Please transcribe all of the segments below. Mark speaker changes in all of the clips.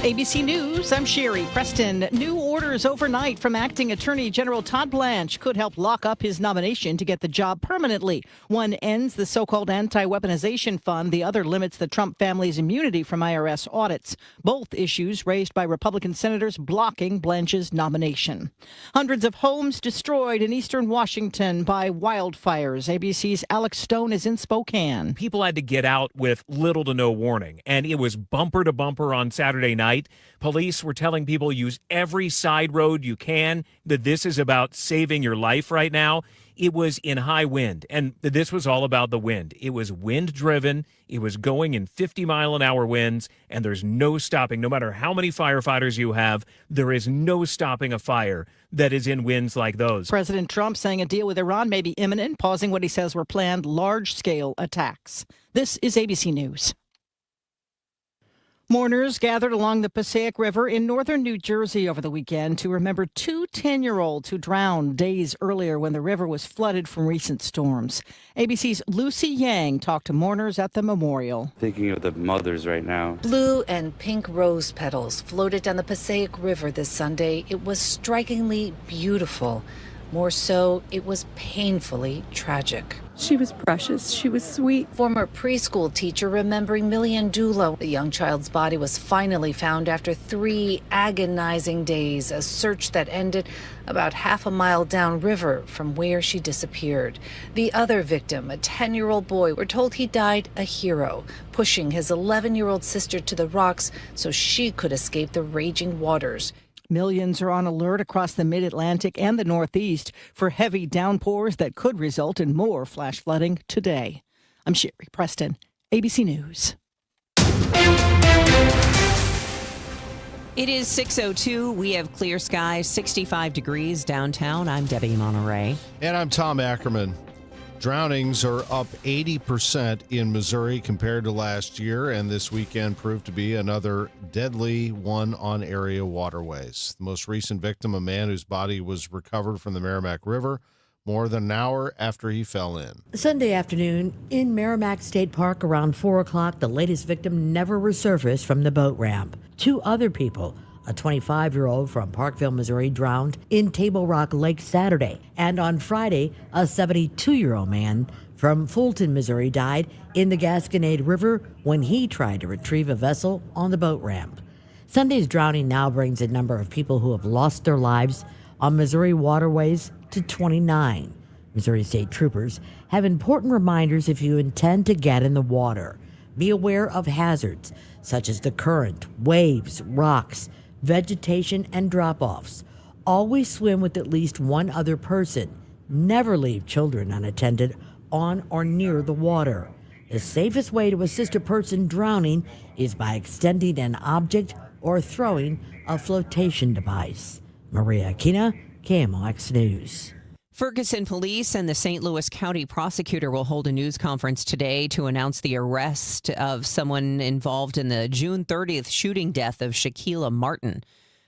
Speaker 1: ABC News, I'm Sherry Preston. New orders overnight from Acting Attorney General Todd Blanche could help lock up his nomination to get the job permanently. One ends the so-called anti-weaponization fund. The other limits the Trump family's immunity from IRS audits. Both issues raised by Republican senators blocking Blanche's nomination. Hundreds of homes destroyed in eastern Washington by wildfires. ABC's Alex Stone is in Spokane.
Speaker 2: People had to get out with little to no warning, and it was bumper to bumper on Saturday night. Police were telling people use every side road you can, that this is about saving your life right now. It was in high wind, and this was all about the wind. It was wind-driven. It was going in 50-mile-an-hour winds, and there's no stopping. No matter how many firefighters you have, there is no stopping a fire that is in winds like those.
Speaker 1: President Trump saying a deal with Iran may be imminent, pausing what he says were planned large-scale attacks. This is ABC News. Mourners gathered along the Passaic River in northern New Jersey over the weekend to remember two 10-year-olds who drowned days earlier when the river was flooded from recent storms. ABC's Lucy Yang talked to mourners at the memorial.
Speaker 3: Thinking of the mothers right now.
Speaker 4: Blue and pink rose petals floated down the Passaic River this Sunday. It was strikingly beautiful. More so, it was painfully tragic.
Speaker 5: She was precious. She was sweet.
Speaker 4: Former preschool teacher remembering Millian Dulo. The young child's body was finally found after 3 agonizing days, a search that ended about half a mile downriver from where she disappeared. The other victim, a 10-year-old boy, we're told he died a hero, pushing his 11-year-old sister to the rocks so she could escape the raging waters.
Speaker 1: Millions are on alert across the mid-Atlantic and the Northeast for heavy downpours that could result in more flash flooding today. I'm Sherry Preston, ABC News.
Speaker 6: It is 6:02. We have clear skies, 65 degrees downtown. I'm Debbie Monterey.
Speaker 7: And I'm Tom Ackerman. Drownings are up 80% in Missouri compared to last year, and this weekend proved to be another deadly one on area waterways. The most recent victim, a man whose body was recovered from the Merrimack River more than an hour after he fell in.
Speaker 8: Sunday afternoon in Merrimack State Park around 4 o'clock, the latest victim never resurfaced from the boat ramp. 2 other people, a 25-year-old from Parkville, Missouri, drowned in Table Rock Lake Saturday. And on Friday, a 72-year-old man from Fulton, Missouri, died in the Gasconade River when he tried to retrieve a vessel on the boat ramp. Sunday's drowning now brings the number of people who have lost their lives on Missouri waterways to 29. Missouri State Troopers have important reminders if you intend to get in the water. Be aware of hazards such as the current, waves, rocks, vegetation, and drop-offs. Always swim with at least one other person. Never leave children unattended on or near the water. The safest way to assist a person drowning is by extending an object or throwing a flotation device. Maria Aquina, KMOX News.
Speaker 6: Ferguson Police and the St. Louis County prosecutor will hold a news conference today to announce the arrest of someone involved in the June 30th shooting death of Shaquila Martin.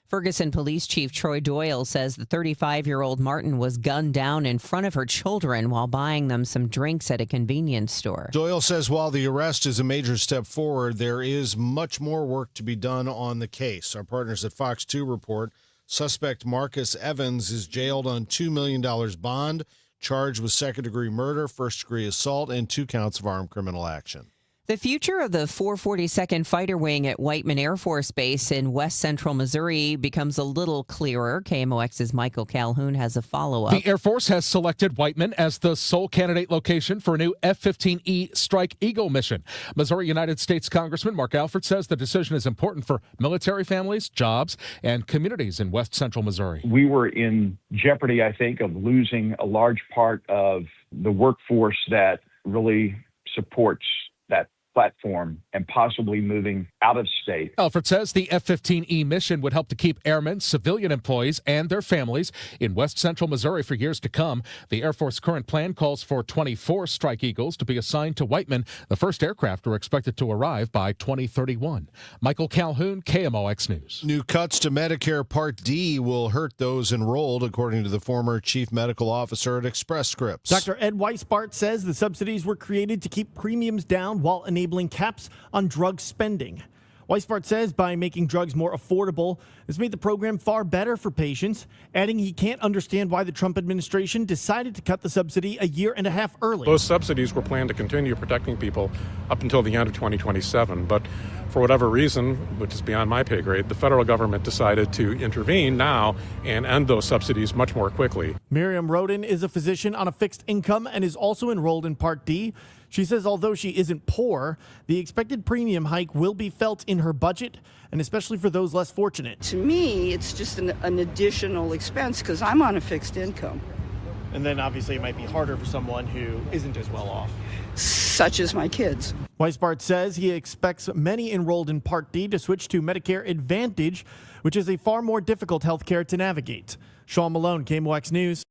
Speaker 6: Ferguson Police Chief Troy Doyle says the 35-year-old Martin was gunned down in front of her children while buying them some drinks at a convenience store.
Speaker 7: Doyle says while the arrest is a major step forward, there is much more work to be done on the case. Our partners at Fox 2 report suspect Marcus Evans is jailed on $2 million bond, charged with second-degree murder, first-degree assault, and 2 counts of armed criminal action.
Speaker 6: The future of the 442nd Fighter Wing at Whiteman Air Force Base in west central Missouri becomes a little clearer. KMOX's Michael Calhoun has a follow-up.
Speaker 9: The Air Force has selected Whiteman as the sole candidate location for a new F-15E Strike Eagle mission. Missouri United States Congressman Mark Alford says the decision is important for military families, jobs, and communities in west central Missouri.
Speaker 10: We were in jeopardy, I think, of losing a large part of the workforce that really supports that platform and possibly moving out of state.
Speaker 9: Alfred says the F-15E mission would help to keep airmen, civilian employees, and their families in west central Missouri for years to come. The Air Force current plan calls for 24 Strike Eagles to be assigned to Whiteman. The first aircraft are expected to arrive by 2031. Michael Calhoun, KMOX News.
Speaker 7: New cuts to Medicare Part D will hurt those enrolled, according to the former chief medical officer at Express Scripts.
Speaker 11: Dr. Ed Weisbart says the subsidies were created to keep premiums down while enabling caps on drug spending. Weisbart says by making drugs more affordable, this made the program far better for patients, adding he can't understand why the Trump administration decided to cut the subsidy a year and a half early.
Speaker 12: Those subsidies were planned to continue protecting people up until the end of 2027, but for whatever reason, which is beyond my pay grade, the federal government decided to intervene now and end those subsidies much more quickly.
Speaker 11: Miriam Roden is a physician on a fixed income and is also enrolled in Part D. She says although she isn't poor, the expected premium hike will be felt in her budget, and especially for those less fortunate.
Speaker 13: To me, it's just an additional expense because I'm on a fixed income.
Speaker 11: And then obviously it might be harder for someone who isn't as well off.
Speaker 13: Such as my kids.
Speaker 11: Weisbart says he expects many enrolled in Part D to switch to Medicare Advantage, which is a far more difficult health care to navigate. Sean Malone, KMOX News.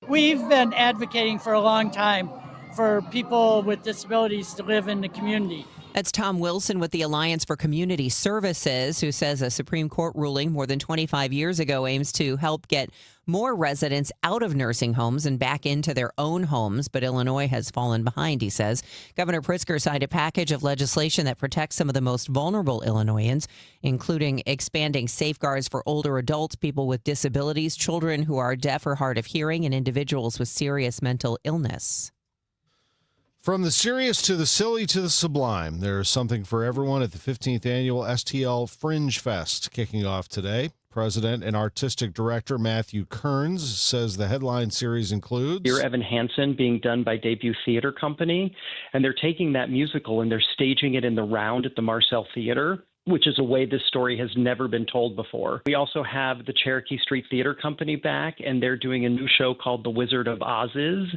Speaker 14: We've been advocating for a long time for people with disabilities to live in the community.
Speaker 6: That's Tom Wilson with the Alliance for Community Services, who says a Supreme Court ruling more than 25 years ago aims to help get more residents out of nursing homes and back into their own homes. But Illinois has fallen behind, he says. Governor Pritzker signed a package of legislation that protects some of the most vulnerable Illinoisans, including expanding safeguards for older adults, people with disabilities, children who are deaf or hard of hearing, and individuals with serious mental illness.
Speaker 7: From the serious to the silly to the sublime, there's something for everyone at the 15th annual STL Fringe Fest kicking off today. President and Artistic Director Matthew Kearns says the headline series includes
Speaker 15: Dear Evan Hansen being done by Debut Theater Company, and they're taking that musical and they're staging it in the round at the Marcel Theater, which is a way this story has never been told before. We also have the Cherokee Street Theater Company back, and they're doing a new show called The Wizard of Oz's,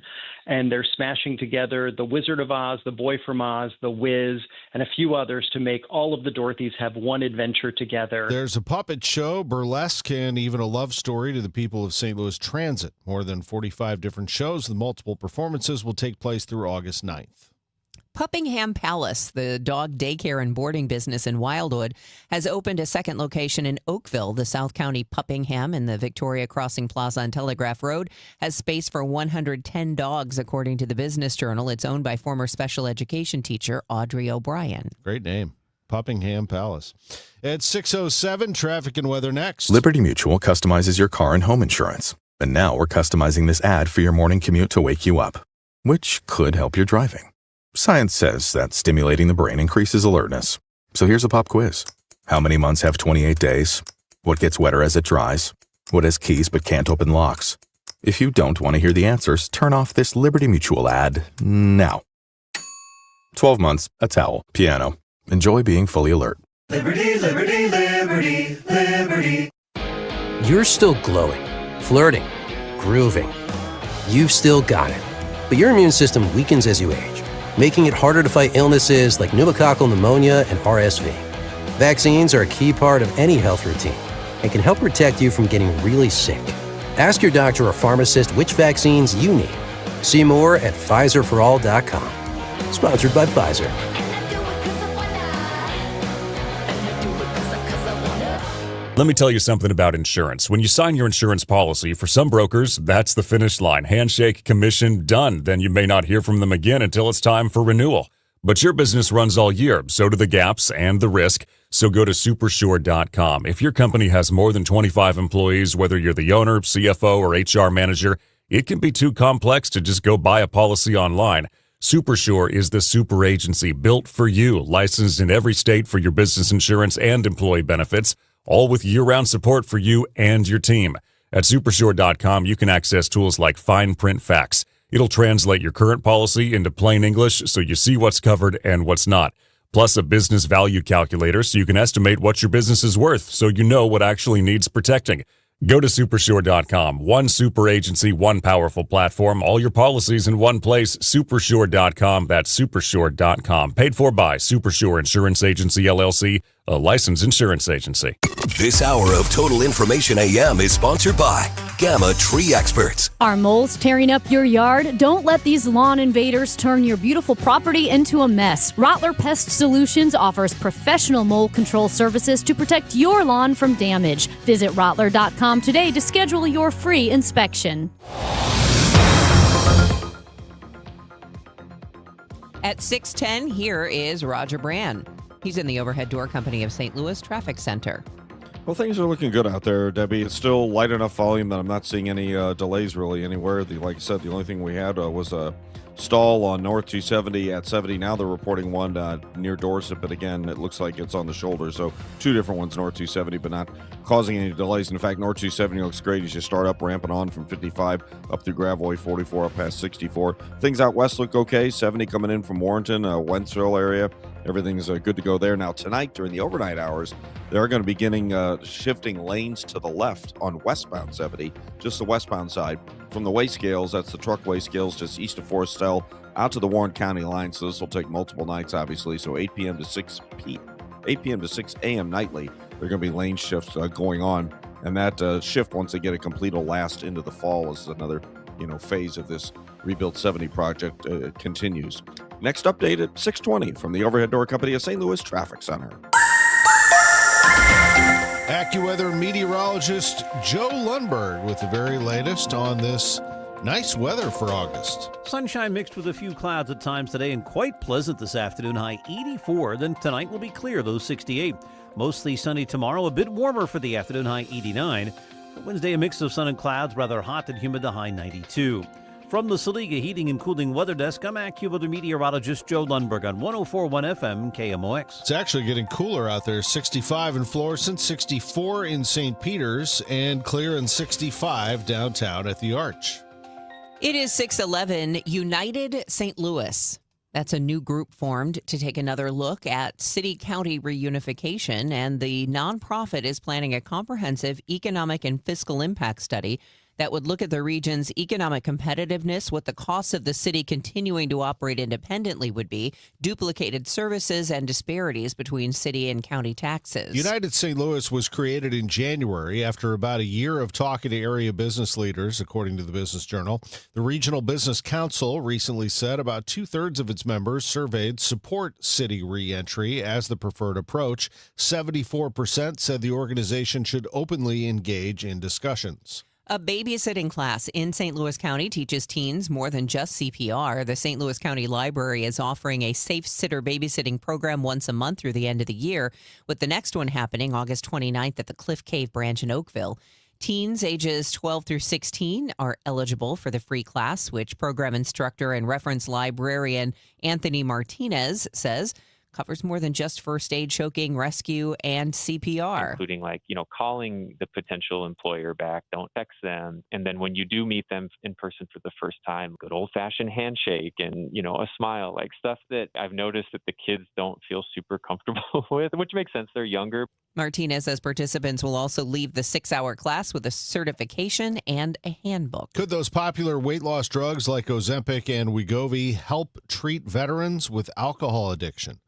Speaker 15: and they're smashing together The Wizard of Oz, The Boy from Oz, The Wiz, and a few others to make all of the Dorothys have one adventure together.
Speaker 7: There's a puppet show, burlesque, and even a love story to the people of St. Louis Transit. More than 45 different shows with multiple performances will take place through August 9th.
Speaker 6: Puppingham Palace, the dog daycare and boarding business in Wildwood, has opened a second location in Oakville. The South County Puppingham in the Victoria Crossing Plaza on Telegraph Road has space for 110 dogs, according to the Business Journal. It's owned by former special education teacher Audrey O'Brien.
Speaker 7: Great name. Puppingham Palace. At 6:07, traffic and weather next.
Speaker 16: Liberty Mutual customizes your car and home insurance. And now we're customizing this ad for your morning commute to wake you up, which could help your driving. Science says that stimulating the brain increases alertness. So here's a pop quiz. How many months have 28 days? What gets wetter as it dries? What has keys but can't open locks? If you don't want to hear the answers, turn off this Liberty Mutual ad now. 12 months, a towel, piano. Enjoy being fully alert.
Speaker 17: Liberty, liberty, liberty, liberty.
Speaker 18: You're still glowing, flirting, grooving. You've still got it. But your immune system weakens as you age, making it harder to fight illnesses like pneumococcal pneumonia and RSV. Vaccines are a key part of any health routine and can help protect you from getting really sick. Ask your doctor or pharmacist which vaccines you need. See more at PfizerForAll.com. Sponsored by Pfizer.
Speaker 19: Let me tell you something about insurance. When you sign your insurance policy, for some brokers, that's the finish line. Handshake, commission, done. Then you may not hear from them again until it's time for renewal. But your business runs all year, so do the gaps and the risk. So go to Supersure.com. If your company has more than 25 employees, whether you're the owner, CFO, or HR manager, it can be too complex to just go buy a policy online. Supersure is the super agency built for you, licensed in every state for your business insurance and employee benefits, all with year-round support for you and your team. At Supersure.com, you can access tools like Fine Print Facts. It'll translate your current policy into plain English so you see what's covered and what's not. Plus a business value calculator so you can estimate what your business is worth so you know what actually needs protecting. Go to Supersure.com. One super agency, one powerful platform, all your policies in one place. Supersure.com. That's Supersure.com. Paid for by Supersure Insurance Agency, LLC, a licensed insurance agency.
Speaker 20: This hour of Total Information AM is sponsored by Gamma Tree Experts.
Speaker 21: Are moles tearing up your yard? Don't let these lawn invaders turn your beautiful property into a mess. Rottler Pest Solutions offers professional mole control services to protect your lawn from damage. Visit Rottler.com today to schedule your free inspection.
Speaker 6: At 6:10, here is Roger Brand. He's in the Overhead Door Company of St. Louis Traffic Center.
Speaker 2: Well, things are looking good out there, Debbie. It's still light enough volume that I'm not seeing any delays really anywhere. Like I said, the only thing we had was a stall on North 270 at 70. Now they're reporting one near Dorset, but again, it looks like it's on the shoulder. So two different ones, North 270, but not causing any delays. In fact, North 270 looks great as you start up, ramping on from 55 up through Gravois, 44 up past 64. Things out west look okay. 70 coming in from Warrenton, Wentzville area. Everything's good to go there. Now, tonight during the overnight hours, they're going to be beginning shifting lanes to the left on westbound 70, just the westbound side. From the weigh scales, that's the truck weigh scales just east of Forestell out to the Warren County line. So this will take multiple nights, obviously. So 8 p.m. to 6 a.m. nightly, there are going to be lane shifts going on. And that shift, once they get it complete, will last into the fall as another phase of this Rebuild 70 project continues. Next update at 6:20 from the Overhead Door Company of St. Louis Traffic Center.
Speaker 7: AccuWeather meteorologist Joe Lundberg with the very latest on this nice weather for August.
Speaker 22: Sunshine mixed with a few clouds at times today and quite pleasant this afternoon, high 84. Then tonight will be clear, low 68. Mostly sunny tomorrow, a bit warmer for the afternoon, high 89. Wednesday, a mix of sun and clouds, rather hot and humid, the high 92. From the Saliga Heating and Cooling Weather Desk, I'm AccuWeather meteorologist Joe Lundberg on 104.1 FM KMOX.
Speaker 7: It's actually getting cooler out there. 65 in Florissant, 64 in St. Peter's, and clear and 65 downtown at the Arch.
Speaker 6: It is 6:11. United St. Louis. That's a new group formed to take another look at city-county reunification, and the nonprofit is planning a comprehensive economic and fiscal impact study that would look at the region's economic competitiveness, what the costs of the city continuing to operate independently would be, duplicated services, and disparities between city and county taxes.
Speaker 7: United St. Louis was created in January after about a year of talking to area business leaders, according to the Business Journal. The Regional Business Council recently said about two-thirds of its members surveyed support city reentry as the preferred approach. 74% said the organization should openly engage in discussions.
Speaker 6: A babysitting class in St. Louis County teaches teens more than just CPR. The St. Louis County Library is offering a Safe Sitter babysitting program once a month through the end of the year, with the next one happening August 29th at the Cliff Cave branch in Oakville. Teens ages 12 through 16 are eligible for the free class, which program instructor and reference librarian Anthony Martinez says covers more than just first aid, choking, rescue, and CPR.
Speaker 23: Including calling the potential employer back, don't text them. And then when you do meet them in person for the first time, good old fashioned handshake and, a smile, like stuff that I've noticed that the kids don't feel super comfortable with, which makes sense. They're younger.
Speaker 6: Martinez says participants will also leave the 6-hour class with a certification and a handbook.
Speaker 7: Could those popular weight loss drugs like Ozempic and Wegovy help treat veterans with alcohol addiction?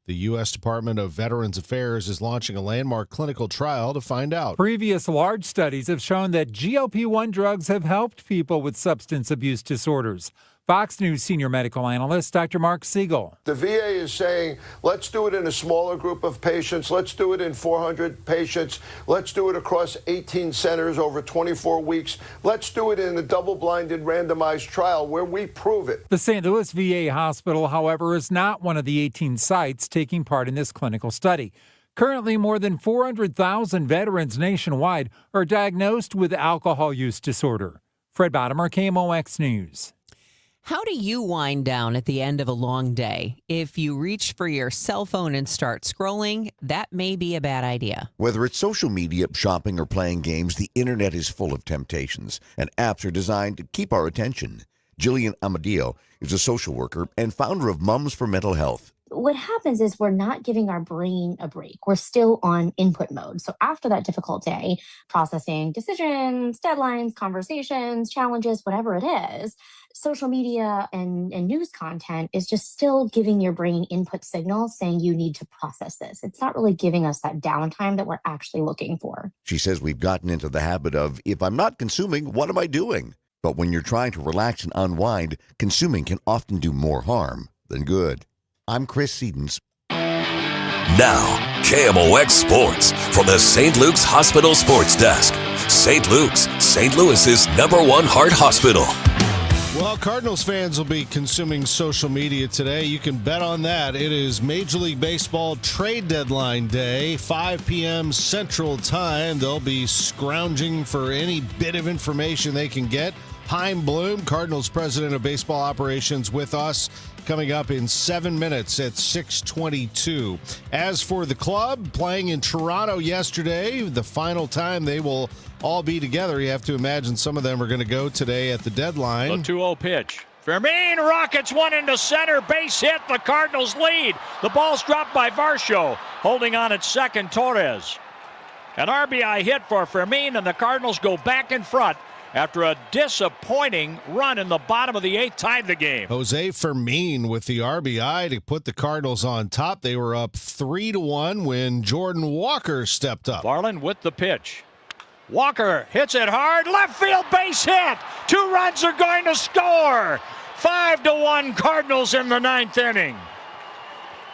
Speaker 7: The U.S. Department of Veterans Affairs is launching a landmark clinical trial to find out.
Speaker 24: Previous large studies have shown that GLP-1 drugs have helped people with substance abuse disorders. Fox News senior medical analyst Dr. Mark Siegel.
Speaker 25: The VA is saying, let's do it in a smaller group of patients. Let's do it in 400 patients. Let's do it across 18 centers over 24 weeks. Let's do it in a double-blinded randomized trial where we prove it.
Speaker 24: The St. Louis VA hospital, however, is not one of the 18 sites taking part in this clinical study. Currently, more than 400,000 veterans nationwide are diagnosed with alcohol use disorder. Fred Bottomer, KMOX News.
Speaker 6: How do you wind down at the end of a long day? If you reach for your cell phone and start scrolling, that may be a bad idea.
Speaker 26: Whether it's social media, shopping, or playing games, the internet is full of temptations, and apps are designed to keep our attention. Jillian Amadeo is a social worker and founder of Mums for Mental Health.
Speaker 27: What happens is we're not giving our brain a break. We're still on input mode. So after that difficult day, processing decisions, deadlines, conversations, challenges, whatever it is, social media and news content is just still giving your brain input signals saying you need to process this. It's not really giving us that downtime that we're actually looking for.
Speaker 26: She says we've gotten into the habit of, if I'm not consuming, what am I doing? But when you're trying to relax and unwind, consuming can often do more harm than good. I'm Chris Sedens.
Speaker 20: Now, KMOX Sports from the St. Luke's Hospital Sports Desk. St. Luke's, St. Louis's #1 heart hospital.
Speaker 7: Well, Cardinals fans will be consuming social media today. You can bet on that. It is Major League Baseball trade deadline day, 5 p.m. Central Time. They'll be scrounging for any bit of information they can get. Chaim Bloom, Cardinals president of baseball operations, with us coming up in 7 minutes at 6:22. As for the club, playing in Toronto yesterday, the final time they will all be together. You have to imagine some of them are going to go today at the deadline.
Speaker 1: The 2-0 pitch. Fermin rockets one into center, base hit, the Cardinals lead. The ball's dropped by Varsho, holding on at second, Torres. An RBI hit for Fermin, and the Cardinals go back in front after a disappointing run in the bottom of the eighth tied the game.
Speaker 7: Jose Fermin with the RBI to put the Cardinals on top. They were up 3-1 when Jordan Walker stepped up.
Speaker 1: Varland with the pitch. Walker hits it hard, left field base hit. 2 runs are going to score. 5-1 Cardinals in the 9th inning.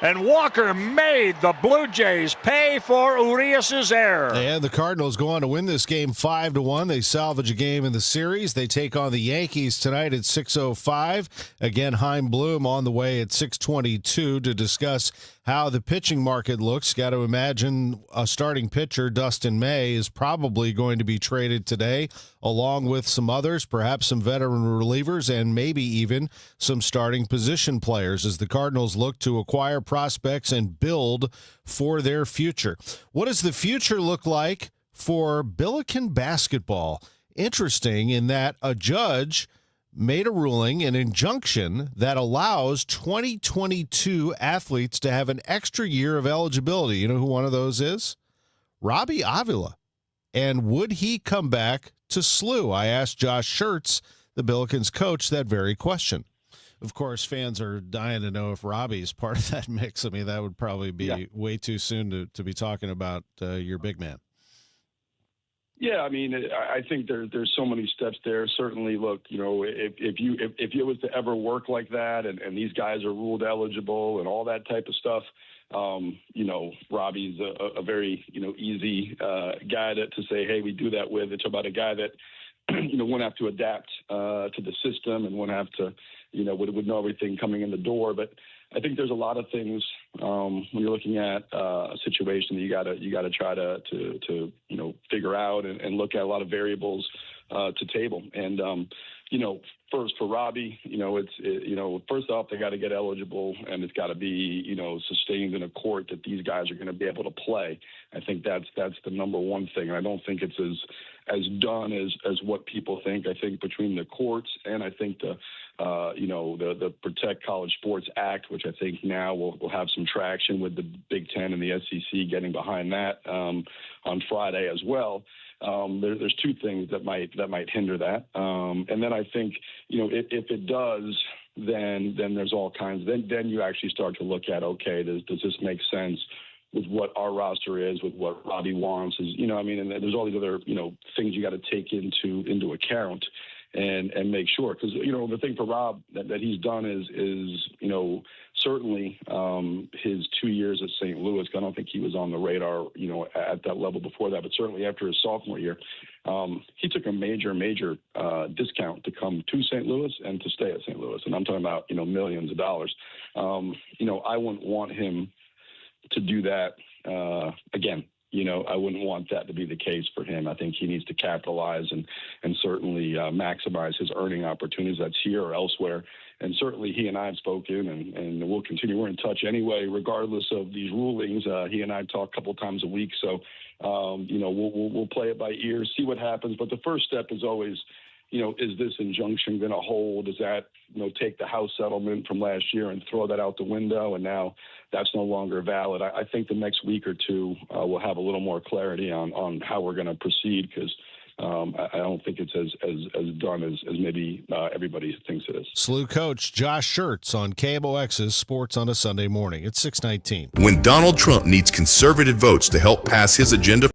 Speaker 1: And Walker made the Blue Jays pay for Urias' error.
Speaker 7: And the Cardinals go on to win this game 5-1. They salvage a game in the series. They take on the Yankees tonight at 6:05. Again, Chaim Bloom on the way at 6:22 to discuss how the pitching market looks. Got to imagine a starting pitcher, Dustin May, is probably going to be traded today, along with some others, perhaps some veteran relievers, and maybe even some starting position players as the Cardinals look to acquire prospects and build for their future. What does the future look like for Billiken basketball? Interesting in that a judge made a ruling, an injunction that allows 2022 athletes to have an extra year of eligibility. You know who one of those is? Robbie Avila. And would he come back to SLU? I asked Josh Schertz, the Billikens coach, that very question. Of course, fans are dying to know if Robbie's part of that mix. I mean, that would probably be way too soon to be talking about your big man.
Speaker 3: Yeah, I mean, I think there's so many steps there. Certainly, look, you know, if it was to ever work like that, and these guys are ruled eligible and all that type of stuff, you know, Robbie's a very, you know, easy guy to say, hey, we do that with. It's about a guy that, you know, wouldn't have to adapt to the system and wouldn't have to, you know, would know everything coming in the door. But I think there's a lot of things when you're looking at a situation that you gotta try to you know, figure out and look at a lot of variables to table. And you know, first for Robbie, you know, you know, first off, they got to get eligible, and it's got to be, you know, sustained in a court that these guys are going to be able to play. I think that's the number one thing. And I don't think it's as done as what people think. I think between the courts and I think the you know, the Protect College Sports Act, which I think now will have some traction with the Big Ten and the SEC getting behind that on Friday as well. There's two things that might hinder that, and then I think, you know, if it does, then there's all kinds. Then you actually start to look at, okay, does this make sense with what our roster is, with what Robbie wants? Is, you know, I mean, and there's all these other, you know, things you got to take into account and make sure, because, you know, the thing for Rob that he's done is you know, certainly his 2 years at St. Louis, I don't think he was on the radar, you know, at that level before that, but certainly after his sophomore year, he took a major discount to come to St. Louis and to stay at St. Louis. And I'm talking about, you know, millions of dollars. You know, I wouldn't want him to do that again. You know, I wouldn't want that to be the case for him. I think he needs to capitalize and certainly maximize his earning opportunities, that's here or elsewhere. And certainly he and I have spoken, and we'll continue. We're in touch anyway, regardless of these rulings. He and I talk a couple times a week. So, you know, we'll play it by ear, see what happens. But the first step is always, you know, is this injunction going to hold? Does that, you know, take the House settlement from last year and throw that out the window? And now that's no longer valid. I think the next week or two we'll have a little more clarity on how we're going to proceed, because I don't think it's as done as maybe everybody thinks it is.
Speaker 7: SLU coach Josh Schertz on KMOX's Sports on a Sunday Morning. It's 6:19.
Speaker 4: When Donald Trump needs conservative votes to help pass his agenda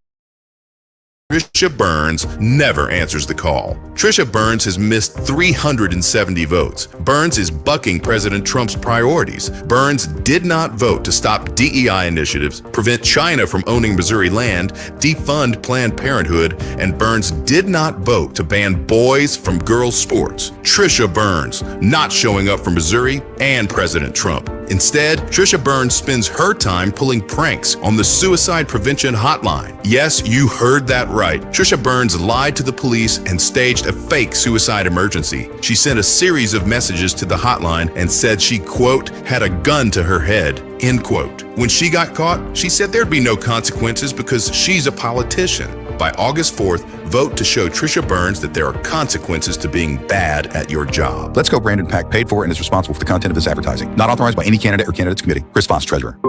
Speaker 4: Trisha Burns never answers the call. Trisha Burns has missed 370 votes. Burns is bucking President Trump's priorities. Burns did not vote to stop DEI initiatives, prevent China from owning Missouri land, defund Planned Parenthood, and Burns did not vote to ban boys from girls' sports. Trisha Burns not showing up for Missouri and President Trump. Instead, Trisha Burns spends her time pulling pranks on the suicide prevention hotline. Yes, you heard that right. Trisha Burns lied to the police and staged a fake suicide emergency. She sent a series of messages to the hotline and said she, quote, had a gun to her head, end quote. When she got caught, she said there'd be no consequences because she's a politician. By August 4th, vote to show Trisha Burns that there are consequences to being bad at your job.
Speaker 5: Let's Go Brandon PAC paid for and is responsible for the content of this advertising. Not authorized by any candidate or candidates committee. Chris Foss, Treasurer.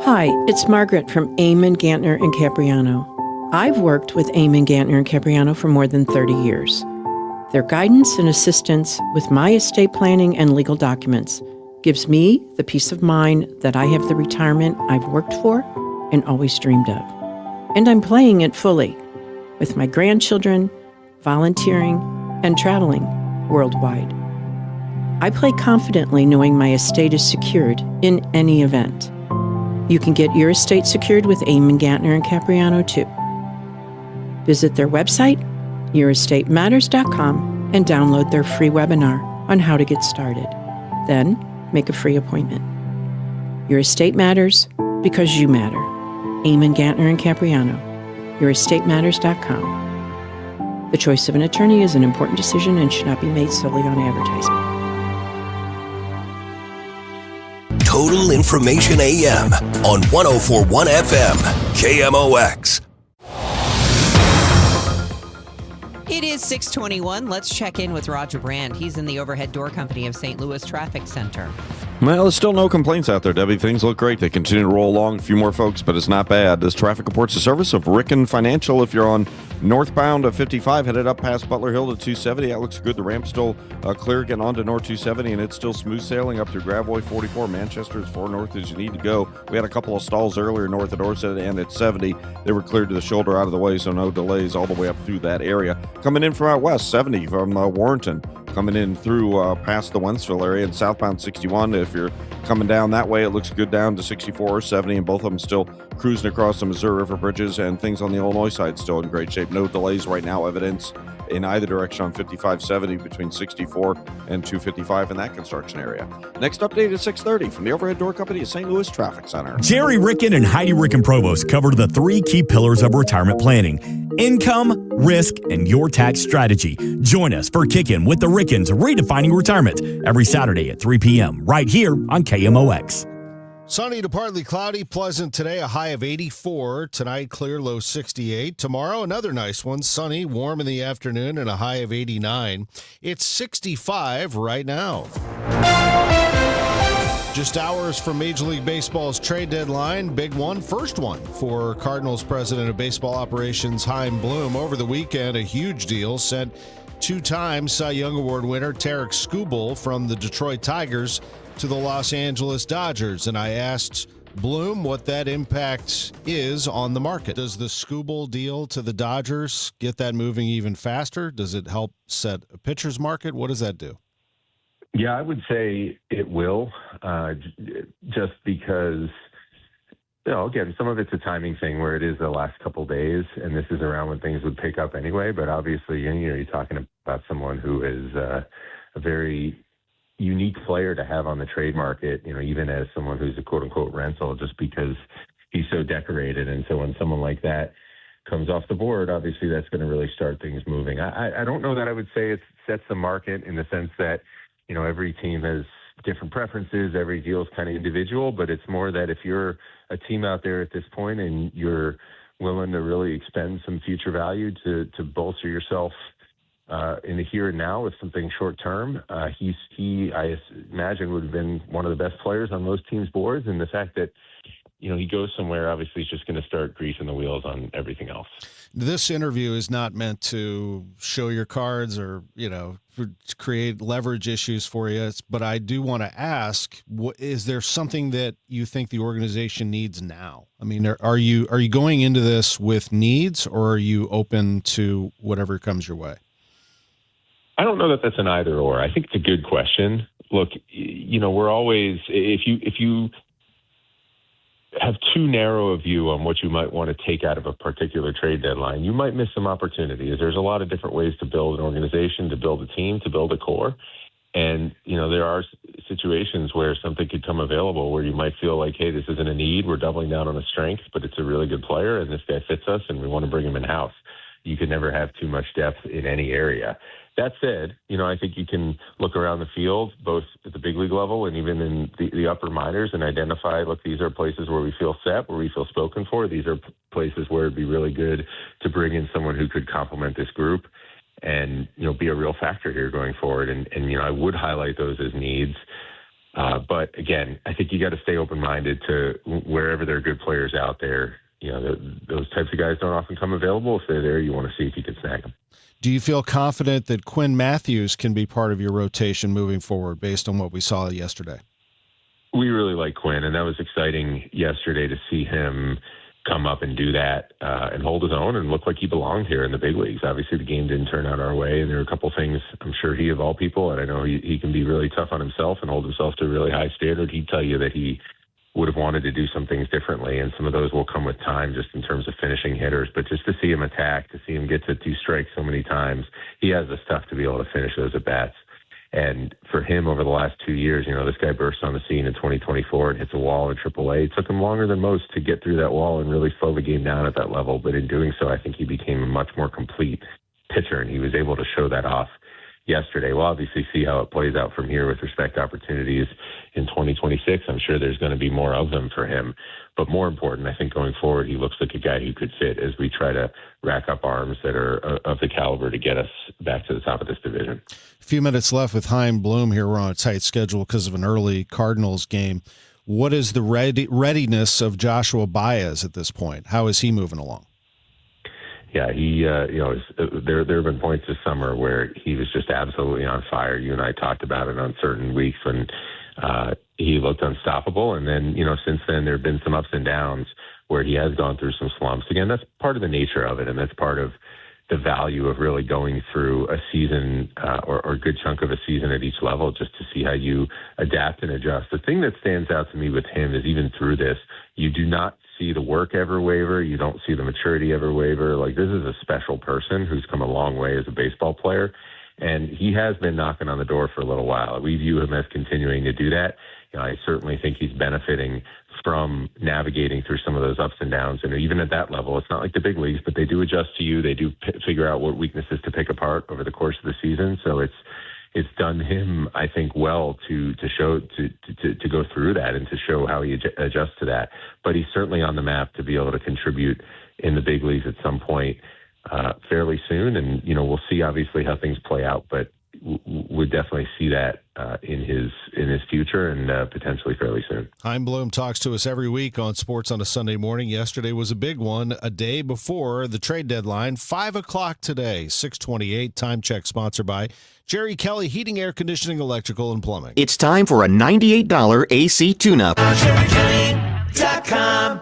Speaker 8: Hi, it's Margaret from Eamon, Gantner, and Capriano. I've worked with Eamon, Gantner, and Capriano for more than 30 years. Their guidance and assistance with my estate planning and legal documents gives me the peace of mind that I have the retirement I've worked for and always dreamed of. And I'm playing it fully with my grandchildren, volunteering, and traveling worldwide. I play confidently knowing my estate is secured in any event. You can get your estate secured with Eamon, Gantner, and Capriano too. Visit their website, yourestateMatters.com, and download their free webinar on how to get started. Then make a free appointment. Your estate matters because you matter. Eamon, Gantner, and Capriano, yourestatematters.com. The choice of an attorney is an important decision and should not be made solely on advertisement.
Speaker 20: Total Information AM on 104.1 FM, KMOX.
Speaker 6: It is 6:21. Let's check in with Roger Brand. He's in the Overhead Door Company of St. Louis Traffic Center.
Speaker 2: Well, there's still no complaints out there, Debbie. Things look great. They continue to roll along. A few more folks, but it's not bad. This traffic report's a service of Ricken Financial. If you're on northbound of 55, headed up past Butler Hill to 270, that looks good. The ramp's still clear getting onto North 270, and it's still smooth sailing up through Gravois 44. Manchester as far north as you need to go. We had a couple of stalls earlier north of Dorset, and at 70, they were cleared to the shoulder out of the way, so no delays all the way up through that area. Coming in from out west, 70 from Warrenton. Coming in through past the Wentzville area and southbound 61. If you're coming down that way, it looks good down to 64 or 70, and both of them still cruising across the Missouri River bridges, and things on the Illinois side still in great shape. No delays right now, evidence in either direction on 5570 between 64 and 255 in that construction area. Next update at 6:30 from the Overhead Door Company of St. Louis Traffic Center.
Speaker 9: Jerry Ricken and Heidi Ricken Provost cover the three key pillars of retirement planning: income, risk, and your tax strategy. Join us for Kickin' with the Rickens, redefining retirement, every Saturday at 3 p.m. right here on KMOX.
Speaker 7: Sunny to partly cloudy, pleasant today, a high of 84. Tonight, clear, low 68. Tomorrow, another nice one, sunny, warm in the afternoon, and a high of 89. It's 65 right now. Just hours from Major League Baseball's trade deadline, big one, first one for Cardinals president of baseball operations, Chaim Bloom. Over the weekend, a huge deal sent two-time Cy Young Award winner Tarek Skubal from the Detroit Tigers to the Los Angeles Dodgers, and I asked Bloom what that impact is on the market. Does the Skubal deal to the Dodgers get that moving even faster? Does it help set a pitcher's market? What does that do?
Speaker 10: Yeah, I would say it will, just because, again, some of it's a timing thing where it is the last couple of days, and this is around when things would pick up anyway. But obviously, you're talking about someone who is a very unique player to have on the trade market, even as someone who's a quote-unquote rental, just because he's so decorated. And so when someone like that comes off the board, obviously that's going to really start things moving. I don't know that I would say it sets the market in the sense that, every team has different preferences. Every deal is kind of individual, but it's more that if you're a team out there at this point and you're willing to really expend some future value to bolster yourself in the here and now with something short term, he I imagine would have been one of the best players on most teams' boards. And the fact that, he goes somewhere, obviously he's just going to start greasing the wheels on everything else.
Speaker 7: This interview is not meant to show your cards or, create leverage issues for you. But I do want to ask, is there something that you think the organization needs now? I mean, are you going into this with needs, or are you open to whatever comes your way?
Speaker 10: I don't know that that's an either or. I think it's a good question. Look, we're always, if you have too narrow a view on what you might want to take out of a particular trade deadline, you might miss some opportunities. There's a lot of different ways to build an organization, to build a team, to build a core. And, there are situations where something could come available where you might feel like, hey, this isn't a need. We're doubling down on a strength, but it's a really good player and this guy fits us and we want to bring him in-house. You can never have too much depth in any area. That said, I think you can look around the field, both at the big league level and even in the upper minors, and identify, look, these are places where we feel set, where we feel spoken for. These are places where it'd be really good to bring in someone who could complement this group and, be a real factor here going forward. And I would highlight those as needs. But again, I think you got to stay open-minded to wherever there are good players out there. Those types of guys don't often come available. If they're there, you want to see if you can snag them.
Speaker 7: Do you feel confident that Quinn Matthews can be part of your rotation moving forward based on what we saw yesterday?
Speaker 10: We really like Quinn, and that was exciting yesterday to see him come up and do that and hold his own and look like he belonged here in the big leagues. Obviously, the game didn't turn out our way, and there were a couple things I'm sure he, of all people, and I know he can be really tough on himself and hold himself to a really high standard. He'd tell you that he would have wanted to do some things differently, and some of those will come with time just in terms of finishing hitters. But just to see him attack, to see him get to 2 strikes so many times, he has the stuff to be able to finish those at-bats. And for him over the last 2 years, this guy burst on the scene in 2024 and hits a wall in AAA. It took him longer than most to get through that wall and really slow the game down at that level. But in doing so, I think he became a much more complete pitcher, and he was able to show that off yesterday. We'll obviously see how it plays out from here with respect to opportunities in 2026. I'm sure there's going to be more of them for him. But more important, I think going forward, he looks like a guy who could fit as we try to rack up arms that are of the caliber to get us back to the top of this division.
Speaker 7: A few minutes left with Chaim Bloom here. We're on a tight schedule because of an early Cardinals game. What is the readiness of Joshua Baez at this point? How is he moving along?
Speaker 10: Yeah, he, there have been points this summer where he was just absolutely on fire. You and I talked about it on certain weeks when he looked unstoppable. And then, since then there have been some ups and downs where he has gone through some slumps. Again, that's part of the nature of it. And that's part of the value of really going through a season or a good chunk of a season at each level, just to see how you adapt and adjust. The thing that stands out to me with him is even through this, you do not see the work ever waver. You don't see the maturity ever waver. Like, this is a special person who's come a long way as a baseball player. And he has been knocking on the door for a little while. We view him as continuing to do that. I certainly think he's benefiting from navigating through some of those ups and downs. And even at that level, it's not like the big leagues, but they do adjust to you. They do figure out what weaknesses to pick apart over the course of the season. So it's done him, I think, well to show to go through that and to show how he adjusts to that. But he's certainly on the map to be able to contribute in the big leagues at some point fairly soon. And we'll see obviously how things play out, but would definitely see that in his future and potentially fairly soon.
Speaker 7: Chaim Bloom talks to us every week on Sports on a Sunday Morning. Yesterday was a big one, a day before the trade deadline, 5 o'clock today, 6:28. Time check sponsored by Jerry Kelly Heating, Air Conditioning, Electrical, and Plumbing.
Speaker 11: It's time for a $98 AC tune-up.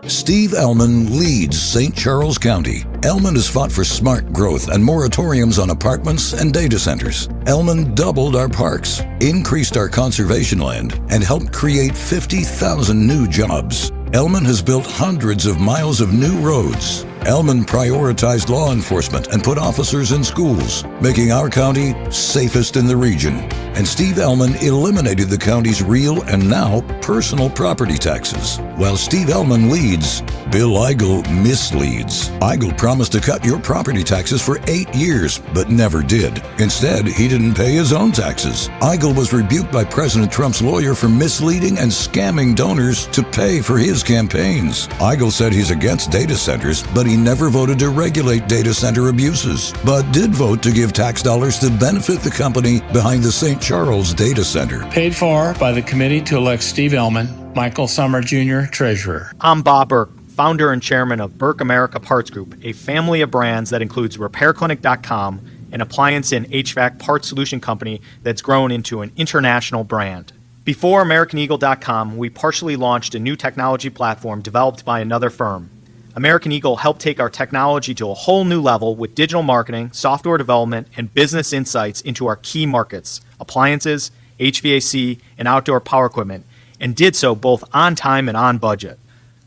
Speaker 12: Steve Ellman leads St. Charles County. Ellman has fought for smart growth and moratoriums on apartments and data centers. Ellman doubled our parks, increased our conservation land, and helped create 50,000 new jobs. Ellman has built hundreds of miles of new roads. Ellman prioritized law enforcement and put officers in schools, making our county safest in the region. And Steve Ellman eliminated the county's real and now personal property taxes. While Steve Ellman leads, Bill Eigel misleads. Eigel promised to cut your property taxes for 8 years, but never did. Instead, he didn't pay his own taxes. Eigel was rebuked by President Trump's lawyer for misleading and scamming donors to pay for his campaigns. Eigel said he's against data centers, but he never voted to regulate data center abuses, but did vote to give tax dollars to benefit the company behind the St. Charles Data Center.
Speaker 13: Paid for by the committee to elect Steve Ellman Michael Summer Jr., Treasurer.
Speaker 14: I'm Bob Burke, founder and chairman of Burke America Parts Group, a family of brands that includes RepairClinic.com, an appliance and HVAC parts solution company that's grown into an international brand. Before AmericanEagle.com, we partially launched a new technology platform developed by another firm. American Eagle helped take our technology to a whole new level with digital marketing, software development, and business insights into our key markets, appliances, HVAC, and outdoor power equipment, and did so both on time and on budget.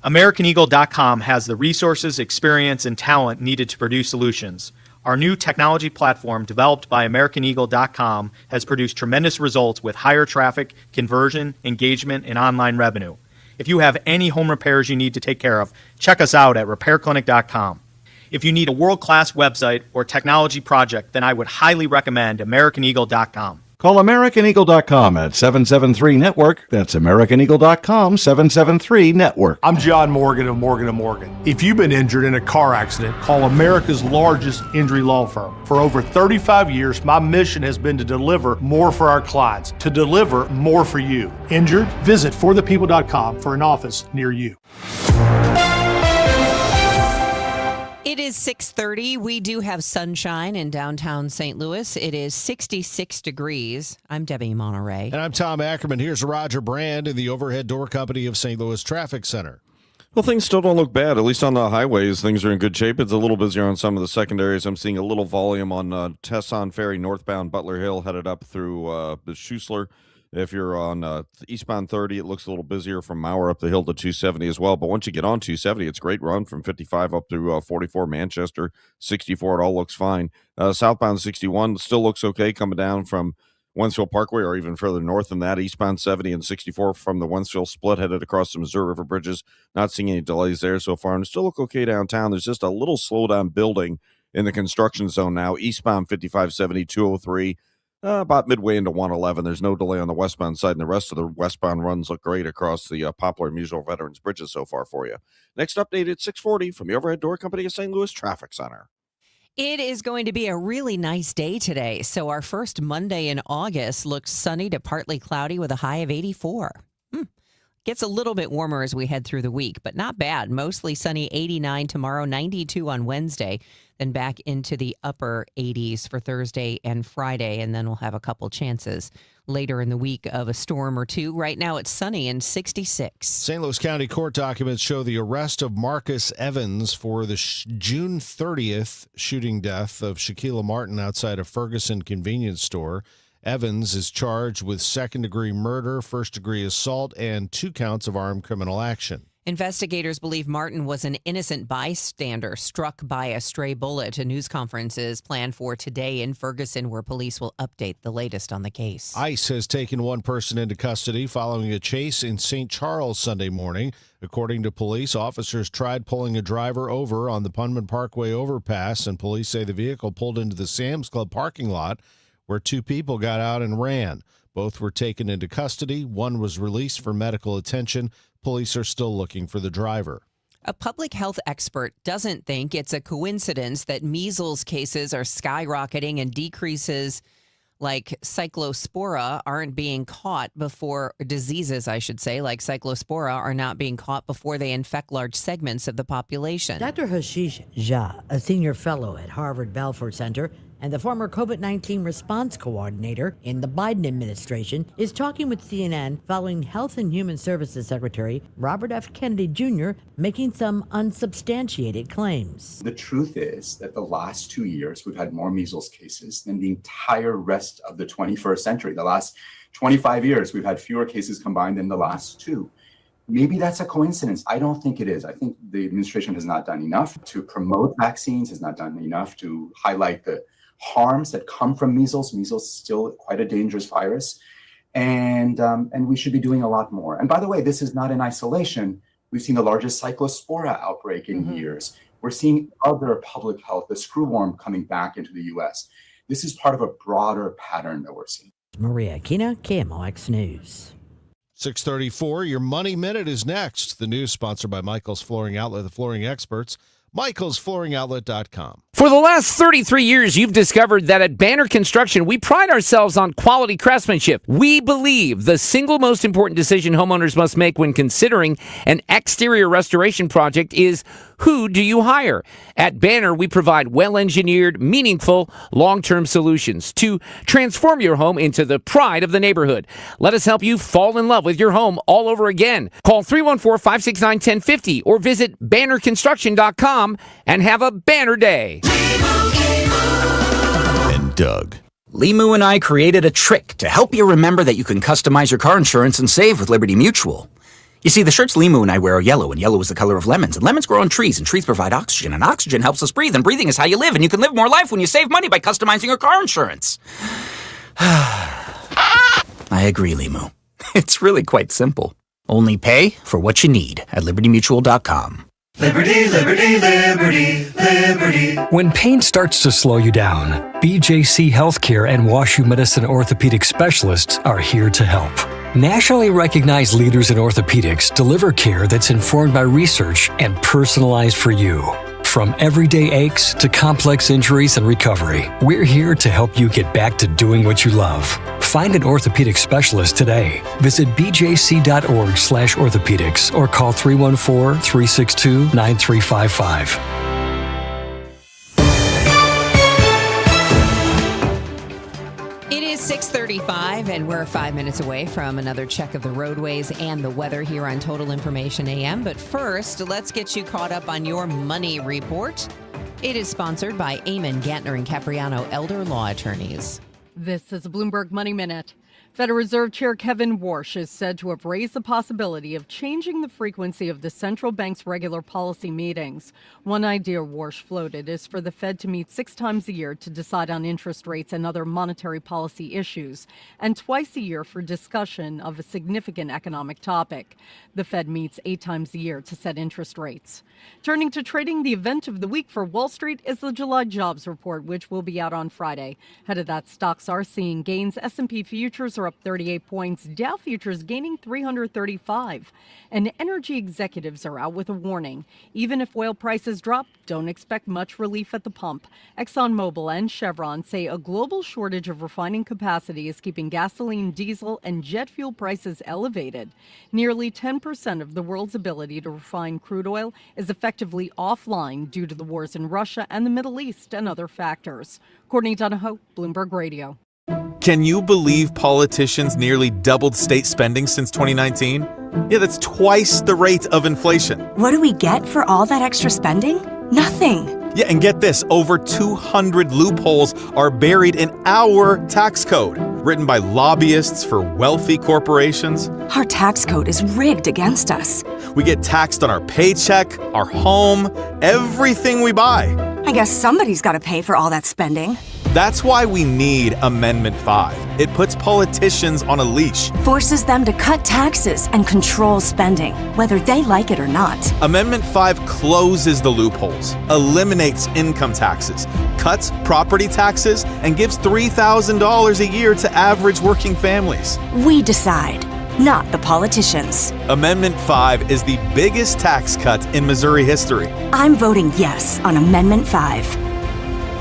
Speaker 14: AmericanEagle.com has the resources, experience, and talent needed to produce solutions. Our new technology platform, developed by AmericanEagle.com, has produced tremendous results with higher traffic, conversion, engagement, and online revenue. If you have any home repairs you need to take care of, check us out at RepairClinic.com. If you need a world-class website or technology project, then I would highly recommend AmericanEagle.com.
Speaker 15: Call AmericanEagle.com at 773-NETWORK. That's AmericanEagle.com, 773-NETWORK.
Speaker 16: I'm John Morgan of Morgan & Morgan. If you've been injured in a car accident, call America's largest injury law firm. For over 35 years, my mission has been to deliver more for our clients, to deliver more for you. Injured? Visit forthepeople.com for an office near you.
Speaker 6: It is 6:30. We do have sunshine in downtown St. Louis. It is 66 degrees. I'm Debbie Monterey.
Speaker 7: And I'm Tom Ackerman. Here's Roger Brand in the Overhead Door Company of St. Louis Traffic Center.
Speaker 2: Well, things still don't look bad. At least on the highways, things are in good shape. It's a little busier on some of the secondaries. I'm seeing a little volume on Tesson Ferry northbound Butler Hill headed up through the Schussler. If you're on eastbound 30, it looks a little busier from Mauer up the hill to 270 as well. But once you get on 270, it's a great run from 55 up through 44 Manchester, 64. It all looks fine. Southbound 61 still looks okay coming down from Wentzville Parkway or even further north than that. Eastbound 70 and 64 from the Wentzville split headed across the Missouri River bridges. Not seeing any delays there so far. And it still look okay downtown. There's just a little slowdown building in the construction zone now. Eastbound 5570, 203. About midway into 111. There's no delay on the westbound side, and the rest of the westbound runs look great across the Poplar and Musel Veterans Bridges so far for you. Next update at 6:40 from the Overhead Door Company of St. Louis Traffic Center.
Speaker 6: It is going to be a really nice day today. So our first Monday in August looks sunny to partly cloudy with a high of 84. Gets a little bit warmer as we head through the week, but not bad. Mostly sunny, 89 tomorrow, 92 on Wednesday, then back into the upper 80s for Thursday and Friday, and then we'll have a couple chances later in the week of a storm or two. Right now it's sunny and 66.
Speaker 7: St. Louis County court documents show the arrest of Marcus Evans for the June 30th shooting death of Shaquilla Martin outside a Ferguson convenience store. Evans is charged with second-degree murder, first-degree assault, and 2 counts of armed criminal action.
Speaker 6: Investigators believe Martin was an innocent bystander struck by a stray bullet. A news conference is planned for today in Ferguson, where police will update the latest on the case.
Speaker 7: ICE has taken one person into custody following a chase in St. Charles Sunday morning. According to police, officers tried pulling a driver over on the Punman Parkway overpass, and police say the vehicle pulled into the Sam's Club parking lot, where 2 people got out and ran. Both were taken into custody. One was released for medical attention. Police are still looking for the driver.
Speaker 6: A public health expert doesn't think it's a coincidence that measles cases are skyrocketing and decreases like cyclospora aren't being caught before diseases, I should say, like cyclospora are not being caught before they infect large segments of the population.
Speaker 17: Dr. Hashish Jha, a senior fellow at Harvard Belfer Center and the former COVID-19 response coordinator in the Biden administration, is talking with CNN following Health and Human Services Secretary Robert F. Kennedy Jr. making some unsubstantiated claims.
Speaker 18: The truth is that the last 2 years, we've had more measles cases than the entire rest of the 21st century. The last 25 years, we've had fewer cases combined than the last 2. Maybe that's a coincidence. I don't think it is. I think the administration has not done enough to promote vaccines, has not done enough to highlight the harms that come from measles. Measles is still quite a dangerous virus, and we should be doing a lot more. And by the way, this is not in isolation. We've seen the largest cyclospora outbreak in years. We're seeing other public health, the screwworm coming back into the U.S. This is part of a broader pattern that we're seeing.
Speaker 17: Maria Aquina, KMOX News.
Speaker 7: 6:34, your Money Minute is next. The news sponsored by Michael's Flooring Outlet, the flooring experts. michaelsflooringoutlet.com.
Speaker 19: For the last 33 years, you've discovered that at Banner Construction, we pride ourselves on quality craftsmanship. We believe the single most important decision homeowners must make when considering an exterior restoration project is, who do you hire? At Banner, we provide well-engineered, meaningful, long-term solutions to transform your home into the pride of the neighborhood. Let us help you fall in love with your home all over again. Call 314-569-1050 or visit bannerconstruction.com and have a banner day.
Speaker 26: And Doug.
Speaker 21: Limu and I created a trick to help you remember that you can customize your car insurance and save with Liberty Mutual. You see, the shirts Limu and I wear are yellow, and yellow is the color of lemons. And lemons grow on trees, and trees provide oxygen, and oxygen helps us breathe, and breathing is how you live, and you can live more life when you save money by customizing your car insurance. I agree, Limu. It's really quite simple. Only pay for what you need at libertymutual.com.
Speaker 22: Liberty, liberty, liberty, liberty. When pain starts to slow you down, BJC Healthcare and WashU Medicine orthopedic specialists are here to help. Nationally recognized leaders in orthopedics deliver care that's informed by research and personalized for you. From everyday aches to complex injuries and recovery, we're here to help you get back to doing what you love. Find an orthopedic specialist today. Visit bjc.org/orthopedics or call 314-362-9355.
Speaker 6: It is 6:35, and we're 5 minutes away from another check of the roadways and the weather here on Total Information AM. But first, let's get you caught up on your money report. It is sponsored by Eamon, Gantner, and Capriano Elder Law Attorneys.
Speaker 23: This is a Bloomberg Money Minute. Federal Reserve Chair Kevin Warsh is said to have raised the possibility of changing the frequency of the central bank's regular policy meetings. One idea Warsh floated is for the Fed to meet 6 times a year to decide on interest rates and other monetary policy issues, and twice a year for discussion of a significant economic topic. The Fed meets 8 times a year to set interest rates. Turning to trading, the event of the week for Wall Street is the July jobs report, which will be out on Friday. Ahead of that, stocks are seeing gains. S&P futures are up 38 points, Dow futures gaining 335. And energy executives are out with a warning. Even if oil prices drop, don't expect much relief at the pump. ExxonMobil and Chevron say a global shortage of refining capacity is keeping gasoline, diesel, and jet fuel prices elevated. Nearly 10% of the world's ability to refine crude oil is effectively offline due to the wars in Russia and the Middle East and other factors. Courtney Donahoe, Bloomberg Radio.
Speaker 24: Can you believe politicians nearly doubled state spending since 2019? Yeah, that's twice the rate of inflation.
Speaker 25: What do we get for all that extra spending? Nothing.
Speaker 24: Yeah, and get this, over 200 loopholes are buried in our tax code, written by lobbyists for wealthy corporations.
Speaker 25: Our tax code is rigged against us.
Speaker 24: We get taxed on our paycheck, our home, everything we buy.
Speaker 25: I guess somebody's got to pay for all that spending.
Speaker 24: That's why we need Amendment 5. It puts politicians on a leash.
Speaker 25: Forces them to cut taxes and control spending, whether they like it or not.
Speaker 24: Amendment 5 closes the loopholes, eliminates income taxes, cuts property taxes, and gives $3,000 a year to average working families.
Speaker 25: We decide, not the politicians.
Speaker 24: Amendment 5 is the biggest tax cut in Missouri history.
Speaker 25: I'm voting yes on Amendment 5.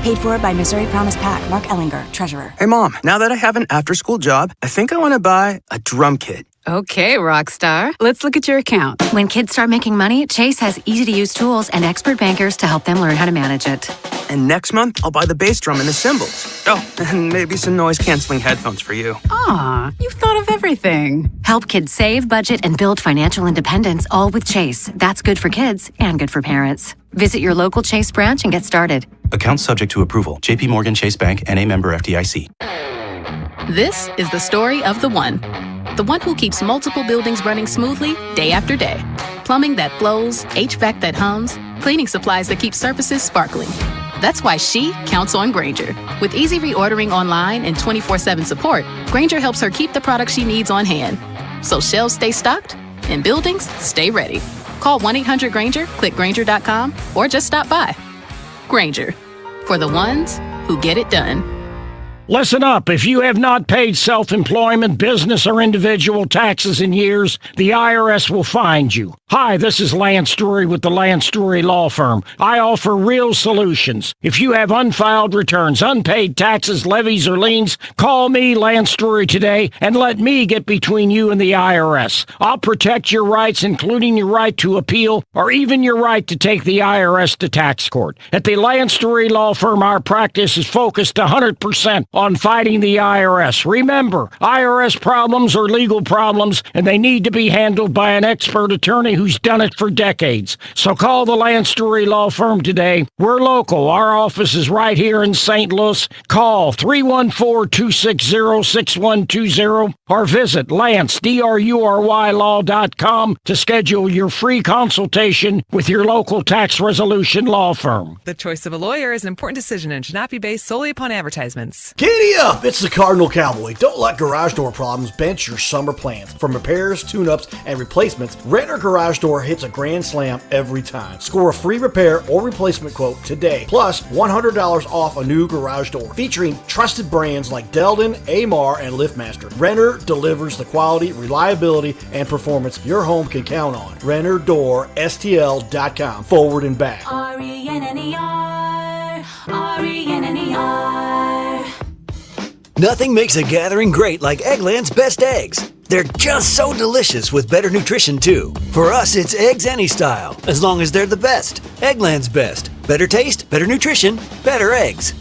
Speaker 25: Paid for by Missouri Promise PAC. Mark Ellinger, Treasurer.
Speaker 27: Hey, Mom, now that I have an after-school job, I think I want to buy a drum kit.
Speaker 28: Okay, Rockstar. Let's look at your account.
Speaker 29: When kids start making money, Chase has easy-to-use tools and expert bankers to help them learn how to manage it.
Speaker 27: And next month, I'll buy the bass drum and the cymbals. Oh, and maybe some noise-canceling headphones for you.
Speaker 28: Aw, you've thought of everything.
Speaker 29: Help kids save, budget, and build financial independence, all with Chase. That's good for kids and good for parents. Visit your local Chase branch and get started.
Speaker 30: Account subject to approval. J.P. Morgan Chase Bank, N.A. member FDIC.
Speaker 31: This is the story of the one who keeps multiple buildings running smoothly day after day. Plumbing that flows, HVAC that hums, cleaning supplies that keep surfaces sparkling. That's why she counts on Grainger. With easy reordering online and 24/7 support, Grainger helps her keep the products she needs on hand. So shelves stay stocked and buildings stay ready. Call 1-800-GRAINGER, click Grainger.com, or just stop by. Grainger, for the ones who get it done.
Speaker 32: Listen up. If you have not paid self-employment, business, or individual taxes in years, the IRS will find you. Hi, this is Lance Story with the Lance Story Law Firm. I offer real solutions. If you have unfiled returns, unpaid taxes, levies, or liens, call me, Lance Story, today and let me get between you and the IRS. I'll protect your rights, including your right to appeal or even your right to take the IRS to tax court. At the Lance Story Law Firm, our practice is focused 100% on fighting the IRS. Remember, IRS problems are legal problems, and they need to be handled by an expert attorney who's done it for decades. So call the Lance Story Law Firm today. We're local. Our office is right here in St. Louis. Call 314-260-6120 or visit LanceDruryLaw.com to schedule your free consultation with your local tax resolution law firm.
Speaker 1: The choice of a lawyer is an important decision and should not be based solely upon advertisements.
Speaker 3: Giddy up! It's the Cardinal Cowboy. Don't let garage door problems bench your summer plans. From repairs, tune-ups, and replacements, Renner Garage Door hits a grand slam every time. Score a free repair or replacement quote today, plus $100 off a new garage door. Featuring trusted brands like Delden, Amar, and LiftMaster, Renner delivers the quality, reliability, and performance your home can count on. RennerDoorSTL.com. Forward and back.
Speaker 25: RENNER, RENNER.
Speaker 4: Nothing makes a gathering great like Eggland's Best Eggs. They're just so delicious with better nutrition, too. For us, it's eggs any style, as long as they're the best. Eggland's Best. Better taste, better nutrition, better eggs.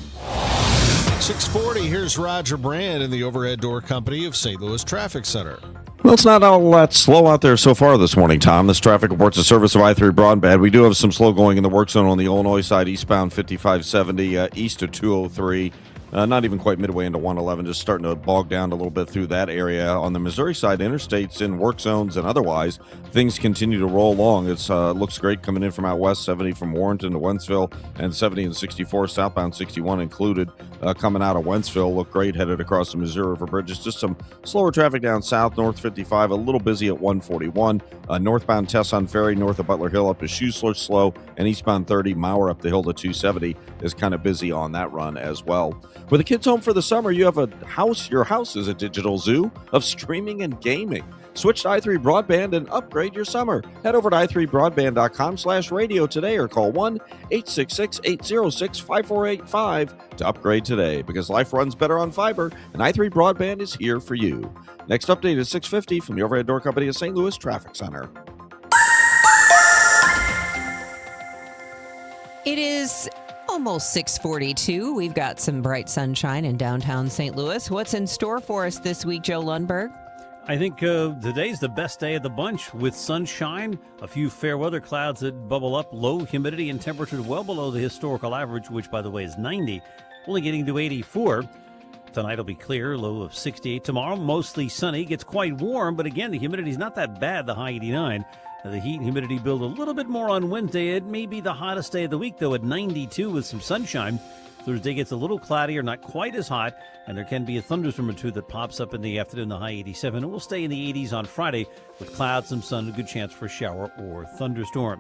Speaker 7: 640, here's Roger Brand in the Overhead Door Company of St. Louis Traffic Center.
Speaker 2: Well, it's not all that slow out there so far this morning, Tom. This traffic report's a service of I-3 Broadband. We do have some slow going in the work zone on the Illinois side, eastbound 5570, east of 203. Not even quite midway into 111, just starting to bog down a little bit through that area. On the Missouri side, interstates in work zones and otherwise, things continue to roll along. It looks great coming in from out west, 70 from Warrenton to Wentzville, and 70 and 64, southbound 61 included. Coming out of Wentzville, look great headed across the Missouri River Bridges. Just some slower traffic down south, north 55, a little busy at 141. Northbound Tesson Ferry, north of Butler Hill up to Schuessler slow, and eastbound 30, Mauer up the hill to 270 is kind of busy on that run as well. With the kids home for the summer, you have a house. Your house is a digital zoo of streaming and gaming. Switch to i3 Broadband and upgrade your summer. Head over to i3broadband.com/radio today or call 1-866-806-5485 to upgrade today, because life runs better on fiber, and i3 Broadband is here for you. Next update is 6:50 from the Overhead Door Company of St. Louis Traffic Center.
Speaker 6: It is almost 6:42. We've got some bright sunshine in downtown St. Louis. What's in store for us this week, Joe Lundberg?
Speaker 5: I think today's the best day of the bunch with sunshine, a few fair weather clouds that bubble up, low humidity and temperature well below the historical average, which, by the way, is 90, only getting to 84. Tonight will be clear, low of 68. Tomorrow, mostly sunny, gets quite warm, but again, the humidity's not that bad, the high 89. The heat and humidity build a little bit more on Wednesday. It may be the hottest day of the week, though, at 92 with some sunshine. Thursday gets a little cloudier, not quite as hot, and there can be a thunderstorm or two that pops up in the afternoon, the high 87. And we'll stay in the 80s on Friday with clouds, some sun, a good chance for a shower or thunderstorm.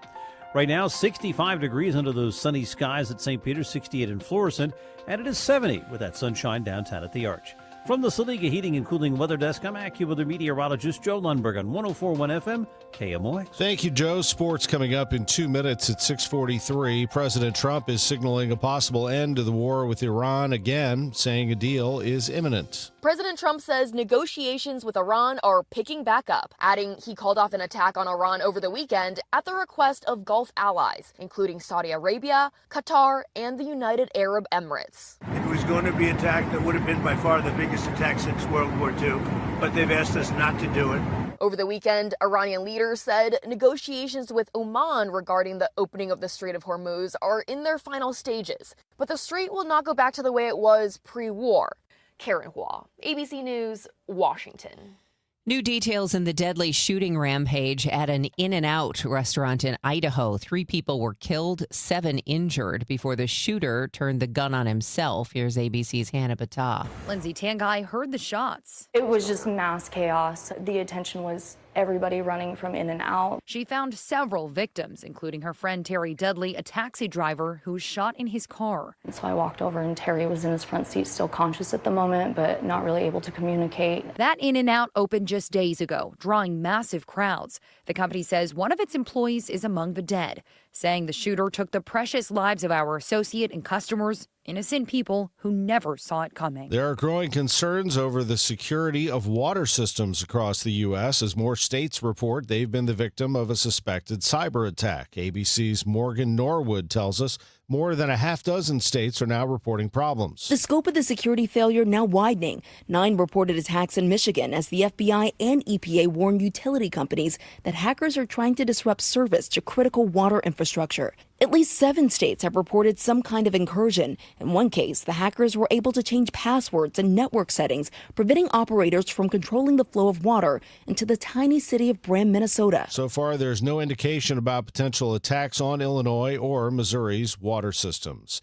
Speaker 5: Right now, 65 degrees under those sunny skies at St. Peter's, 68 in Florissant, and it is 70 with that sunshine downtown at the Arch. From the Saliga Heating and Cooling Weather Desk, I'm AccuWeather meteorologist Joe Lundberg on 104.1 FM, KMOX.
Speaker 7: Thank you, Joe. Sports coming up in 2 minutes at 6:43. President Trump is signaling a possible end to the war with Iran again, saying a deal is imminent.
Speaker 8: President Trump says negotiations with Iran are picking back up, adding he called off an attack on Iran over the weekend at the request of Gulf allies, including Saudi Arabia, Qatar, and the United Arab Emirates.
Speaker 9: It was going to be an attack that would have been by far the biggest attack since World War II, but they've asked us not to do it.
Speaker 8: Over the weekend, Iranian leaders said negotiations with Oman regarding the opening of the Strait of Hormuz are in their final stages, but the strait will not go back to the way it was pre-war. Karen Hua, ABC News, Washington.
Speaker 6: New details in the deadly shooting rampage at an In-N-Out restaurant in Idaho. 3 people were killed, 7 injured before the shooter turned the gun on himself. Here's ABC's Hannah Battah.
Speaker 10: Lindsay Tangai heard the shots.
Speaker 11: It was just mass chaos. The attention was
Speaker 10: everybody running from in and out.
Speaker 11: She found several victims, including her friend Terry Dudley, a taxi driver who was shot in his car.
Speaker 10: So I walked over and Terry was in his front seat, still conscious at the moment, but not really able to communicate.
Speaker 11: That In-N-Out opened just days ago, drawing massive crowds. The company says one of its employees is among the dead, saying the shooter took the precious lives of our associate and customers, innocent people who never saw it coming.
Speaker 7: There are growing concerns over the security of water systems across the U.S. as more states report they've been the victim of a suspected cyber attack. ABC's Morgan Norwood tells us more than a half dozen states are now reporting problems.
Speaker 12: The scope of the security failure now widening. 9 reported attacks in Michigan as the FBI and EPA warn utility companies that hackers are trying to disrupt service to critical water infrastructure. At least 7 states have reported some kind of incursion. In one case, the hackers were able to change passwords and network settings, preventing operators from controlling the flow of water into the tiny city of Brand, Minnesota.
Speaker 7: So far, there's no indication about potential attacks on Illinois or Missouri's water systems.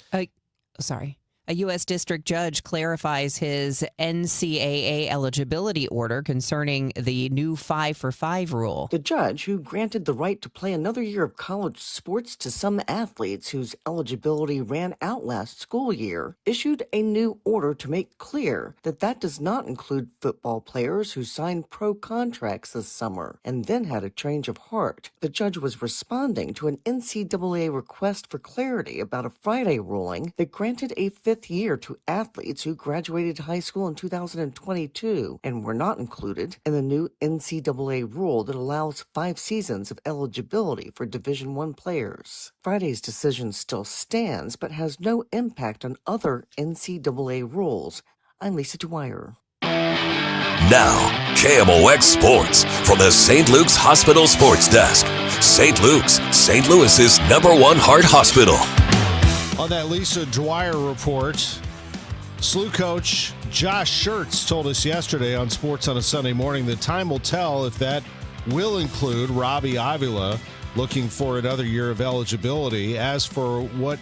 Speaker 6: A U.S. district judge clarifies his NCAA eligibility order concerning the new 5-for-5 rule.
Speaker 13: The judge, who granted the right to play another year of college sports to some athletes whose eligibility ran out last school year, issued a new order to make clear that that does not include football players who signed pro contracts this summer and then had a change of heart. The judge was responding to an NCAA request for clarity about a Friday ruling that granted a 5th year to athletes who graduated high school in 2022 and were not included in the new NCAA rule that allows 5 seasons of eligibility for Division I players. Friday's decision still stands but has no impact on other NCAA rules. I'm Lisa Dwyer.
Speaker 14: Now, KMOX Sports from the St. Luke's Hospital Sports Desk. St. Luke's, St. Louis's #1 heart hospital.
Speaker 7: On that Lisa Dwyer report, SLU coach Josh Schertz told us yesterday on Sports on a Sunday Morning that time will tell if that will include Robbie Avila looking for another year of eligibility. As for what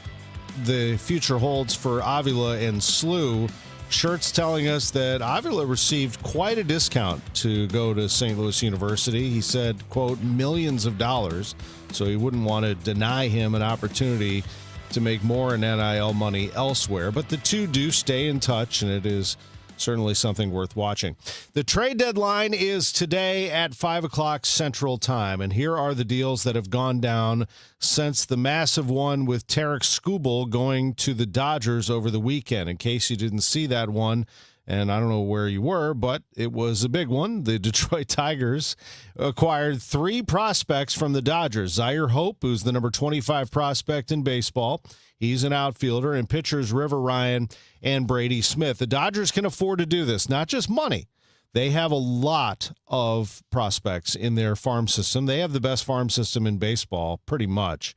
Speaker 7: the future holds for Avila and SLU, Schertz telling us that Avila received quite a discount to go to St. Louis University. He said, quote, millions of dollars, so he wouldn't want to deny him an opportunity to make more in NIL money elsewhere. But the two do stay in touch, and it is certainly something worth watching. The trade deadline is today at 5 o'clock Central Time, and here are the deals that have gone down since the massive one with Tarek Skubal going to the Dodgers over the weekend. In case you didn't see that one, and I don't know where you were, but it was a big one. The Detroit Tigers acquired 3 prospects from the Dodgers. Zaire Hope, who's the number 25 prospect in baseball. He's an outfielder, and pitchers River Ryan and Brady Smith. The Dodgers can afford to do this, not just money. They have a lot of prospects in their farm system. They have the best farm system in baseball, pretty much.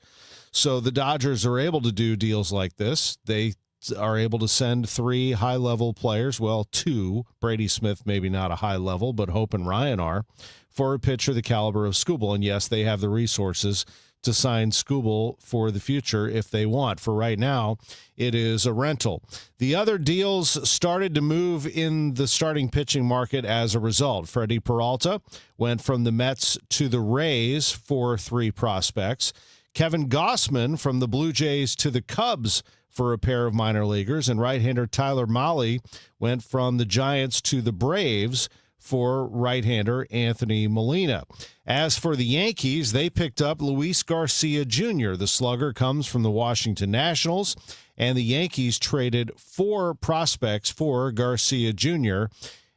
Speaker 7: So the Dodgers are able to do deals like this. They are able to send 3 high-level players, well, 2, Brady Smith maybe not a high level, but Hope and Ryan are, for a pitcher the caliber of Skubal. And yes, they have the resources to sign Skubal for the future if they want. For right now, it is a rental. The other deals started to move in the starting pitching market as a result. Freddie Peralta went from the Mets to the Rays for 3 prospects. Kevin Gossman from the Blue Jays to the Cubs for a pair of minor leaguers, and right-hander Tyler Mahle went from the Giants to the Braves for right-hander Anthony Molina. As for the Yankees, they picked up Luis Garcia Jr. The slugger comes from the Washington Nationals, and the Yankees traded 4 prospects for Garcia Jr.,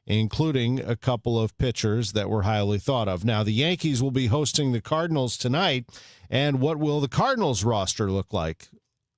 Speaker 7: including a couple of pitchers that were highly thought of. Now, the Yankees will be hosting the Cardinals tonight, and what will the Cardinals roster look like?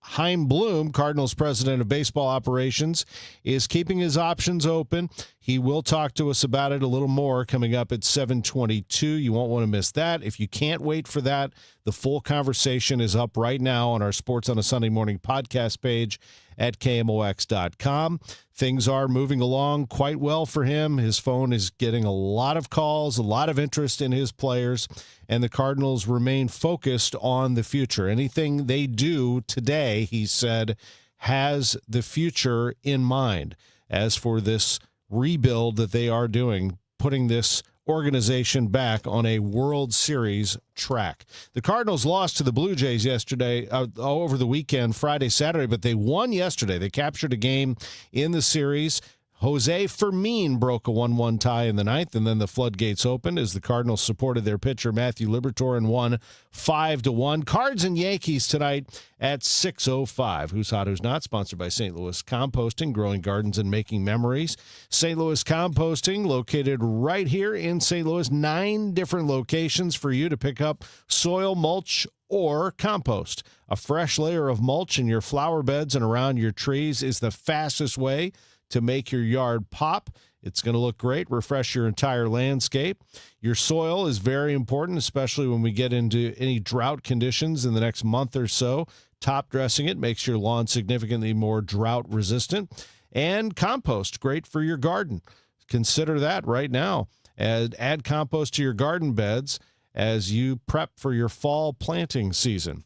Speaker 7: Chaim Bloom, Cardinals president of baseball operations, is keeping his options open. He will talk to us about it a little more coming up at 7:22. You won't want to miss that. If you can't wait for that, the full conversation is up right now on our Sports on a Sunday Morning podcast page at KMOX.com. Things are moving along quite well for him. His phone is getting a lot of calls, a lot of interest in his players, and the Cardinals remain focused on the future. Anything they do today, he said, has the future in mind. As for this rebuild that they are doing, putting this organization back on a World Series track. The Cardinals lost to the Blue Jays yesterday, over the weekend, Friday, Saturday, but they won yesterday. They captured a game in the series. Jose Fermin broke a 1-1 tie in the ninth, and then the floodgates opened as the Cardinals supported their pitcher, Matthew Liberatore, and won 5-1. Cards and Yankees tonight at 6:05. Who's Hot, Who's Not, sponsored by St. Louis Composting, growing gardens and making memories. St. Louis Composting, located right here in St. Louis, 9 different locations for you to pick up soil, mulch, or compost. A fresh layer of mulch in your flower beds and around your trees is the fastest way to make your yard pop. It's going to look great, refresh your entire landscape. Your soil is very important, especially when we get into any drought conditions in the next month or so. Top dressing it makes your lawn significantly more drought resistant. And compost, great for your garden. Consider that right now. Add compost to your garden beds as you prep for your fall planting season.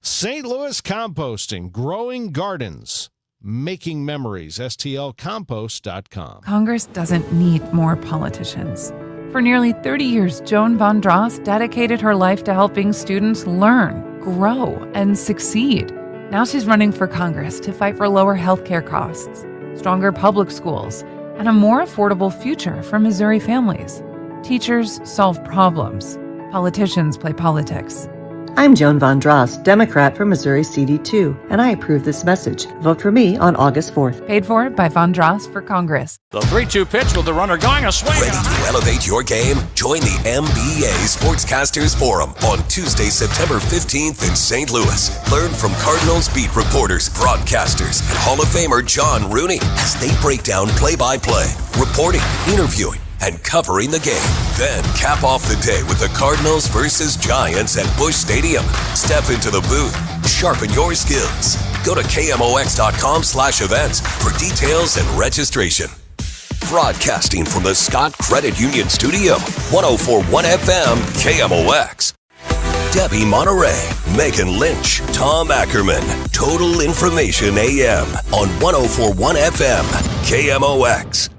Speaker 7: St. Louis Composting, growing gardens, making memories. STLcompost.com.
Speaker 28: Congress doesn't need more politicians. For nearly 30 years, Joan Von Dross dedicated her life to helping students learn, grow, and succeed. Now she's running for Congress to fight for lower healthcare costs, stronger public schools, and a more affordable future for Missouri families. Teachers solve problems. Politicians play politics.
Speaker 15: I'm Joan Von Dross, Democrat from Missouri CD2, and I approve this message. Vote for me on August 4th.
Speaker 28: Paid for by Von Dross for Congress.
Speaker 16: The 3-2 pitch with the runner going a swing.
Speaker 14: Ready to elevate your game? Join the MBA Sportscasters Forum on Tuesday, September 15th in St. Louis. Learn from Cardinals beat reporters, broadcasters, and Hall of Famer John Rooney as they break down play-by-play, reporting, interviewing, and covering the game. Then cap off the day with the Cardinals versus Giants at Busch Stadium. Step into the booth, sharpen your skills. Go to KMOX.com/events for details and registration. Broadcasting from the Scott Credit Union Studio, 104.1 FM KMOX. Debbie Monterey, Megan Lynch, Tom Ackerman. Total Information AM on 104.1 FM KMOX.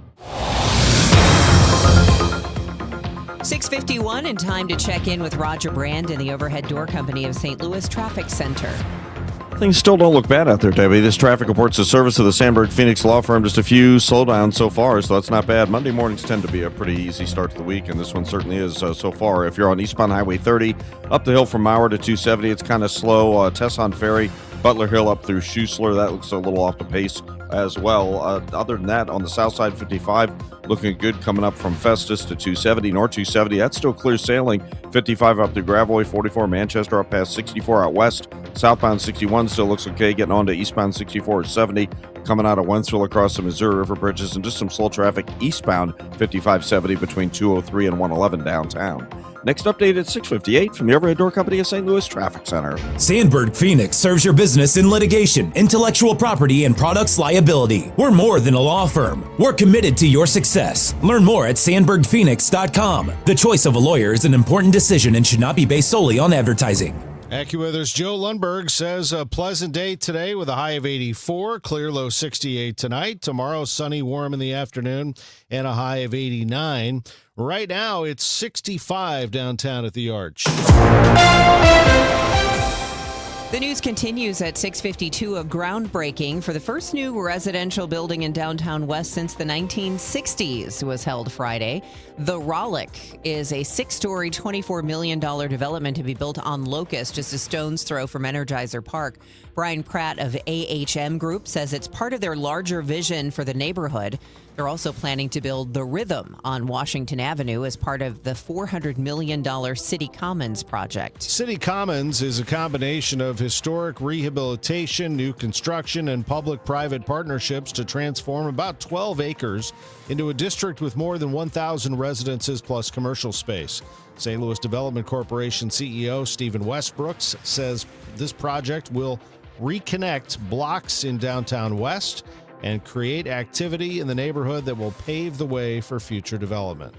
Speaker 6: 6:51 and time to check in with Roger Brand in the Overhead Door Company of St. Louis Traffic Center.
Speaker 2: Things still don't look bad out there, Debbie. This traffic reports the service of the Sandberg Phoenix Law Firm. Just a few slowdowns so far, so that's not bad. Monday mornings tend to be a pretty easy start to the week, and this one certainly is so far. If you're on eastbound Highway 30, up the hill from Mauer to 270, it's kind of slow. Tesson Ferry, Butler Hill up through Schuessler, that looks a little off the pace as well. Other than that, on the south side, 55, looking good coming up from Festus to 270, North 270. That's still clear sailing. 55 up through Gravois, 44 Manchester up past 64 out west. Southbound 61 still looks okay, getting on to eastbound 64 at 70. Coming out of Wentzville across the Missouri River bridges, and just some slow traffic eastbound 5570 between 203 and 111 downtown. Next update at 6:58 from the Overhead Door Company of St. Louis Traffic Center.
Speaker 17: Sandberg Phoenix serves your business in litigation, intellectual property, and products liability. We're more than a law firm. We're committed to your success. Learn more at sandbergphoenix.com. The choice of a lawyer is an important decision and should not be based solely on advertising.
Speaker 7: AccuWeather's Joe Lundberg says a pleasant day today with a high of 84, clear low 68 tonight. Tomorrow, sunny, warm in the afternoon, and a high of 89. Right now, it's 65 downtown at the Arch.
Speaker 6: The news continues at 6:52. A groundbreaking for the first new residential building in downtown West since the 1960s was held Friday. The Rollick is a 6-story, $24 million development to be built on Locust, just a stone's throw from Energizer Park. Brian Pratt of AHM Group says it's part of their larger vision for the neighborhood. They're also planning to build the Rhythm on Washington Avenue as part of the $400 million City Commons project.
Speaker 7: City Commons is a combination of historic rehabilitation, new construction, and public-private partnerships to transform about 12 acres into a district with more than 1,000 residences plus commercial space. St. Louis Development Corporation CEO Stephen Westbrooks says this project will reconnect blocks in downtown West and create activity in the neighborhood that will pave the way for future development.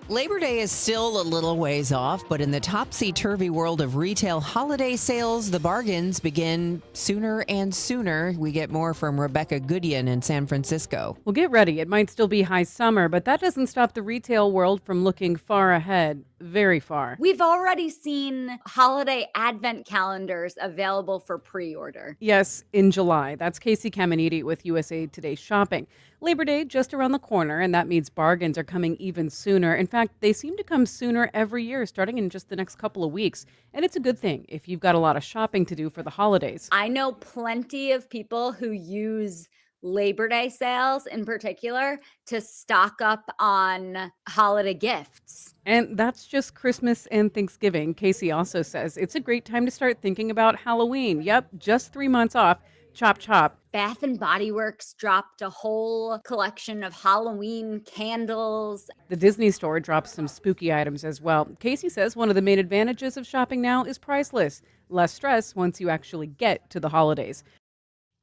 Speaker 6: Labor Day is still a little ways off, but in the topsy-turvy world of retail holiday sales, the bargains begin sooner and sooner. We get more from Rebecca Goodian in San Francisco.
Speaker 18: Well, get ready. It might still be high summer, but that doesn't stop the retail world from looking far ahead, very far.
Speaker 19: We've already seen holiday advent calendars available for pre-order.
Speaker 18: Yes, in July. That's Casey Caminiti with USA Today Shopping. Labor Day just around the corner, and that means bargains are coming even sooner. In fact, they seem to come sooner every year, starting in just the next couple of weeks. And it's a good thing if you've got a lot of shopping to do for the holidays.
Speaker 19: I know plenty of people who use Labor Day sales in particular to stock up on holiday gifts.
Speaker 18: And that's just Christmas and Thanksgiving. Casey also says it's a great time to start thinking about Halloween. Yep, just 3 months off. Chop, chop.
Speaker 19: Bath and Body Works dropped a whole collection of Halloween candles.
Speaker 18: The Disney Store dropped some spooky items as well. Casey says one of the main advantages of shopping now is priceless. Less stress once you actually get to the holidays.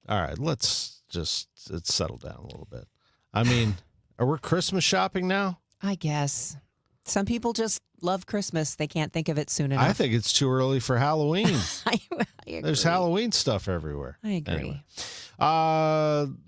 Speaker 7: All right, let's settle down a little bit. I mean, are we Christmas shopping now?
Speaker 6: I guess. Some people just love Christmas. They can't think of it soon enough.
Speaker 7: I think it's too early for Halloween.
Speaker 6: I agree.
Speaker 7: There's Halloween stuff everywhere.
Speaker 6: I agree.
Speaker 7: Anyway,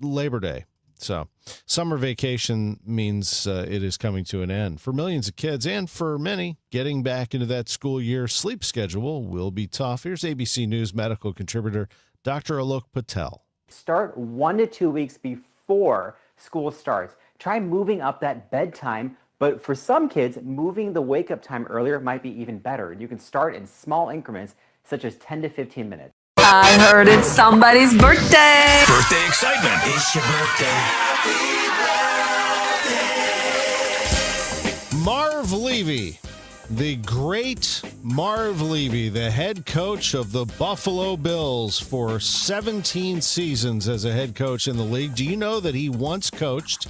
Speaker 7: Labor Day. So summer vacation means it is coming to an end. For millions of kids and for many, getting back into that school year sleep schedule will be tough. Here's ABC News medical contributor Dr. Alok Patel.
Speaker 20: Start 1 to 2 weeks before school starts. Try moving up that bedtime. But for some kids, moving the wake-up time earlier might be even better. You can start in small increments, such as 10 to 15 minutes.
Speaker 21: I heard it's somebody's birthday.
Speaker 14: Birthday excitement.
Speaker 21: It's your birthday.
Speaker 7: Marv Levy, the great Marv Levy, the head coach of the Buffalo Bills for 17 seasons as a head coach in the league. Do you know that he once coached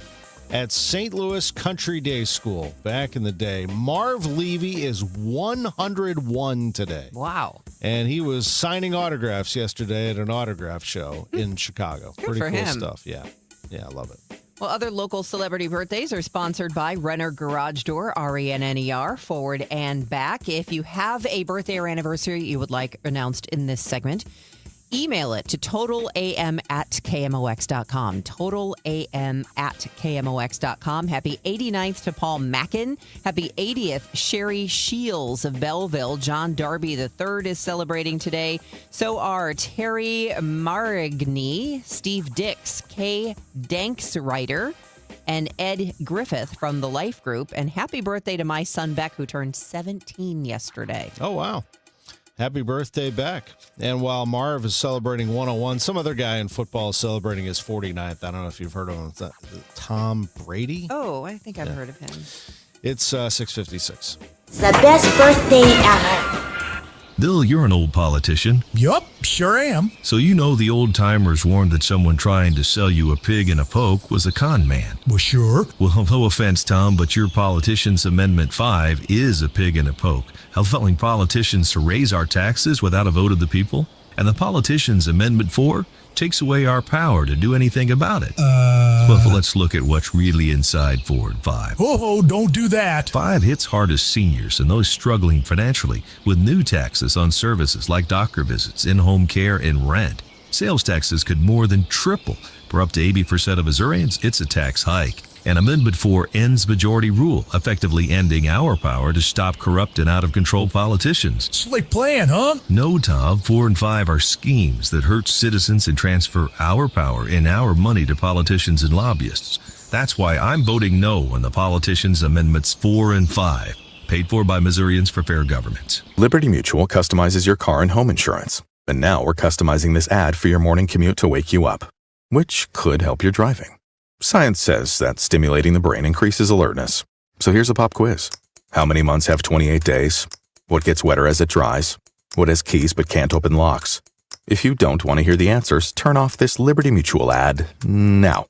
Speaker 7: at St. Louis Country Day School back in the day? Marv Levy is 101 today.
Speaker 6: Wow.
Speaker 7: And he was signing autographs yesterday at an autograph show in Chicago.
Speaker 6: Good
Speaker 7: Pretty
Speaker 6: for
Speaker 7: cool
Speaker 6: him.
Speaker 7: stuff. Yeah. Yeah, I love it.
Speaker 6: Well, other local celebrity birthdays are sponsored by Renner Garage Door, RENNER, forward and back. If you have a birthday or anniversary you would like announced in this segment, email it to totalam@kmox.com. totalam@kmox.com. Happy 89th to Paul Mackin. Happy 80th, Sherry Shields of Belleville. John Darby III is celebrating today. So are Terry Marigny, Steve Dix, Kay Danksreiter, and Ed Griffith from the Life Group. And happy birthday to my son Beck, who turned 17 yesterday.
Speaker 7: Oh, wow. Happy birthday, Beck. And while Marv is celebrating 101, some other guy in football is celebrating his 49th. I don't know if you've heard of him. Is that Tom Brady?
Speaker 6: Oh, I think I've heard of him.
Speaker 7: It's 6:56.
Speaker 22: It's the best birthday ever.
Speaker 23: Bill, you're an old politician.
Speaker 24: Yup, sure am.
Speaker 23: So you know the old-timers warned that someone trying to sell you a pig in a poke was a con man.
Speaker 24: Well, sure.
Speaker 23: Well, no offense, Tom, but your Politicians Amendment 5 is a pig in a poke, compelling politicians to raise our taxes without a vote of the people. And the Politicians Amendment 4 takes away our power to do anything about it. Well, let's look at what's really inside Ford 5.
Speaker 24: Oh, don't do that.
Speaker 23: 5 hits hardest seniors and those struggling financially with new taxes on services like doctor visits, in-home care, and rent. Sales taxes could more than triple. For up to 80% of Missourians, it's a tax hike. And Amendment 4 ends majority rule, effectively ending our power to stop corrupt and out-of-control politicians.
Speaker 24: Slick plan, huh?
Speaker 23: No, Tom. 4 and 5 are schemes that hurt citizens and transfer our power and our money to politicians and lobbyists. That's why I'm voting no on the Politicians Amendments 4 and 5, paid for by Missourians for fair government.
Speaker 26: Liberty Mutual customizes your car and home insurance. And now we're customizing this ad for your morning commute to wake you up, which could help your driving. Science says that stimulating the brain increases alertness. So here's a pop quiz. How many months have 28 days? What gets wetter as it dries? What has keys but can't open locks? If you don't want to hear the answers, turn off this Liberty Mutual ad now.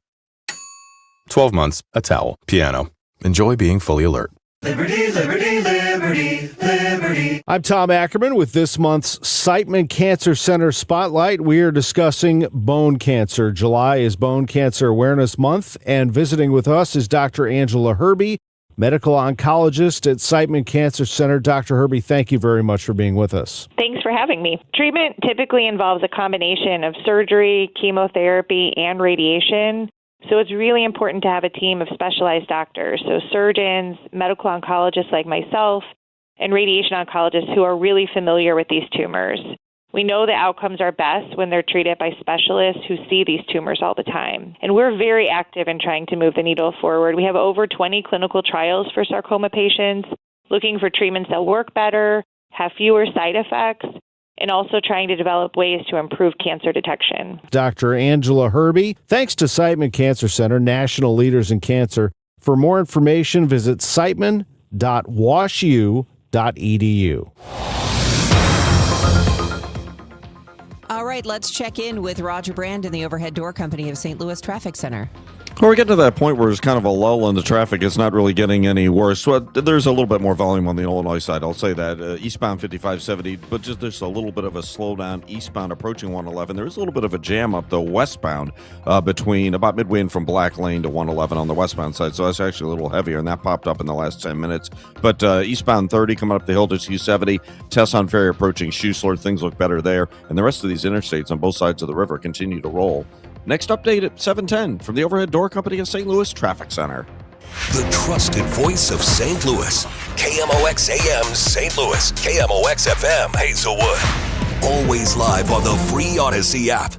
Speaker 26: 12 months, a towel, piano. Enjoy being fully alert.
Speaker 27: Liberty, liberty, liberty, liberty.
Speaker 7: I'm Tom Ackerman with this month's Siteman Cancer Center Spotlight. We are discussing bone cancer. July is Bone Cancer Awareness Month, and visiting with us is Dr. Angela Herbie, medical oncologist at Siteman Cancer Center. Dr. Herbie, thank you very much for being with us.
Speaker 1: Thanks for having me. Treatment typically involves a combination of surgery, chemotherapy, and radiation. So it's really important to have a team of specialized doctors, so surgeons, medical oncologists like myself, and radiation oncologists who are really familiar with these tumors. We know the outcomes are best when they're treated by specialists who see these tumors all the time. And we're very active in trying to move the needle forward. We have over 20 clinical trials for sarcoma patients, looking for treatments that work better, have fewer side effects, and also trying to develop ways to improve cancer detection.
Speaker 7: Dr. Angela Herbie, thanks to Siteman Cancer Center, national leaders in cancer. For more information, visit siteman.washu.edu.
Speaker 6: All right, let's check in with Roger Brand in the Overhead Door Company of St. Louis Traffic Center.
Speaker 2: Well, we're getting to that point where there's kind of a lull in the traffic. It's not really getting any worse. Well, there's a little bit more volume on the Illinois side, I'll say that. Eastbound 5570, but just there's a little bit of a slowdown eastbound approaching 111. There is a little bit of a jam up, though, westbound between about midway in from Black Lane to 111 on the westbound side. So that's actually a little heavier, and that popped up in the last 10 minutes. But eastbound 30 coming up the hill to 270, Tesson Ferry approaching Schuessler. Things look better there. And the rest of these interstates on both sides of the river continue to roll. Next update at 7:10 from the Overhead Door Company of St. Louis Traffic Center.
Speaker 14: The trusted voice of St. Louis. KMOX AM St. Louis. KMOX FM Hazelwood. Always live on the free Odyssey app.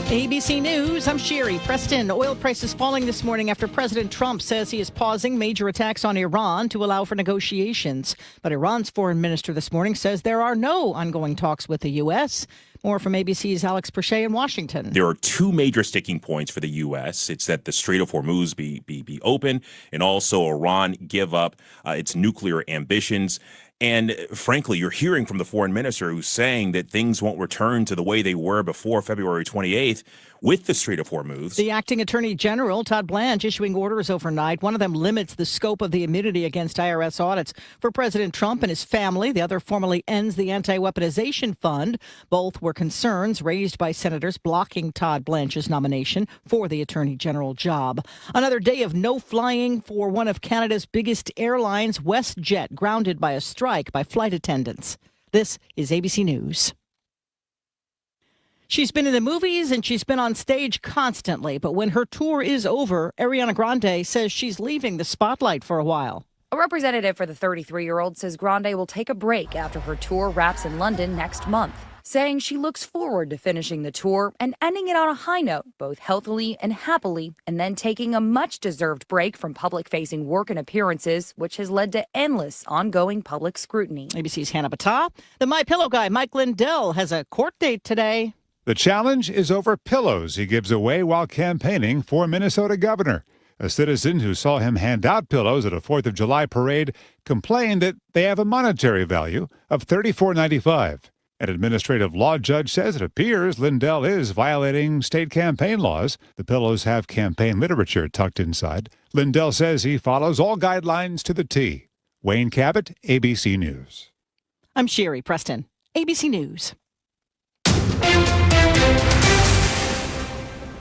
Speaker 3: ABC News, I'm Sherry Preston. Oil prices falling this morning after President Trump says he is pausing major attacks on Iran to allow for negotiations. But Iran's foreign minister this morning says there are no ongoing talks with the U.S. More from ABC's Alex Perche in Washington.
Speaker 4: There are two major sticking points for the U.S. It's that the Strait of Hormuz be open, and also Iran give up its nuclear ambitions. And frankly, you're hearing from the foreign minister who's saying that things won't return to the way they were before February 28th with the Strait of Hormuz.
Speaker 3: The acting attorney general, Todd Blanche, issuing orders overnight. One of them limits the scope of the immunity against IRS audits for President Trump and his family. The other formally ends the anti-weaponization fund. Both were concerns raised by senators blocking Todd Blanche's nomination for the attorney general job. Another day of no flying for one of Canada's biggest airlines, WestJet, grounded by a strike by flight attendants. This is ABC News. She's been in the movies and she's been on stage constantly, but when her tour is over, Ariana Grande says she's leaving the spotlight for a while.
Speaker 11: A representative for the 33-year-old says Grande will take a break after her tour wraps in London next month, saying she looks forward to finishing the tour and ending it on a high note, both healthily and happily, and then taking a much-deserved break from public-facing work and appearances, which has led to endless ongoing public scrutiny.
Speaker 3: ABC's Hannah Battah. The MyPillow guy, Mike Lindell, has a court date today.
Speaker 5: The challenge is over pillows he gives away while campaigning for Minnesota governor. A citizen who saw him hand out pillows at a 4th of July parade complained that they have a monetary value of $34.95. An administrative law judge says it appears Lindell is violating state campaign laws. The pillows have campaign literature tucked inside. Lindell says he follows all guidelines to the T. Wayne Cabot, ABC News.
Speaker 3: I'm Sherry Preston, ABC News.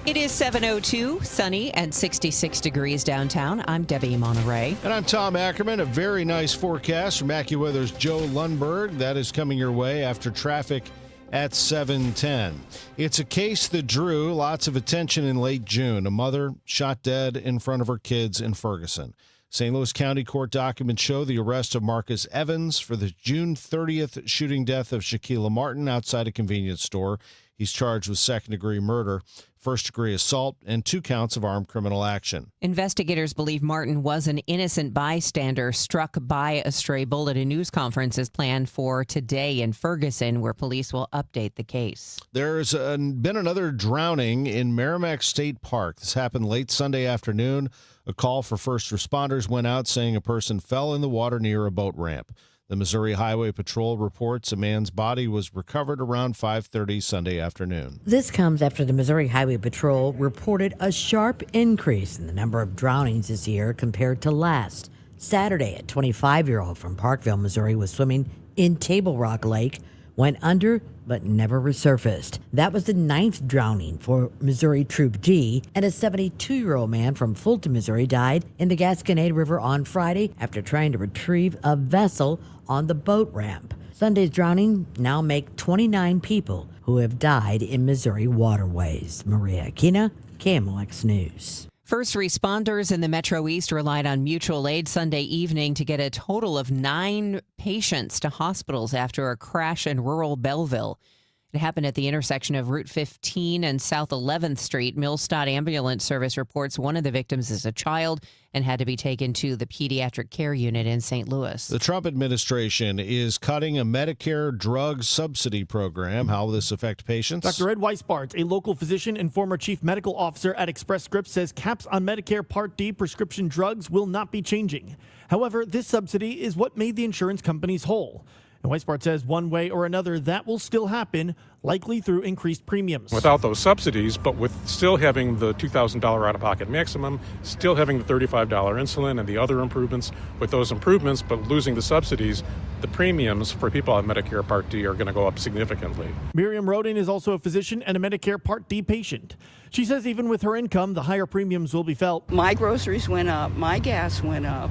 Speaker 6: It is 7:02, sunny and 66 degrees downtown. I'm Debbie Monterey.
Speaker 7: And I'm Tom Ackerman. A very nice forecast from AccuWeather's Joe Lundberg. That is coming your way after traffic at 7:10. It's a case that drew lots of attention in late June. A mother shot dead in front of her kids in Ferguson. St. Louis County Court documents show the arrest of Marcus Evans for the June 30th shooting death of Shaquilla Martin outside a convenience store. He's charged with second-degree murder, first-degree assault, and 2 counts of armed criminal action.
Speaker 6: Investigators believe Martin was an innocent bystander struck by a stray bullet. A news conference is planned for today in Ferguson, where police will update the case.
Speaker 7: There's been another drowning in Merrimack State Park. This happened late Sunday afternoon. A call for first responders went out saying a person fell in the water near a boat ramp. The Missouri Highway Patrol reports a man's body was recovered around 5:30 Sunday afternoon.
Speaker 8: This comes after the Missouri Highway Patrol reported a sharp increase in the number of drownings this year compared to last. Saturday, a 25-year-old from Parkville, Missouri, was swimming in Table Rock Lake, went under but never resurfaced. That was the 9th drowning for Missouri Troop D, and a 72-year-old man from Fulton, Missouri died in the Gasconade River on Friday after trying to retrieve a vessel on the boat ramp. Sunday's drowning now make 29 people who have died in Missouri waterways. Maria Aquina, KMOX News.
Speaker 6: First responders in the Metro East relied on mutual aid Sunday evening to get a total of 9 patients to hospitals after a crash in rural Belleville. It happened at the intersection of Route 15 and South 11th Street. Millstadt Ambulance Service reports one of the victims is a child and had to be taken to the pediatric care unit in St. Louis.
Speaker 7: The Trump administration is cutting a Medicare drug subsidy program. How will this affect patients?
Speaker 9: Dr. Ed Weisbart, a local physician and former chief medical officer at Express Scripts, says caps on Medicare Part D prescription drugs will not be changing. However, this subsidy is what made the insurance companies whole. And Weisbart says one way or another that will still happen, likely through increased premiums.
Speaker 10: Without those subsidies, but with still having the $2,000 out-of-pocket maximum, still having the $35 insulin and the other improvements, with those improvements but losing the subsidies, the premiums for people on Medicare Part D are going to go up significantly.
Speaker 9: Miriam Rodin is also a physician and a Medicare Part D patient. She says even with her income, the higher premiums will be felt.
Speaker 12: My groceries went up, my gas went up.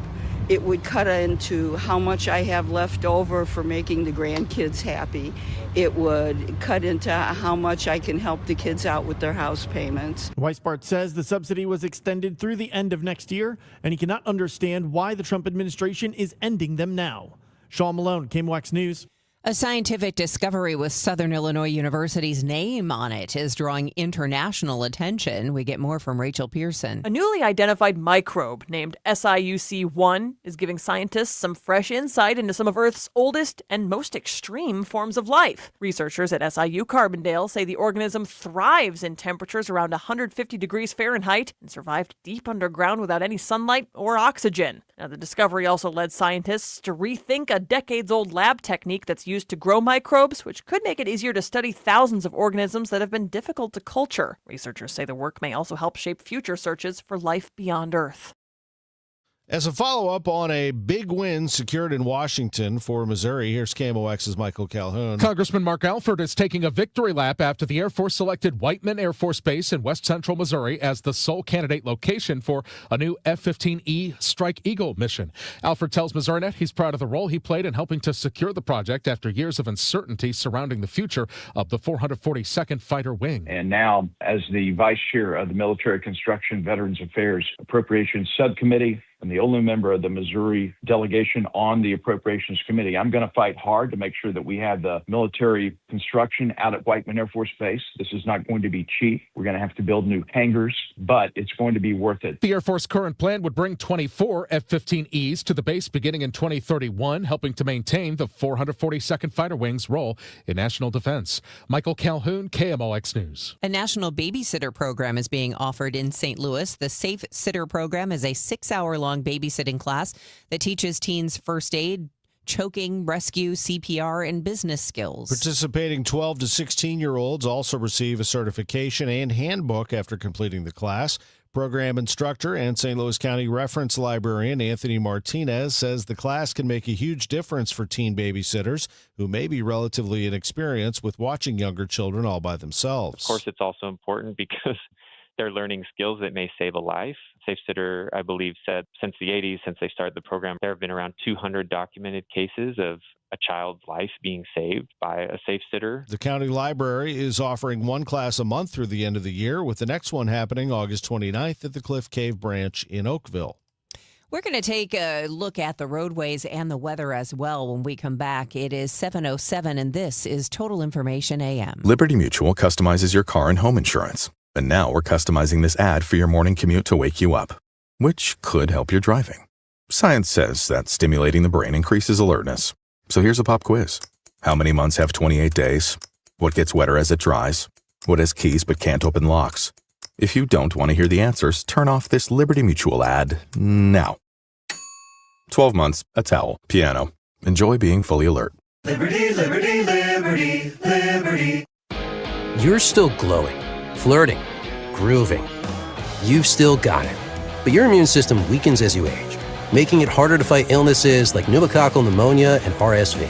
Speaker 12: It would cut into how much I have left over for making the grandkids happy. It would cut into how much I can help the kids out with their house payments.
Speaker 9: Weisbart says the subsidy was extended through the end of next year, and he cannot understand why the Trump administration is ending them now. Sean Malone, KMOX News.
Speaker 6: A scientific discovery with Southern Illinois University's name on it is drawing international attention. We get more from Rachel Pearson.
Speaker 13: A newly identified microbe named SIUC1 is giving scientists some fresh insight into some of Earth's oldest and most extreme forms of life. Researchers at SIU Carbondale say the organism thrives in temperatures around 150 degrees Fahrenheit and survived deep underground without any sunlight or oxygen. Now, the discovery also led scientists to rethink a decades-old lab technique that's used to grow microbes, which could make it easier to study thousands of organisms that have been difficult to culture. Researchers say the work may also help shape future searches for life beyond Earth.
Speaker 7: As a follow-up on a big win secured in Washington for Missouri, here's KMOX's Michael Calhoun.
Speaker 15: Congressman Mark Alford is taking a victory lap after the Air Force selected Whiteman Air Force Base in west central Missouri as the sole candidate location for a new F-15E Strike Eagle mission. Alford tells MissouriNet he's proud of the role he played in helping to secure the project after years of uncertainty surrounding the future of the 442nd Fighter Wing.
Speaker 16: And now, as the vice chair of the Military Construction Veterans Affairs Appropriations Subcommittee, and the only member of the Missouri delegation on the Appropriations Committee, I'm going to fight hard to make sure that we have the military construction out at Whiteman Air Force Base. This is not going to be cheap. We're going to have to build new hangars, but it's going to be worth it.
Speaker 15: The Air Force current plan would bring 24 F-15Es to the base beginning in 2031, helping to maintain the 442nd Fighter Wing's role in national defense. Michael Calhoun, KMOX News.
Speaker 6: A national babysitter program is being offered in St. Louis. The Safe Sitter program is a 6-hour-long babysitting class that teaches teens first aid, choking, rescue, CPR, and business skills.
Speaker 7: Participating 12 to 16-year-olds also receive a certification and handbook after completing the class. Program instructor and St. Louis County reference librarian Anthony Martinez says the class can make a huge difference for teen babysitters who may be relatively inexperienced with watching younger children all by themselves.
Speaker 25: Of course, it's also important because they're learning skills that may save a life. Safe Sitter, I believe, said since the 80s, since they started the program, there have been around 200 documented cases of a child's life being saved by a Safe Sitter.
Speaker 7: The county library is offering one class a month through the end of the year, with the next one happening August 29th at the Cliff Cave branch in Oakville.
Speaker 6: We're going to take a look at the roadways and the weather as well when we come back. It is 7:07, and this is Total Information AM.
Speaker 26: Liberty Mutual customizes your car and home insurance. And now we're customizing this ad for your morning commute to wake you up, which could help your driving. Science says that stimulating the brain increases alertness. So here's a pop quiz. How many months have 28 days? What gets wetter as it dries? What has keys but can't open locks? If you don't want to hear the answers, turn off this Liberty Mutual ad now. 12 months, a towel, piano. Enjoy being fully alert.
Speaker 27: Liberty, liberty, liberty, liberty.
Speaker 28: You're still glowing, flirting, grooving. You've still got it. But your immune system weakens as you age, making it harder to fight illnesses like pneumococcal pneumonia and RSV.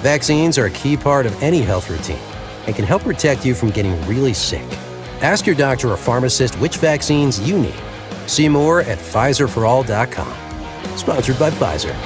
Speaker 28: Vaccines are a key part of any health routine, and can help protect you from getting really sick. Ask your doctor or pharmacist which vaccines you need. See more at PfizerForAll.com. Sponsored by Pfizer.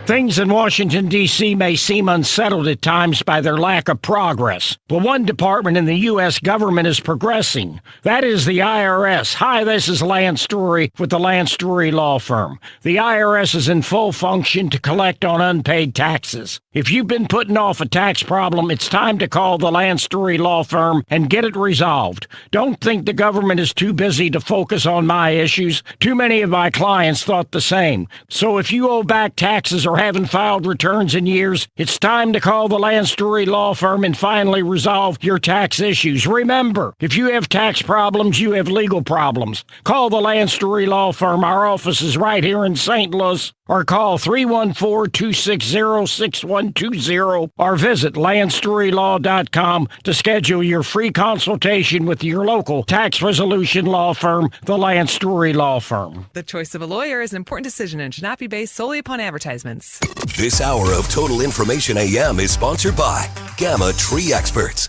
Speaker 17: Things in Washington, D.C. may seem unsettled at times by their lack of progress. But one department in the U.S. government is progressing. That is the IRS. Hi, this is Lance Story with the Lance Story Law Firm. The IRS is in full function to collect on unpaid taxes. If you've been putting off a tax problem, it's time to call the Lance Story Law Firm and get it resolved. Don't think the government is too busy to focus on my issues. Too many of my clients thought the same. So if you owe back taxes or haven't filed returns in years, it's time to call the Lance Story Law Firm and finally resolve your tax issues. Remember, if you have tax problems, you have legal problems. Call the Lance Story Law Firm. Our office is right here in St. Louis. Or call 314-260-6120 or visit LanceStoryLaw.com to schedule your free consultation with your local tax resolution law firm, the Lance Story Law Firm.
Speaker 18: The choice of a lawyer is an important decision and should not be based solely upon advertisements.
Speaker 14: This hour of Total Information AM is sponsored by Gamma Tree Experts.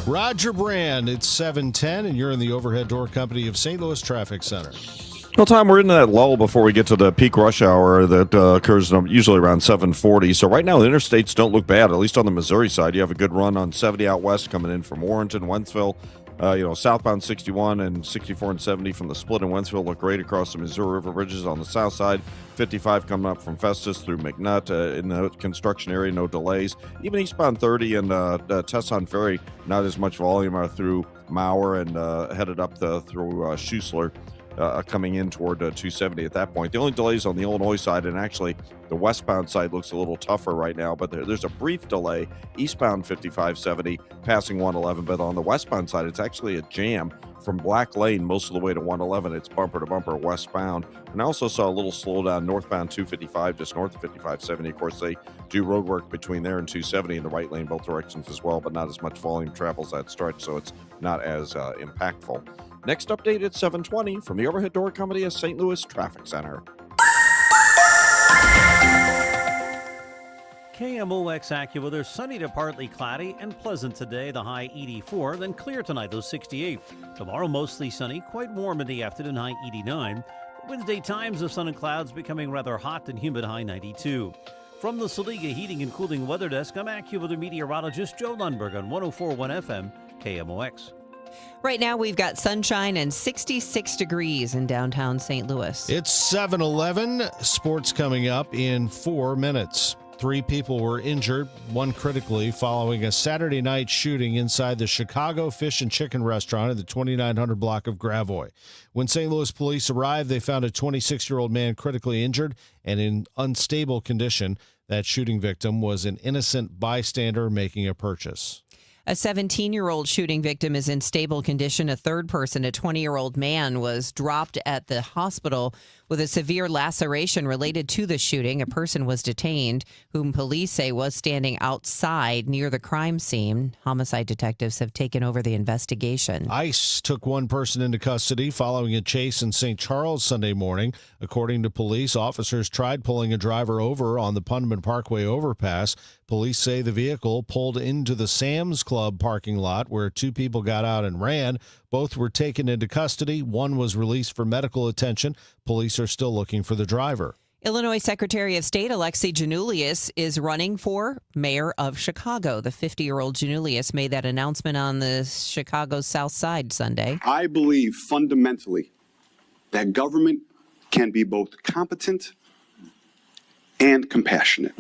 Speaker 7: Roger Brand, it's 7:10, and you're in the Overhead Door Company of St. Louis Traffic Center.
Speaker 2: Well, Tom, we're in that lull before we get to the peak rush hour that occurs usually around 7:40. So right now, the interstates don't look bad, at least on the Missouri side. You have a good run on 70 out west coming in from Warrenton, Wentzville. Southbound 61 and 64 and 70 from the split in Wentzville look great across the Missouri River Bridges on the south side. 55 coming up from Festus through McNutt in the construction area, no delays. Even eastbound 30 and Tesson Ferry, not as much volume through Mauer and headed up through Schussler. Coming in toward 270 at that point. The only delays on the Illinois side, and actually the westbound side looks a little tougher right now, but there's a brief delay eastbound 5570 passing 111, but on the westbound side, it's actually a jam from Black Lane most of the way to 111. It's bumper to bumper westbound. And I also saw a little slowdown northbound 255 just north of 5570. Of course, they do road work between there and 270 in the right lane both directions as well, but not as much volume travels that stretch, so it's not as impactful. Next update at 7:20 from the Overhead Door Company of St. Louis Traffic Center.
Speaker 19: KMOX AccuWeather, sunny to partly cloudy and pleasant today, the high 84, then clear tonight, low 68. Tomorrow mostly sunny, quite warm in the afternoon, high 89. Wednesday times of sun and clouds becoming rather hot and humid, high 92. From the Saliga Heating and Cooling Weather Desk, I'm AccuWeather meteorologist Joe Lundberg on 104.1 FM KMOX.
Speaker 6: Right now, we've got sunshine and 66 degrees in downtown St. Louis.
Speaker 7: It's 7:11. Sports coming up in 4 minutes. 3 people were injured, one critically, following a Saturday night shooting inside the Chicago Fish and Chicken restaurant in the 2900 block of Gravois. When St. Louis police arrived, they found a 26-year-old man critically injured and in unstable condition. That shooting victim was an innocent bystander making a purchase.
Speaker 6: A 17-year-old shooting victim is in stable condition. A third person, a 20-year-old man, was dropped at the hospital with a severe laceration related to the shooting. A person was detained, whom police say was standing outside near the crime scene. Homicide detectives have taken over the investigation.
Speaker 7: ICE took one person into custody following a chase in St. Charles Sunday morning. According to police, officers tried pulling a driver over on the Pundman Parkway overpass. Police say the vehicle pulled into the Sam's Club parking lot where 2 people got out and ran. Both were taken into custody. One was released for medical attention. Police are still looking for the driver.
Speaker 6: Illinois Secretary of State Alexi Giannoulias is running for mayor of Chicago. The 50-year-old Giannoulias made that announcement on the Chicago South Side Sunday.
Speaker 20: I believe fundamentally that government can be both competent and compassionate.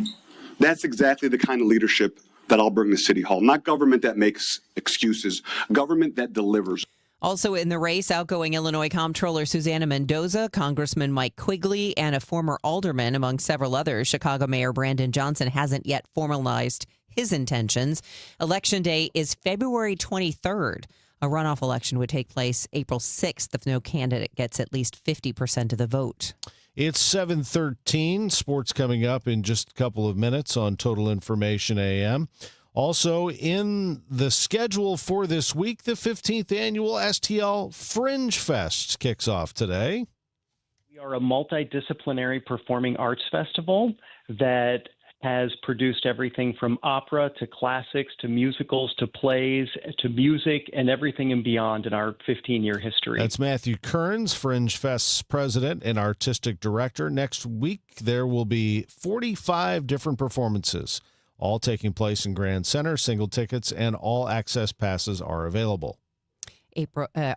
Speaker 20: That's exactly the kind of leadership that I'll bring to City Hall. Not government that makes excuses, government that delivers.
Speaker 6: Also in the race, outgoing Illinois Comptroller Susana Mendoza, Congressman Mike Quigley, and a former alderman, among several others. Chicago Mayor Brandon Johnson hasn't yet formalized his intentions. Election day is February 23rd. A runoff election would take place April 6th if no candidate gets at least 50% of the vote.
Speaker 7: It's 7:13. Sports coming up in just a couple of minutes on Total Information AM. Also in the schedule for this week, the 15th annual STL Fringe Fest kicks off today.
Speaker 1: We are a multidisciplinary performing arts festival that has produced everything from opera to classics to musicals to plays to music and everything and beyond in our 15-year history.
Speaker 7: That's Matthew Kearns, Fringe Fest's president and artistic director. Next week, there will be 45 different performances, all taking place in Grand Center. Single tickets and all access passes are available.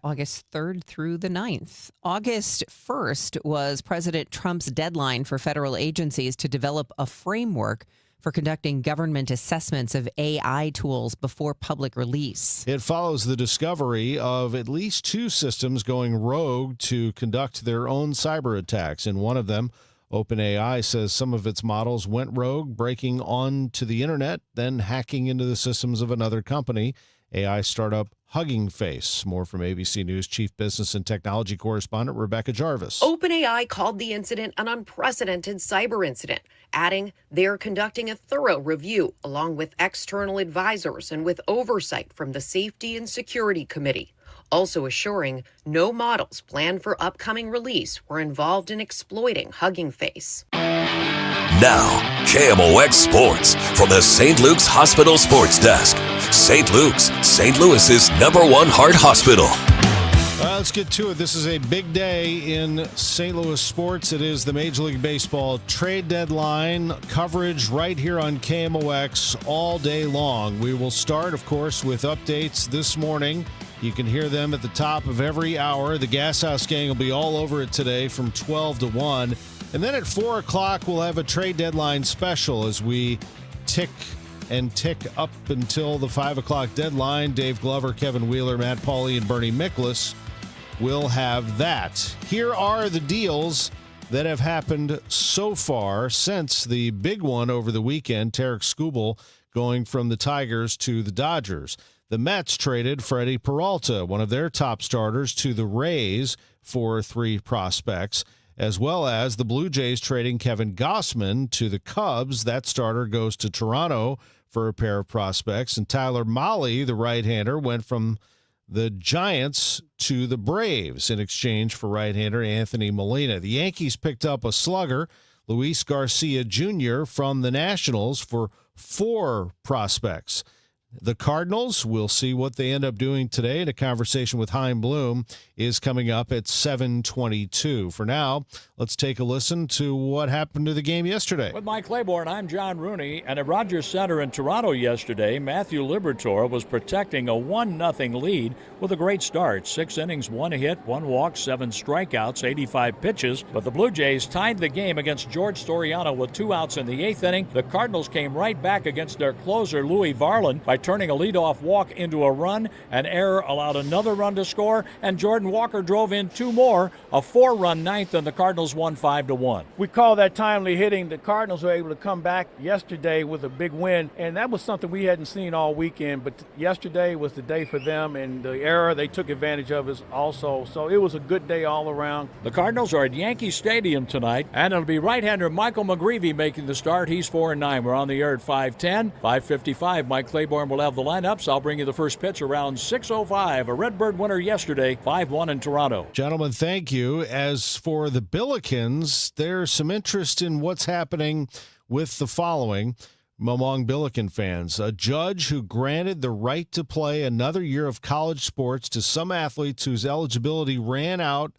Speaker 6: August 3rd through the 9th. August 1st was President Trump's deadline for federal agencies to develop a framework for conducting government assessments of AI tools before public release.
Speaker 7: It follows the discovery of at least 2 systems going rogue to conduct their own cyber attacks. In one of them, OpenAI says some of its models went rogue, breaking onto the internet, then hacking into the systems of another company, AI startup Hugging Face. More from ABC News Chief Business and Technology Correspondent Rebecca Jarvis.
Speaker 4: OpenAI called the incident an unprecedented cyber incident, adding they're conducting a thorough review along with external advisors and with oversight from the Safety and Security Committee, also assuring no models planned for upcoming release were involved in exploiting Hugging Face.
Speaker 14: Now, KMOX Sports from the St. Luke's Hospital Sports Desk. St. Luke's, St. Louis's #1 heart hospital.
Speaker 7: Let's get to it. This is a big day in St. Louis sports. It is the Major League Baseball trade deadline coverage right here on KMOX all day long. We will start, of course, with updates this morning. You can hear them at the top of every hour. The Gas House Gang will be all over it today from 12 to 1. And then at 4 o'clock, we'll have a trade deadline special as we tick up until the 5 o'clock deadline. Dave Glover, Kevin Wheeler, Matt Pauley, and Bernie Miklasz will have that. Here are the deals that have happened so far since the big one over the weekend, Tarek Skubal going from the Tigers to the Dodgers. The Mets traded Freddie Peralta, one of their top starters, to the Rays for 3 prospects, as well as the Blue Jays trading Kevin Gausman to the Cubs. That starter goes to Toronto for a pair of prospects. And Tyler Mahle, the right-hander, went from the Giants to the Braves in exchange for right-hander Anthony Molina. The Yankees picked up a slugger, Luis Garcia Jr., from the Nationals for 4 prospects. The Cardinals, we'll see what they end up doing today. And a conversation with Chaim Bloom is coming up at 7:22. For now, let's take a listen to what happened to the game yesterday.
Speaker 5: With Mike Claiborne, I'm John Rooney. And at Rogers Center in Toronto yesterday, Matthew Liberatore was protecting a 1-0 lead with a great start. 6 innings, 1 hit, 1 walk, 7 strikeouts, 85 pitches. But the Blue Jays tied the game against George Storiano with 2 outs in the 8th inning. The Cardinals came right back against their closer, Louis Varland, by turning a leadoff walk into a run. An error allowed another run to score, and Jordan Walker drove in 2 more, a 4-run 9th, and the Cardinals won 5-1.
Speaker 11: We call that timely hitting. The Cardinals were able to come back yesterday with a big win, and that was something we hadn't seen all weekend, but yesterday was the day for them, and the error they took advantage of is also, so it was a good day all around.
Speaker 5: The Cardinals are at Yankee Stadium tonight, and it'll be right-hander Michael McGreevy making the start. He's 4-9. We're on the air at 5:10. 5:55, Mike Claiborne will have the lineups. I'll bring you the first pitch around 6:05. A Redbird winner yesterday, 5-1 in Toronto.
Speaker 7: Gentlemen, thank you. As for the Billikens, there's some interest in what's happening with the following among Billiken fans. A judge who granted the right to play another year of college sports to some athletes whose eligibility ran out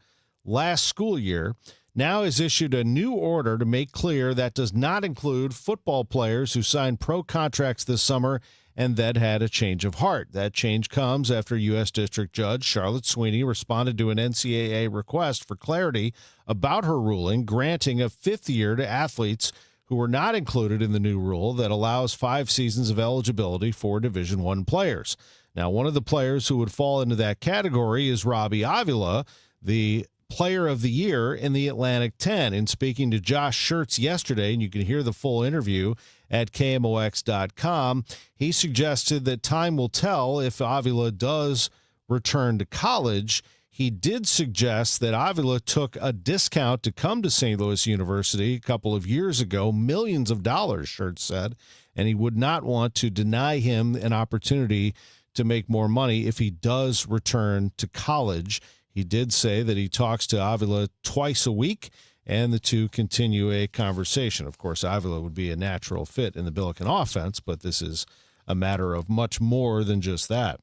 Speaker 7: last school year now has issued a new order to make clear that does not include football players who signed pro contracts this summer and then had a change of heart. That change comes after U.S. District Judge Charlotte Sweeney responded to an NCAA request for clarity about her ruling, granting a 5th year to athletes who were not included in the new rule that allows 5 seasons of eligibility for Division I players. Now, one of the players who would fall into that category is Robbie Avila, the Player of the Year in the Atlantic 10. In speaking to Josh Schertz yesterday, and you can hear the full interview at KMOX.com, he suggested that time will tell if Avila does return to college. He did suggest that Avila took a discount to come to St. Louis University a couple of years ago, millions of dollars, Schertz said, and he would not want to deny him an opportunity to make more money if he does return to college. He did say that he talks to Avila twice a week, and the two continue a conversation. Of course, Avila would be a natural fit in the Billiken offense, but this is a matter of much more than just that.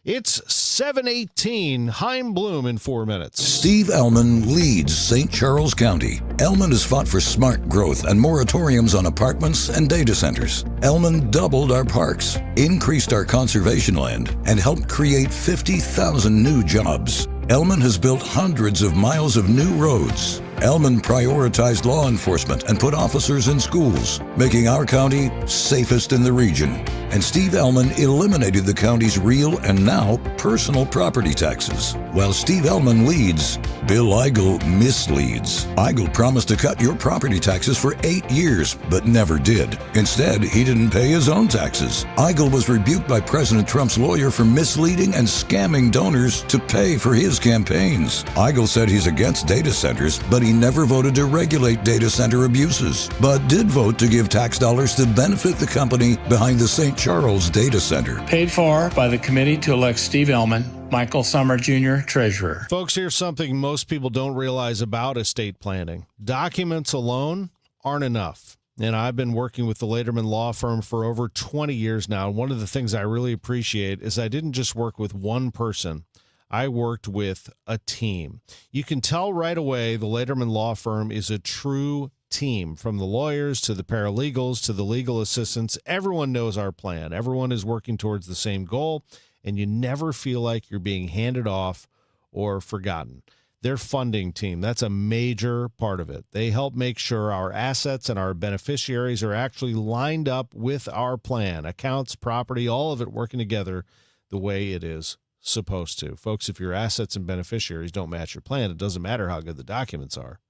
Speaker 7: It's 7:18. Chaim Bloom in 4 minutes.
Speaker 3: Steve Ellman leads St. Charles County. Ellman has fought for smart growth and moratoriums on apartments and data centers. Ellman doubled our parks, increased our conservation land, and helped create 50,000 new jobs. Ellman has built hundreds of miles of new roads. Ellman prioritized law enforcement and put officers in schools, making our county safest in the region. And Steve Ellman eliminated the county's real and now personal property taxes. While Steve Ellman leads, Bill Eigel misleads. Eigel promised to cut your property taxes for 8 years, but never did. Instead, he didn't pay his own taxes. Eigel was rebuked by President Trump's lawyer for misleading and scamming donors to pay for his campaigns. Eigel said he's against data centers, but he never voted to regulate data center abuses, but did vote to give tax dollars to benefit the company behind the St. Charles Data Center.
Speaker 8: Paid for by the committee to elect Steve Ellman, Michael Summer Jr., Treasurer.
Speaker 7: Folks, here's something most people don't realize about estate planning. Documents alone aren't enough. And I've been working with the Laderman Law Firm for over 20 years now. And one of the things I really appreciate is I didn't just work with one person. I worked with a team. You can tell right away the Laderman Law Firm is a true team, from the lawyers to the paralegals to the legal assistants. Everyone knows our plan. Everyone is working towards the same goal, and you never feel like you're being handed off or forgotten. Their funding team, that's a major part of it. They help make sure our assets and our beneficiaries are actually lined up with our plan. Accounts, property, all of it working together the way it is supposed to. Folks, if your assets and beneficiaries don't match your plan, it doesn't matter how good the documents are.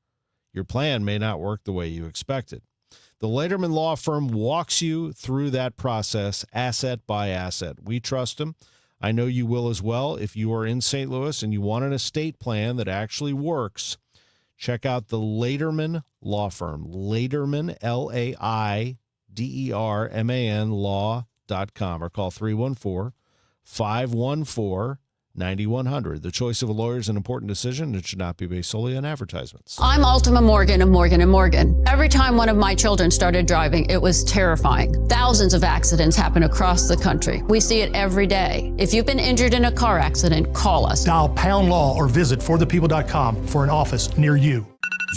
Speaker 7: Your plan may not work the way you expected. The Laderman Law Firm walks you through that process, asset by asset. We trust them. I know you will as well. If you are in St. Louis and you want an estate plan that actually works, check out the Laderman Law Firm. Laderman, L-A-I-D-E-R-M-A-N, law.com, or call 314-514-9100. The choice of a lawyer is an important decision. It should not be based solely on advertisements.
Speaker 10: I'm Ultima Morgan of Morgan & Morgan. Every time one of my children started driving, it was terrifying. Thousands of accidents happen across the country. We see it every day. If you've been injured in a car accident, call us.
Speaker 12: Dial # law or visit forthepeople.com for an office near you.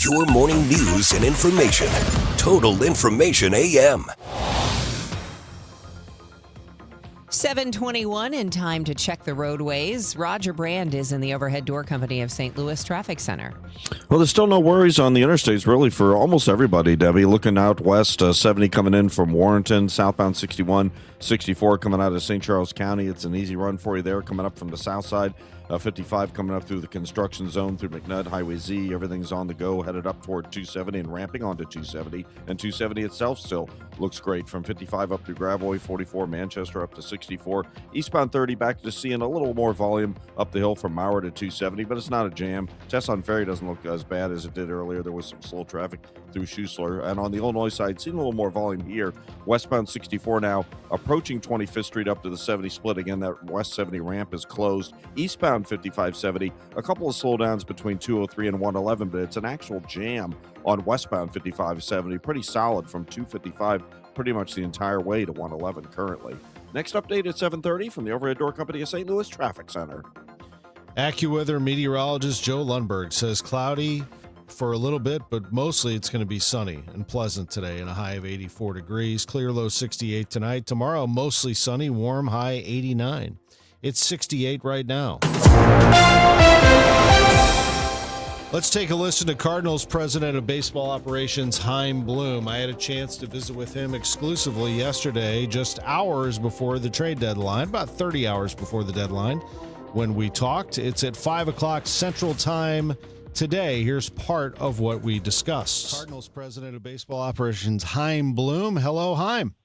Speaker 14: Your morning news and information. Total Information AM.
Speaker 6: 7:21 and time to check the roadways. Roger Brand is in the Overhead Door Company of St. Louis Traffic Center.
Speaker 2: Well, there's still no worries on the interstates, really, for almost everybody, Debbie. Looking out west, 70 coming in from Warrenton, southbound 61, 64 coming out of St. Charles County. It's an easy run for you there, coming up from the south side. 55 coming up through the construction zone, through McNutt, Highway Z. Everything's on the go, headed up toward 270 and ramping onto 270. And 270 itself still looks great, from 55 up to Gravois, 44 Manchester up to 64. Eastbound 30 back to seeing a little more volume up the hill from Mauer to 270, but it's not a jam. Tesson Ferry doesn't look as bad as it did earlier. There was some slow traffic through Schuessler. And on the Illinois side, seeing a little more volume here. Westbound 64 now approaching 25th Street up to the 70 split. Again, that West 70 ramp is closed. Eastbound 5570, a couple of slowdowns between 203 and 111, but it's an actual jam on westbound 5570. Pretty solid from 255 pretty much the entire way to 111 currently. Next update at 7:30 from the Overhead Door Company of St. Louis Traffic Center.
Speaker 7: AccuWeather meteorologist Joe Lundberg says cloudy for a little bit, but mostly it's going to be sunny and pleasant today, and a high of 84 degrees. Clear low 68 tonight. Tomorrow, mostly sunny, warm, high 89. It's 68 right now. Let's take a listen to Cardinals president of baseball operations, Chaim Bloom. I had a chance to visit with him exclusively yesterday, just hours before the trade deadline, about 30 hours before the deadline when we talked. It's at 5 o'clock Central Time today. Here's part of what we discussed. Cardinals president of baseball operations, Chaim Bloom. Hello, Chaim.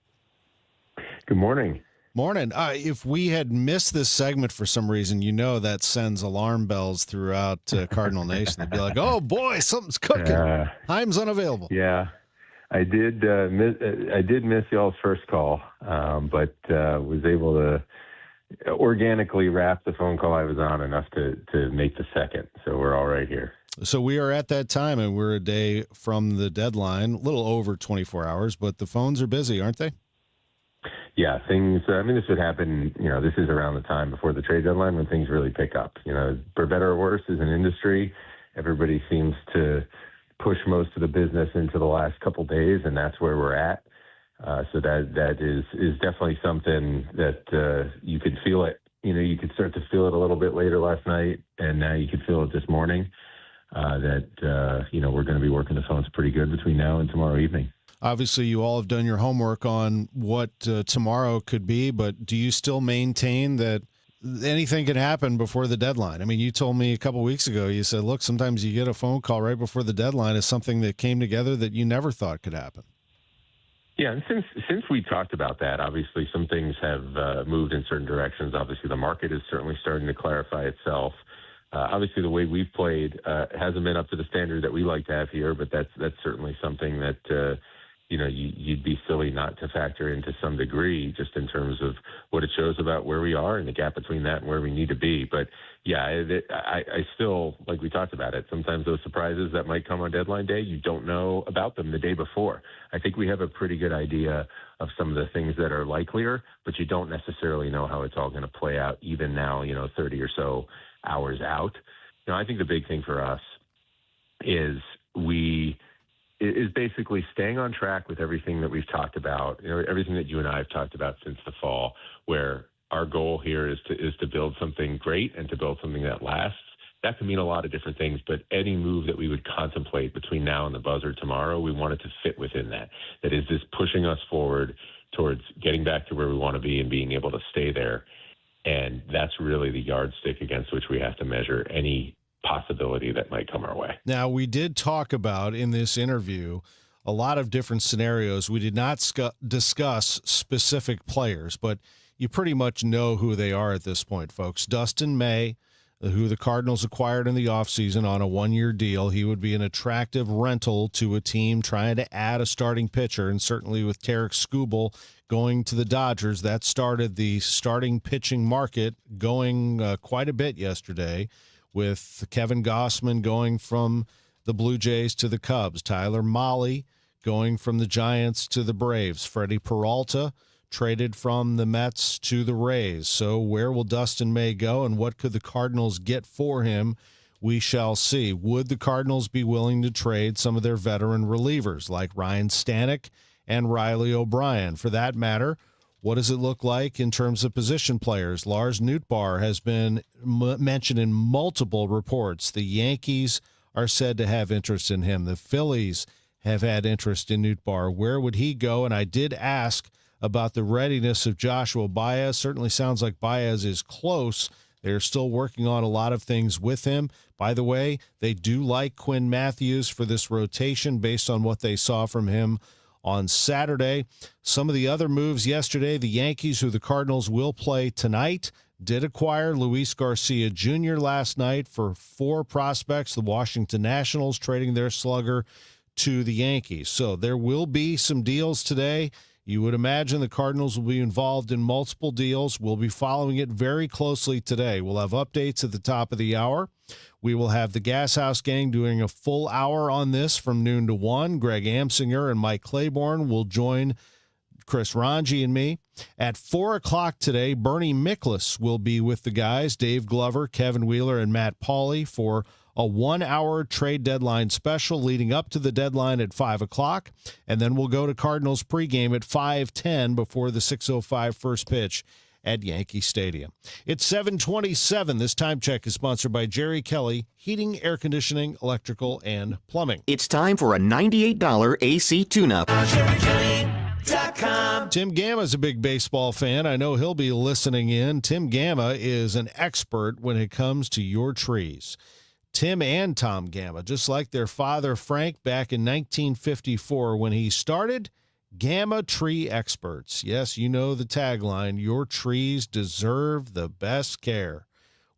Speaker 21: Good morning.
Speaker 7: Morning. If we had missed this segment for some reason, you know that sends alarm bells throughout Cardinal Nation. They'd be like, "Oh boy, something's cooking." Chaim's unavailable.
Speaker 21: Yeah, I did miss y'all's first call, but was able to organically wrapped the phone call I was on enough to make the second. So we're all right here.
Speaker 7: So we are at that time, and we're a day from the deadline, a little over 24 hours, but the phones are busy, aren't they?
Speaker 21: Yeah, things, this would happen, this is around the time before the trade deadline when things really pick up. For better or worse, as an industry, everybody seems to push most of the business into the last couple days, and that's where we're at. So that is definitely something that you could feel it. You could start to feel it a little bit later last night, and now you could feel it this morning. We're going to be working the phones pretty good between now and tomorrow evening.
Speaker 7: Obviously, you all have done your homework on what tomorrow could be, but do you still maintain that anything can happen before the deadline? I mean, you told me a couple weeks ago, you said, look, sometimes you get a phone call right before the deadline is something that came together that you never thought could happen.
Speaker 21: Yeah, and since we talked about that, obviously some things have moved in certain directions. Obviously, the market is certainly starting to clarify itself. Obviously, the way we've played hasn't been up to the standard that we like to have here, but that's certainly something that you'd be silly not to factor into some degree, just in terms of what it shows about where we are and the gap between that and where we need to be. But yeah, I still, like we talked about it, sometimes those surprises that might come on deadline day, you don't know about them the day before. I think we have a pretty good idea of some of the things that are likelier, but you don't necessarily know how it's all going to play out even now, 30 or so hours out. I think the big thing for us is basically staying on track with everything that we've talked about, everything that you and I have talked about since the fall, where our goal here is to build something great and to build something that lasts. That can mean a lot of different things, but any move that we would contemplate between now and the buzzer tomorrow, we want it to fit within that. That is this pushing us forward towards getting back to where we want to be and being able to stay there. And that's really the yardstick against which we have to measure any possibility that might come our way.
Speaker 7: Now, we did talk about in this interview a lot of different scenarios. We did not discuss specific players, but you pretty much know who they are at this point, folks. Dustin May, who the Cardinals acquired in the offseason on a one-year deal. He would be an attractive rental to a team trying to add a starting pitcher, and certainly with Tarik Skubal going to the Dodgers, that started the starting pitching market going quite a bit yesterday, with Kevin Gausman going from the Blue Jays to the Cubs, Tyler Mahle going from the Giants to the Braves, Freddie Peralta traded from the Mets to the Rays. So where will Dustin May go, and what could the Cardinals get for him? We shall see. Would the Cardinals be willing to trade some of their veteran relievers like Ryan Stanek and Riley O'Brien? For that matter, what does it look like in terms of position players? Lars Nootbaar has been mentioned in multiple reports. The Yankees are said to have interest in him. The Phillies have had interest in Nootbaar. Where would he go? And I did ask about the readiness of Joshua Baez. Certainly sounds like Baez is close. They're still working on a lot of things with him. By the way, they do like Quinn Matthews for this rotation based on what they saw from him on Saturday. Some of the other moves yesterday, the Yankees, who the Cardinals will play tonight, did acquire Luis Garcia Jr. last night for 4 prospects. The Washington Nationals trading their slugger to the Yankees. So there will be some deals today. You would imagine the Cardinals will be involved in multiple deals. We'll be following it very closely today. We'll have updates at the top of the hour. We will have the Gas House Gang doing a full hour on this from noon to 1. Greg Amsinger and Mike Claiborne will join Chris Ranji and me. At 4 o'clock today, Bernie Miklasz will be with the guys, Dave Glover, Kevin Wheeler, and Matt Pauley for a 1-hour trade deadline special leading up to the deadline at 5 o'clock. And then we'll go to Cardinals pregame at 5:10 before the 6:05 first pitch at Yankee Stadium. It's 7:27. This time check is sponsored by Jerry Kelly Heating, Air Conditioning, Electrical, and Plumbing.
Speaker 9: It's time for a $98 AC tune-up.
Speaker 7: Tim Gamma is a big baseball fan. I know he'll be listening in. Tim Gamma is an expert when it comes to your trees. Tim and Tom Gamma, just like their father Frank back in 1954 when he started, Gamma Tree Experts. Yes, you know the tagline, your trees deserve the best care.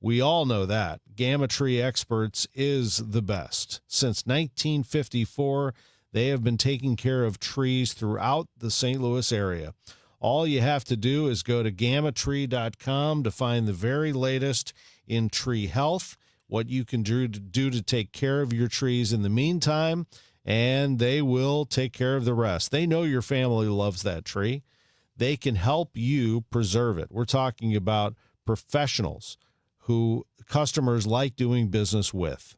Speaker 7: We all know that. Gamma Tree Experts is the best. Since 1954, they have been taking care of trees throughout the St. Louis area. All you have to do is go to gammatree.com to find the very latest in tree health, what you can do to take care of your trees in the meantime, and they will take care of the rest. They know your family loves that tree. They can help you preserve it. We're talking about professionals who customers like doing business with.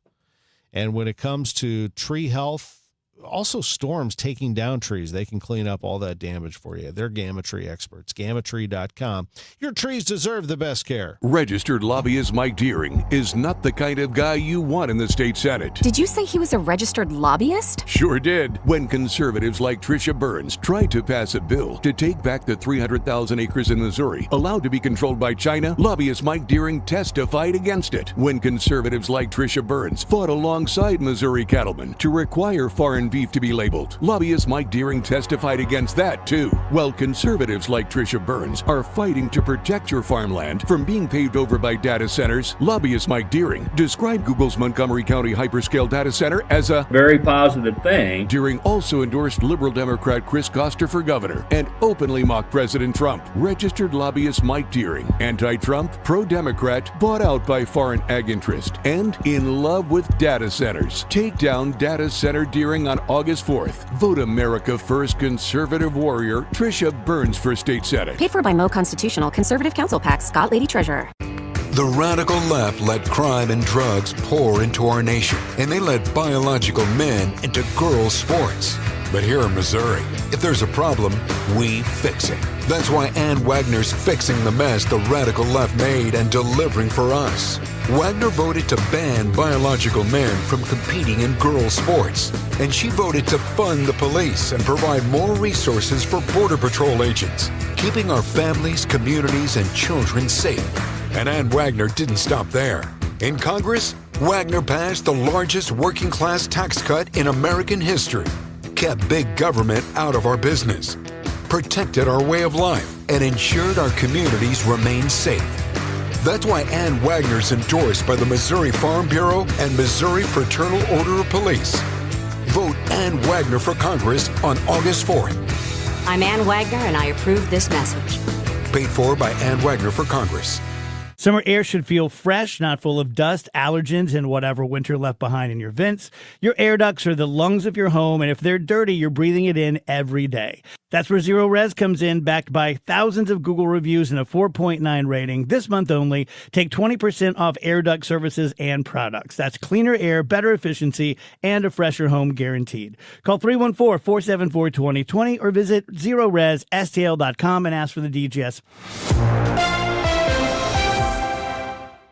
Speaker 7: And when it comes to tree health, also storms taking down trees, they can clean up all that damage for you. They're Gamma Tree experts. Gammatree.com. Your trees deserve the best care.
Speaker 13: Registered lobbyist Mike Deering is not the kind of guy you want in the state Senate.
Speaker 15: Did you say he was a registered lobbyist?
Speaker 13: Sure did. When conservatives like Tricia Burns tried to pass a bill to take back the 300,000 acres in Missouri allowed to be controlled by China, lobbyist Mike Deering testified against it. When conservatives like Tricia Burns fought alongside Missouri cattlemen to require foreign beef to be labeled, lobbyist Mike Deering testified against that too. While conservatives like Tricia Burns are fighting to protect your farmland from being paved over by data centers, lobbyist Mike Deering described Google's Montgomery County hyperscale data center as a
Speaker 16: very positive thing.
Speaker 13: Deering also endorsed liberal Democrat Chris Koster for governor and openly mocked President Trump. Registered lobbyist Mike Deering, anti-Trump, pro-Democrat, bought out by foreign ag interest, and in love with data centers. Take down data center Deering on August 4th. Vote America First conservative warrior Tricia Burns for state senate.
Speaker 15: Paid for by Mo Constitutional Conservative Council PAC, Scott Lady Treasurer.
Speaker 22: The radical left let crime and drugs pour into our nation, and they let biological men into girls' sports. But here in Missouri, if there's a problem, we fix it. That's why Ann Wagner's fixing the mess the radical left made and delivering for us. Wagner voted to ban biological men from competing in girls' sports, and she voted to fund the police and provide more resources for Border Patrol agents, keeping our families, communities, and children safe. And Ann Wagner didn't stop there. In Congress, Wagner passed the largest working-class tax cut in American history, kept big government out of our business, protected our way of life, and ensured our communities remain safe. That's why Ann Wagner's endorsed by the Missouri Farm Bureau and Missouri Fraternal Order of Police. Vote Ann Wagner for Congress on August 4th.
Speaker 15: I'm Ann Wagner, and I approve this message.
Speaker 22: Paid for by Ann Wagner for Congress.
Speaker 23: Summer air should feel fresh, not full of dust, allergens, and whatever winter left behind in your vents. Your air ducts are the lungs of your home, and if they're dirty, you're breathing it in every day. That's where Zero Res comes in, backed by thousands of Google reviews and a 4.9 rating. This month only, take 20% off air duct services and products. That's cleaner air, better efficiency, and a fresher home guaranteed. Call 314-474-2020 or visit ZeroResSTL.com and ask for the DGS.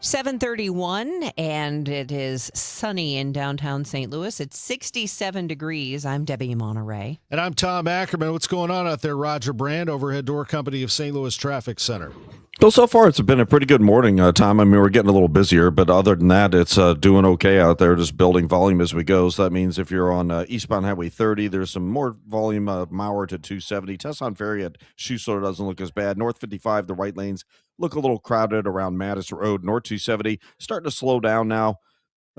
Speaker 6: 7:31, and it is sunny in downtown St. Louis. It's 67 degrees. I'm Debbie Monterey.
Speaker 7: And I'm Tom Ackerman. What's going on out there? Roger Brand, overhead door company of St. Louis Traffic Center.
Speaker 2: Well, so far it's been a pretty good morning, Tom. I mean, we're getting a little busier, but other than that, it's doing okay out there, just building volume as we go. So that means if you're on eastbound Highway 30, there's some more volume, Mauer to 270. Tesson Ferry at Schuessler doesn't look as bad. North 55, the right lanes look a little crowded around Madison Road. North 270 starting to slow down now.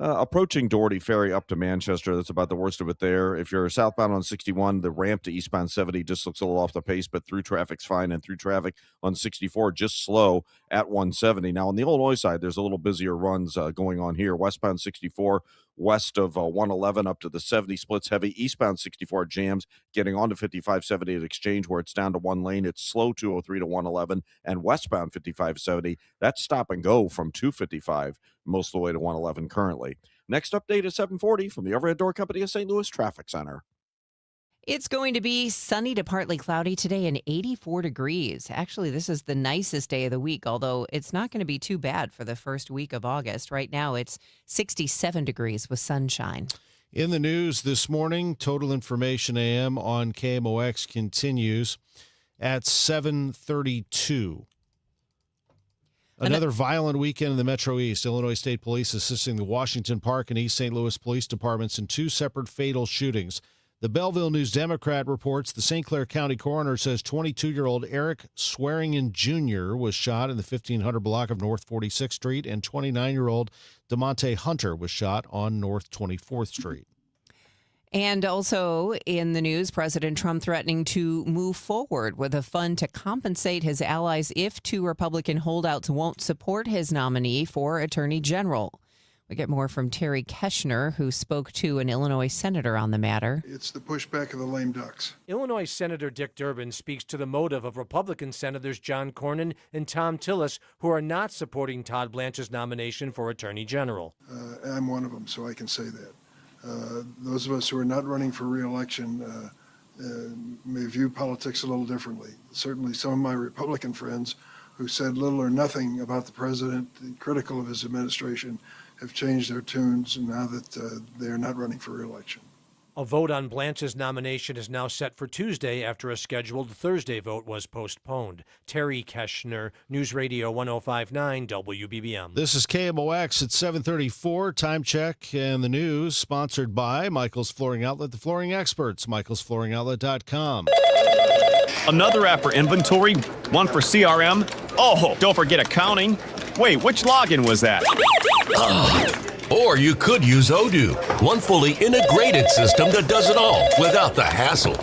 Speaker 2: Approaching Doherty Ferry up to Manchester, that's about the worst of it there. If you're southbound on 61, the ramp to eastbound 70 just looks a little off the pace, but through traffic's fine, and through traffic on 64 just slow at 170. Now, on the Illinois side, there's a little busier runs going on here. Westbound 64, west of 111 up to the 70 splits heavy. Eastbound 64 jams, getting onto 5570 at Exchange where it's down to one lane. It's slow 203 to 111, and westbound 5570, that's stop and go from 255 most of the way to 111 currently. Next update is 740 from the Overhead Door Company of St. Louis Traffic Center.
Speaker 6: It's going to be sunny to partly cloudy today and 84 degrees. Actually, this is the nicest day of the week, although it's not going to be too bad for the first week of August. Right now, it's 67 degrees with sunshine.
Speaker 7: In the news this morning, Total Information AM on KMOX continues at 7:32. Another violent weekend in the Metro East. Illinois State Police assisting the Washington Park and East St. Louis Police Departments in two separate fatal shootings. The Belleville News-Democrat reports the St. Clair County coroner says 22-year-old Eric Swearingen Jr. was shot in the 1500 block of North 46th Street, and 29-year-old DeMonte Hunter was shot on North 24th Street.
Speaker 6: And also in the news, President Trump threatening to move forward with a fund to compensate his allies if 2 Republican holdouts won't support his nominee for Attorney General. We get more from Terry Keshner, who spoke to an Illinois senator on the matter.
Speaker 16: It's the pushback of the lame ducks.
Speaker 17: Illinois Senator Dick Durbin speaks to the motive of Republican Senators John Cornyn and Tom Tillis, who are not supporting Todd Blanche's nomination for Attorney General.
Speaker 16: I'm one of them, so I can say that. Those of us who are not running for re-election may view politics a little differently. Certainly some of my Republican friends who said little or nothing about the president, critical of his administration, have changed their tunes now that they are not running for re-election.
Speaker 17: A vote on Blanche's nomination is now set for Tuesday after a scheduled Thursday vote was postponed. Terry Keshner, News Radio 105.9 WBBM.
Speaker 7: This is KMOX at 7:34. Time check and the news sponsored by Michael's Flooring Outlet, the flooring experts, michaelsflooringoutlet.com.
Speaker 18: Another app for inventory, one for CRM. Oh, don't forget accounting. Wait, which login was that?
Speaker 14: Or you could use Odoo, one fully integrated system that does it all without the hassle.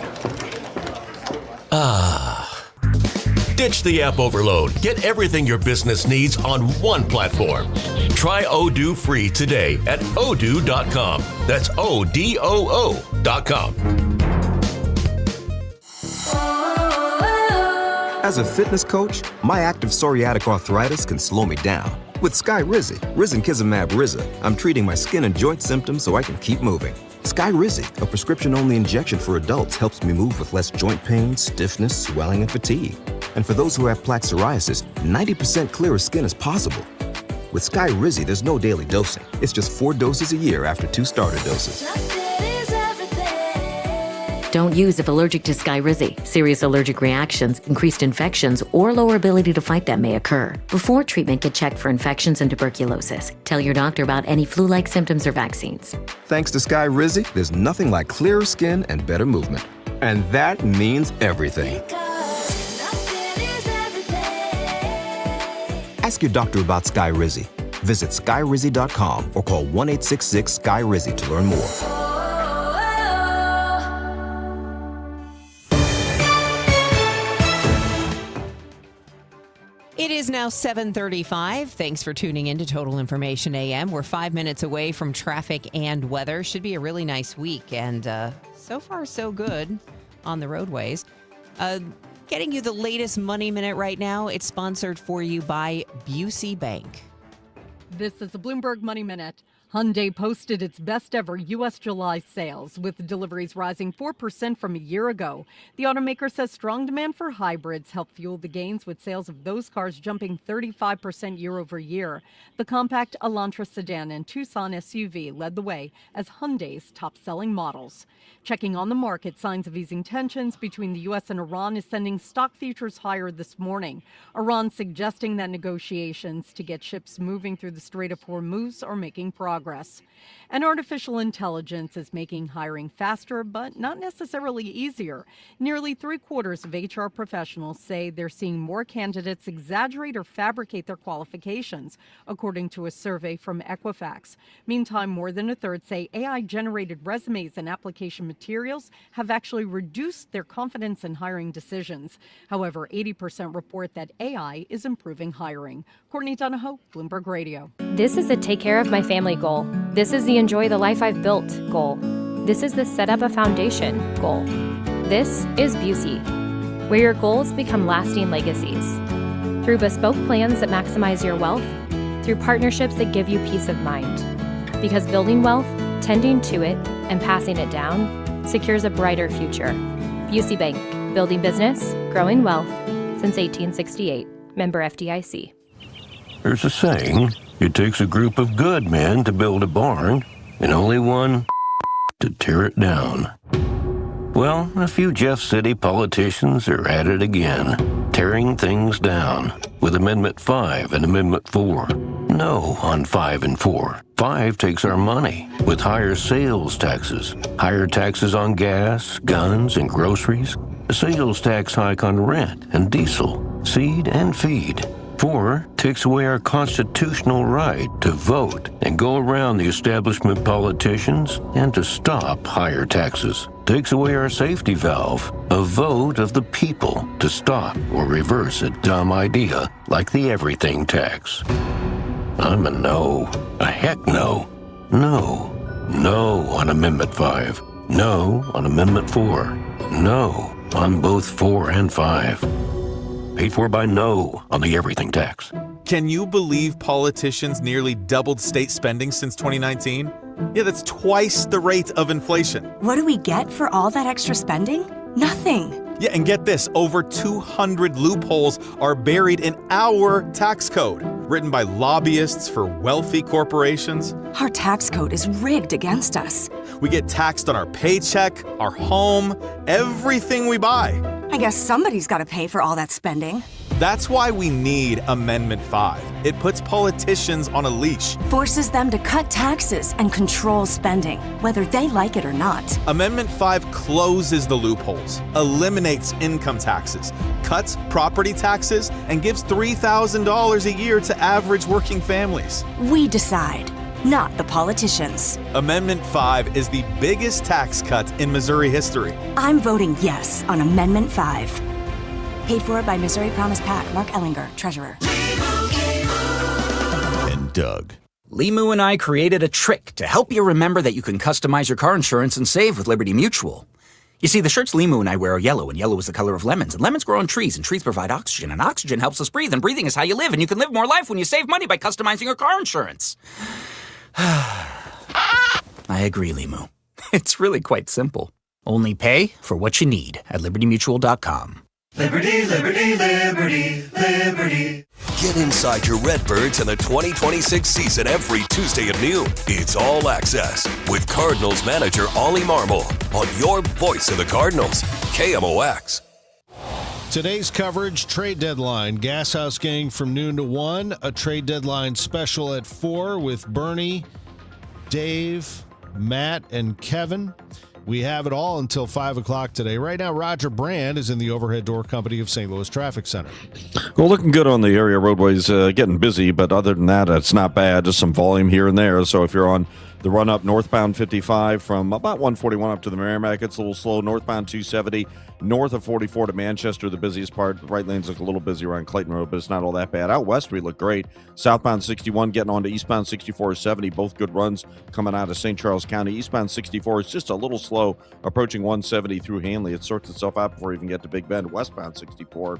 Speaker 14: Ditch the app overload. Get everything your business needs on one platform. Try Odoo free today at odoo.com. That's ODOO.com.
Speaker 24: As a fitness coach, my active psoriatic arthritis can slow me down. With Skyrizi, risankizumab Riza, I'm treating my skin and joint symptoms so I can keep moving. Skyrizi, a prescription-only injection for adults, helps me move with less joint pain, stiffness, swelling, and fatigue. And for those who have plaque psoriasis, 90% clearer skin is possible. With Skyrizi, there's no daily dosing. It's just 4 doses a year after 2 starter doses.
Speaker 25: Don't use if allergic to Skyrizi. Serious allergic reactions, increased infections, or lower ability to fight them may occur. Before treatment, get checked for infections and tuberculosis. Tell your doctor about any flu-like symptoms or vaccines.
Speaker 24: Thanks to Skyrizi, there's nothing like clearer skin and better movement. And that means everything. Ask your doctor about Skyrizi. Visit Skyrizi.com or call 1-866-SKY-RIZI to learn more.
Speaker 6: It is now 7:35. Thanks for tuning in to Total Information AM. We're 5 minutes away from traffic and weather. Should be a really nice week, and so far so good on the roadways. Getting you the latest Money Minute right now. It's sponsored for you by Busey Bank.
Speaker 26: This is a Bloomberg Money Minute. Hyundai posted its best ever U.S. July sales, with deliveries rising 4% from a year ago. The automaker says strong demand for hybrids helped fuel the gains, with sales of those cars jumping 35% year over year. The compact Elantra sedan and Tucson SUV led the way as Hyundai's top-selling models. Checking on the market, signs of easing tensions between the U.S. and Iran is sending stock futures higher this morning. Iran suggesting that negotiations to get ships moving through the Strait of Hormuz are making progress. And artificial intelligence is making hiring faster, but not necessarily easier. Nearly 3/4 of HR professionals say they're seeing more candidates exaggerate or fabricate their qualifications, according to a survey from Equifax. Meantime, more than a third say AI-generated resumes and application materials have actually reduced their confidence in hiring decisions. However, 80% report that AI is improving hiring. Courtney Donahoe, Bloomberg Radio.
Speaker 27: This is the take care of my family goal. This is the enjoy the life I've built goal. This is the set up a foundation goal. This is Busey, where your goals become lasting legacies. Through bespoke plans that maximize your wealth, through partnerships that give you peace of mind. Because building wealth, tending to it, and passing it down secures a brighter future. Busey Bank, building business, growing wealth since 1868. Member FDIC.
Speaker 22: There's a saying, it takes a group of good men to build a barn, and only one to tear it down. Well, a few Jeff City politicians are at it again, tearing things down with Amendment 5 and Amendment 4. No on 5 and 4. 5 takes our money with higher sales taxes, higher taxes on gas, guns, and groceries, a sales tax hike on rent and diesel, seed and feed.
Speaker 1: 4 takes away our constitutional right to vote and go around the establishment politicians and to stop higher taxes. Takes away our safety valve, a vote of the people to stop or reverse a dumb idea like the everything tax. I'm a no. A heck no. No. No on Amendment 5. No on Amendment 4. No on both 4 and 5. Paid for by no on the everything tax.
Speaker 3: Can you believe politicians nearly doubled state spending since 2019? Yeah, that's twice the rate of inflation.
Speaker 4: What do we get for all that extra spending? Nothing.
Speaker 3: Yeah, and get this, over 200 loopholes are buried in our tax code, written by lobbyists for wealthy corporations.
Speaker 4: Our tax code is rigged against us.
Speaker 3: We get taxed on our paycheck, our home, everything we buy.
Speaker 4: I guess somebody's got to pay for all that spending.
Speaker 3: That's why we need Amendment 5. It puts politicians on a leash.
Speaker 4: Forces them to cut taxes and control spending, whether they like it or not.
Speaker 3: Amendment 5 closes the loopholes, eliminates income taxes, cuts property taxes, and gives $3,000 a year to average working families.
Speaker 4: We decide, not the politicians.
Speaker 3: Amendment 5 is the biggest tax cut in Missouri history.
Speaker 4: I'm voting yes on Amendment 5. Paid for by Missouri Promise PAC. Mark Ellinger, Treasurer.
Speaker 5: And Doug. Limu and I created a trick to help you remember that you can customize your car insurance and save with Liberty Mutual. You see, the shirts Limu and I wear are yellow, and yellow is the color of lemons, and lemons grow on trees, and trees provide oxygen, and oxygen helps us breathe, and breathing is how you live, and you can live more life when you save money by customizing your car insurance. I agree, Limu. It's really quite simple. Only pay for what you need at libertymutual.com.
Speaker 14: Liberty, liberty, liberty, liberty. Get inside your Redbirds and the 2026 season every Tuesday at noon. It's All Access with Cardinals manager Ollie Marmol on your voice of the Cardinals, KMOX.
Speaker 7: Today's coverage, trade deadline. Gas House Gang from noon to 1. A trade deadline special at 4 with Bernie, Dave, Matt, and Kevin. We have it all until 5 o'clock today. Right now, Roger Brand is in the Overhead Door Company of St. Louis Traffic Center.
Speaker 2: Well, looking good on the area roadways, getting busy, but other than that, it's not bad. Just some volume here and there. So if you're on the run up northbound 55 from about 141 up to the Merrimack, it's a little slow. Northbound 270, north of 44 to Manchester, the busiest part. The right lanes look a little busy around Clayton Road, but it's not all that bad. Out west, we look great. Southbound 61 getting on to eastbound 64 70, both good runs coming out of St. Charles County. Eastbound 64 is just a little slow, approaching 170 through Hanley. It sorts itself out before you even get to Big Bend. Westbound 64.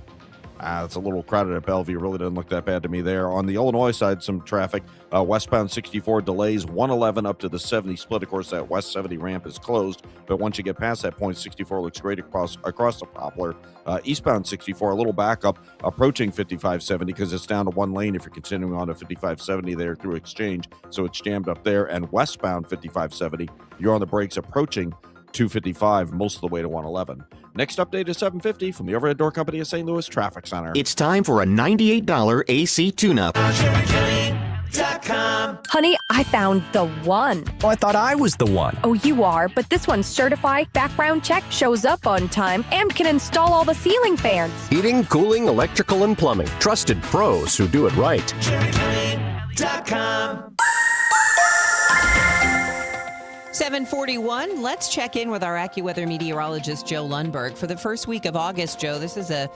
Speaker 2: It's a little crowded at Bellevue. Really doesn't look that bad to me there. On the Illinois side, some traffic. Westbound 64 delays 111 up to the 70 split. Of course, that West 70 ramp is closed, but once you get past that point, 64 looks great across the Poplar. Eastbound 64, a little backup approaching 5570 because it's down to one lane if you're continuing on to 5570 there through Exchange, so it's jammed up there. And westbound 5570, you're on the brakes approaching 255 most of the way to 111. Next update is 750 from the Overhead Door Company of St. Louis Traffic Center.
Speaker 9: It's time for a $98 AC tune-up.
Speaker 11: Honey, I found the one.
Speaker 19: Oh, I thought I was the one.
Speaker 11: Oh, you are, but this one's certified, background check, shows up on time, and can install all the ceiling fans.
Speaker 20: Heating, cooling, electrical, and plumbing. Trusted pros who do it right.
Speaker 6: CherryCounty.com. 741. Let's check in with our AccuWeather meteorologist, Joe Lundberg. For the first week of August, Joe, this is a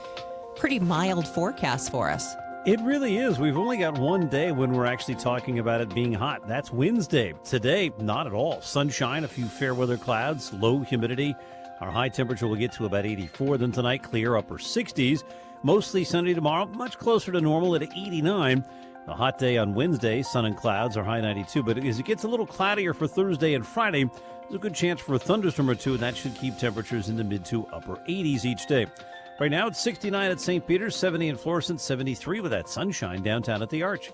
Speaker 6: pretty mild forecast for us.
Speaker 28: It really is. We've only got one day when we're actually talking about it being hot. That's Wednesday. Today, not at all. Sunshine, a few fair weather clouds, low humidity. Our high temperature will get to about 84. Then tonight, clear upper 60s. Mostly sunny tomorrow, much closer to normal at 89. A hot day on Wednesday, sun and clouds, our high 92. But as it gets a little cloudier for Thursday and Friday, there's a good chance for a thunderstorm or two, and that should keep temperatures in the mid to upper 80s each day. Right now, it's 69 at St. Peter's, 70 in Florissant, 73 with that sunshine downtown at the Arch.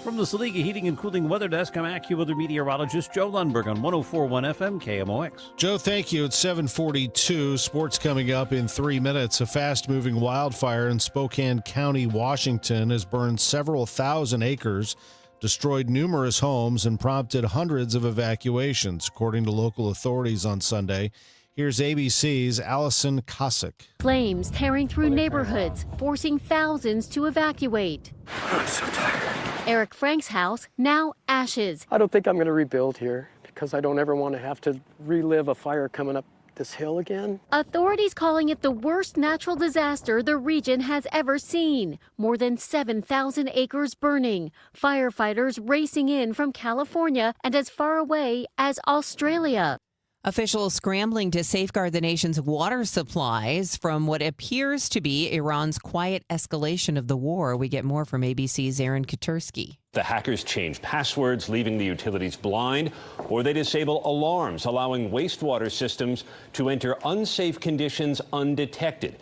Speaker 28: From the Saliga Heating and Cooling Weather Desk, I'm AccuWeather meteorologist Joe Lundberg on 104.1 FM KMOX.
Speaker 7: Joe, thank you. It's 7:42. Sports coming up in 3 minutes. A fast-moving wildfire in Spokane County, Washington, has burned several thousand acres, destroyed numerous homes, and prompted hundreds of evacuations, according to local authorities on Sunday. Here's ABC's Allison Cossack.
Speaker 8: Flames tearing through neighborhoods, forcing thousands to evacuate.
Speaker 10: I'm so tired.
Speaker 8: Eric Frank's house, now ashes.
Speaker 10: I don't think I'm going to rebuild here because I don't ever want to have to relive a fire coming up this hill again.
Speaker 8: Authorities calling it the worst natural disaster the region has ever seen. More than 7,000 acres burning. Firefighters racing in from California and as far away as Australia.
Speaker 6: Officials scrambling to safeguard the nation's water supplies from what appears to be Iran's quiet escalation of the war. We get more from ABC's Aaron Katursky.
Speaker 12: The hackers change passwords, leaving the utilities blind, or they disable alarms, allowing wastewater systems to enter unsafe conditions undetected.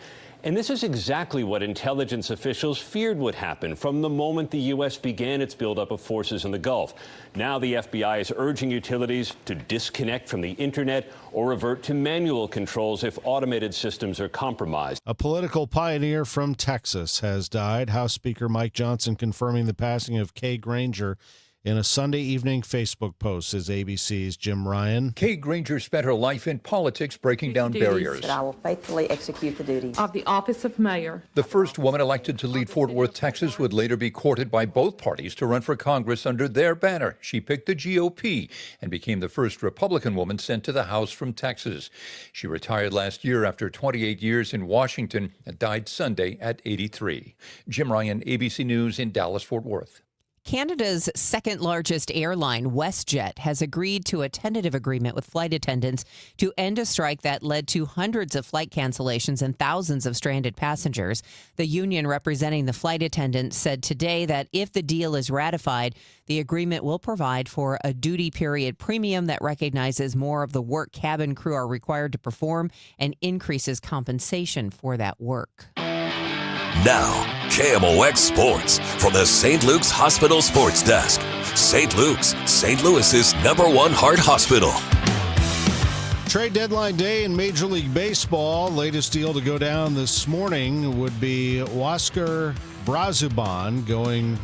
Speaker 12: And this is exactly what intelligence officials feared would happen from the moment the U.S. began its buildup of forces in the Gulf. Now the FBI is urging utilities to disconnect from the internet or revert to manual controls if automated systems are compromised.
Speaker 7: A political pioneer from Texas has died. House Speaker Mike Johnson confirming the passing of Kay Granger in a Sunday evening Facebook post, says ABC's Jim Ryan.
Speaker 13: Kay Granger spent her life in politics breaking down barriers.
Speaker 15: That I will faithfully execute the duties of the office of mayor.
Speaker 13: The first woman elected to lead Fort Worth, Texas, would later be courted by both parties to run for Congress under their banner. She picked the GOP and became the first Republican woman sent to the House from Texas. She retired last year after 28 years in Washington and died Sunday at 83. Jim Ryan, ABC News in Dallas, Fort Worth.
Speaker 6: Canada's second largest airline, WestJet, has agreed to a tentative agreement with flight attendants to end a strike that led to hundreds of flight cancellations and thousands of stranded passengers. The union representing the flight attendants said today that if the deal is ratified, the agreement will provide for a duty period premium that recognizes more of the work cabin crew are required to perform and increases compensation for that work.
Speaker 14: Now, KMOX Sports from the St. Luke's Hospital Sports Desk. St. Luke's, St. Louis's #1 heart hospital.
Speaker 7: Trade deadline day in Major League Baseball. Latest deal to go down this morning would be Huascar Brazuban going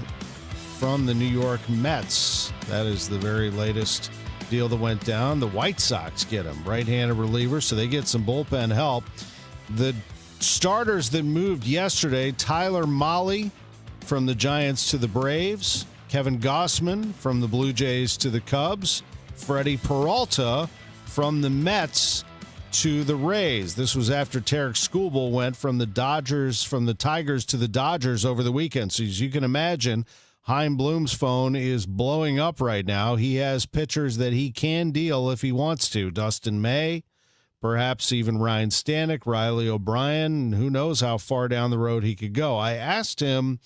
Speaker 7: from the New York Mets. That is the very latest deal that went down. The White Sox get him, right-handed reliever, so they get some bullpen help. The starters that moved yesterday, Tyler Mahle from the Giants to the Braves, Kevin Gausman from the Blue Jays to the Cubs, Freddie Peralta from the Mets to the Rays. This was after Tarek Skubal went from the Tigers to the Dodgers over the weekend. So as you can imagine, Chaim Bloom's phone is blowing up right now. He has pitchers that he can deal if he wants to. Dustin May, perhaps even Ryan Stanek, Riley O'Brien. Who knows how far down the road he could go. I asked him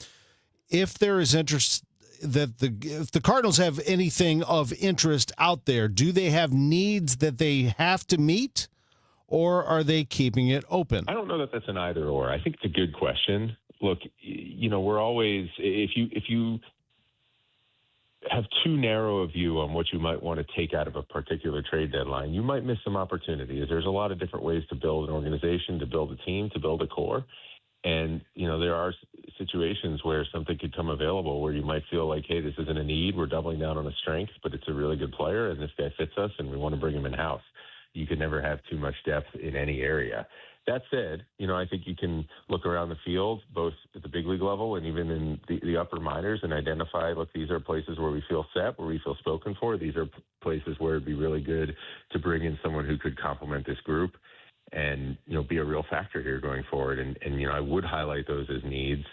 Speaker 7: if there is interest, that if the Cardinals have anything of interest out there. Do they have needs that they have to meet, or are they keeping it open?
Speaker 19: I don't know that that's an either or. I think it's a good question. Look, we're always, if you have too narrow a view on what you might want to take out of a particular trade deadline, you might miss some opportunities. There's a lot of different ways to build an organization, to build a team, to build a core. And, there are situations where something could come available where you might feel like, hey, this isn't a need. We're doubling down on a strength, but it's a really good player, and this guy fits us, and we want to bring him in-house. You can never have too much depth in any area. That said, I think you can look around the field, both at the big league level and even in the upper minors, and identify, look, these are places where we feel set, where we feel spoken for. These are places where it'd be really good to bring in someone who could complement this group and, be a real factor here going forward. And I would highlight those as needs.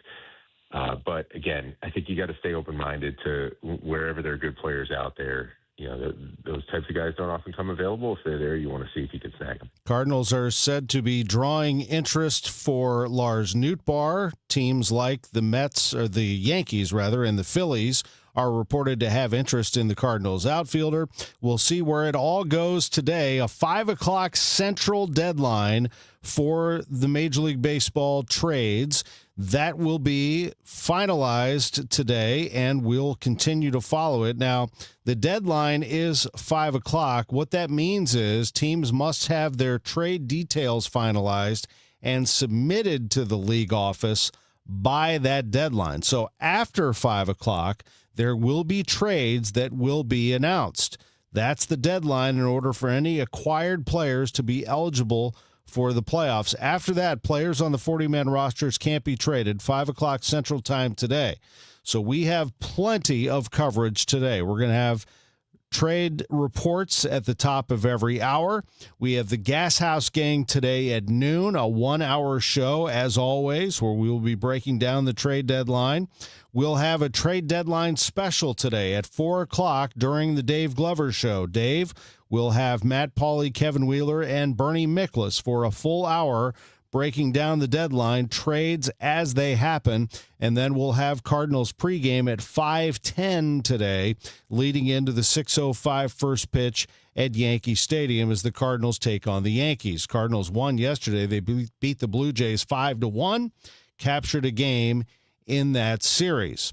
Speaker 19: But again, I think you got to stay open-minded to wherever there are good players out there. Those types of guys don't often come available. If they're there, you want to see if you can snag them.
Speaker 7: Cardinals are said to be drawing interest for Lars Nootbaar. Teams like the Mets, or the Yankees rather, and the Phillies are reported to have interest in the Cardinals outfielder. We'll see where it all goes today. A 5 o'clock Central deadline for the Major League Baseball trades. That will be finalized today, and we'll continue to follow it. Now, the deadline is 5 o'clock. What that means is teams must have their trade details finalized and submitted to the league office by that deadline. So after 5 o'clock, there will be trades that will be announced. That's the deadline in order for any acquired players to be eligible for the playoffs. After that, players on the 40-man rosters can't be traded. 5 o'clock Central Time today. So we have plenty of coverage today. We're going to have trade reports at the top of every hour. We have the Gas House Gang today at noon, a 1-hour show, as always, where we will be breaking down the trade deadline. We'll have a trade deadline special today at 4 o'clock during the Dave Glover Show. Dave will have Matt Pauley, Kevin Wheeler, and Bernie Miklasz for a full hour breaking down the deadline, trades as they happen, and then we'll have Cardinals pregame at 5:10 today, leading into the 6:05 first pitch at Yankee Stadium as the Cardinals take on the Yankees. Cardinals won yesterday. They beat the Blue Jays 5-1, captured a game in that series.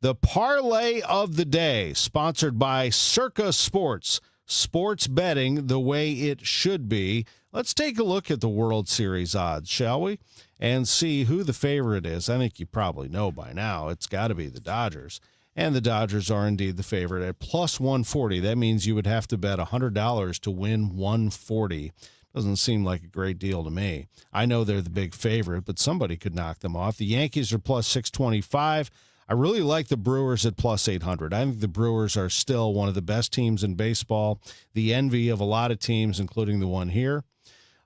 Speaker 7: The parlay of the day, sponsored by Circa Sports. Sports betting the way it should be. Let's take a look at the World Series odds, shall we? And see who the favorite is. I think you probably know by now. It's got to be the Dodgers. And the Dodgers are indeed the favorite at plus 140. That means you would have to bet $100 to win 140. Doesn't seem like a great deal to me. I know they're the big favorite, but somebody could knock them off. The Yankees are plus 625. I really like the Brewers at plus 800. I think the Brewers are still one of the best teams in baseball, the envy of a lot of teams, including the one here.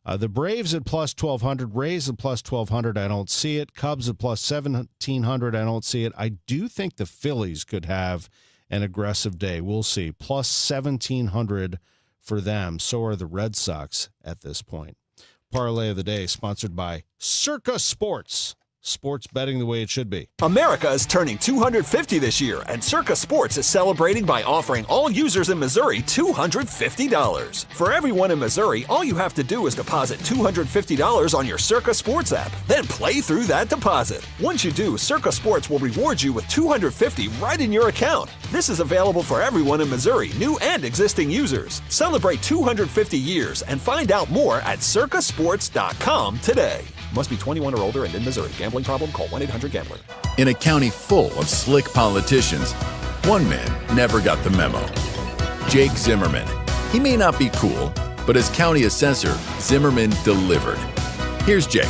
Speaker 7: The Braves at plus 1,200, Rays at plus 1,200, I don't see it. Cubs at plus 1,700, I don't see it. I do think the Phillies could have an aggressive day. We'll see. Plus 1,700 for them. So are the Red Sox at this point. Parlay of the day sponsored by Circa Sports. Sports betting the way it should be.
Speaker 16: America is turning 250 this year, and Circa Sports is celebrating by offering all users in Missouri $250. For everyone in Missouri, all you have to do is deposit $250 on your Circa Sports app, then play through that deposit. Once you do, Circa Sports will reward you with $250 right in your account. This is available for everyone in Missouri, new and existing users. Celebrate 250 years and find out more at circasports.com today. Must be 21 or older and in Missouri. Gambling problem? Call 1-800-GAMBLER.
Speaker 17: In a county full of slick politicians, one man never got the memo. Jake Zimmerman. He may not be cool, but as county assessor, Zimmerman delivered. Here's Jake.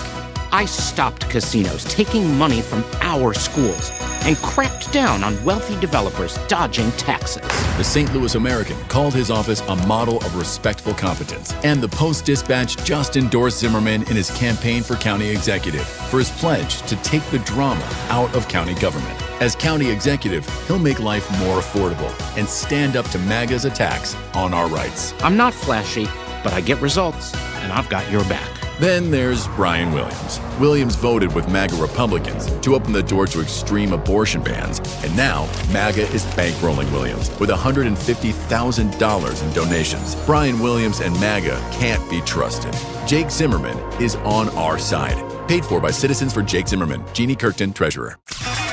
Speaker 18: I stopped casinos taking money from our schools and cracked down on wealthy developers dodging taxes.
Speaker 17: The St. Louis American called his office a model of respectful competence, and the Post-Dispatch just endorsed Zimmerman in his campaign for county executive for his pledge to take the drama out of county government. As county executive, he'll make life more affordable and stand up to MAGA's attacks on our rights.
Speaker 18: I'm not flashy, but I get results, and I've got your back.
Speaker 17: Then there's Brian Williams. Williams voted with MAGA Republicans to open the door to extreme abortion bans, and now MAGA is bankrolling Williams with $150,000 in donations. Brian Williams and MAGA can't be trusted. Jake Zimmerman is on our side. Paid for by Citizens for Jake Zimmerman. Jeannie Kirkton, Treasurer.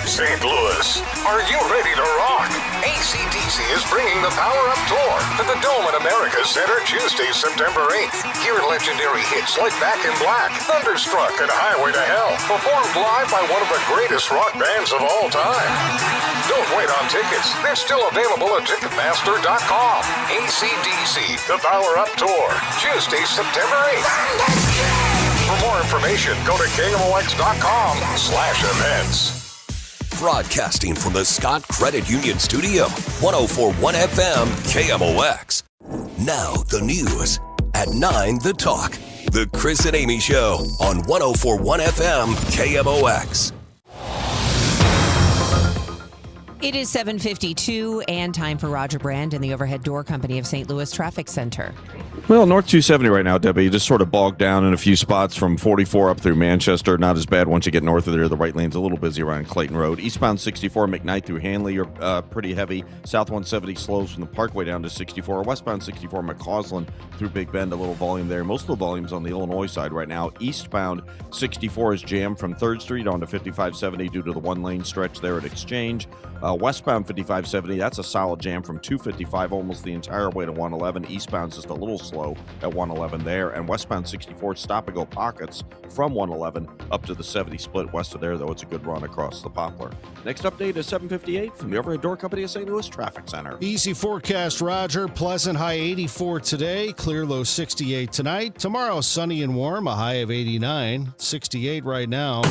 Speaker 21: St. Louis, are you ready to rock? AC/DC is bringing the Power Up Tour to the Dome at America Center Tuesday, September 8th. Hear legendary hits like Back in Black, Thunderstruck, and Highway to Hell, performed live by one of the greatest rock bands of all time. Don't wait on tickets. They're still available at Ticketmaster.com. AC/DC, the Power Up Tour, Tuesday, September 8th. For more information, go to KMOX.com/events.
Speaker 14: Broadcasting from the Scott Credit Union Studio, 104.1 FM KMOX. Now the news at 9, The Talk. The Chris and Amy Show on 104.1 FM KMOX.
Speaker 6: It is 7:52 and time for Roger Brand and the Overhead Door Company of St. Louis Traffic Center.
Speaker 2: Well, North 270 right now, Debbie, just sort of bogged down in a few spots from 44 up through Manchester. Not as bad once you get north of there. The right lane's a little busy around Clayton Road. Eastbound 64 McKnight through Hanley are pretty heavy. South 170 slows from the Parkway down to 64. Westbound 64 McCausland through Big Bend, a little volume there. Most of the volume's on the Illinois side right now. Eastbound 64 is jammed from 3rd Street on to 5570 due to the one-lane stretch there at Exchange. Westbound 5570, that's a solid jam from 255 almost the entire way to 111. Eastbound's just a little slow at 111 there. And westbound 64, stop-and-go pockets from 111 up to the 70 split west of there, though it's a good run across the Poplar. Next update is 758 from the Overhead Door Company of St. Louis Traffic Center.
Speaker 7: Easy forecast, Roger. Pleasant, high 84 today. Clear, low 68 tonight. Tomorrow, sunny and warm, a high of 89. 68 right now.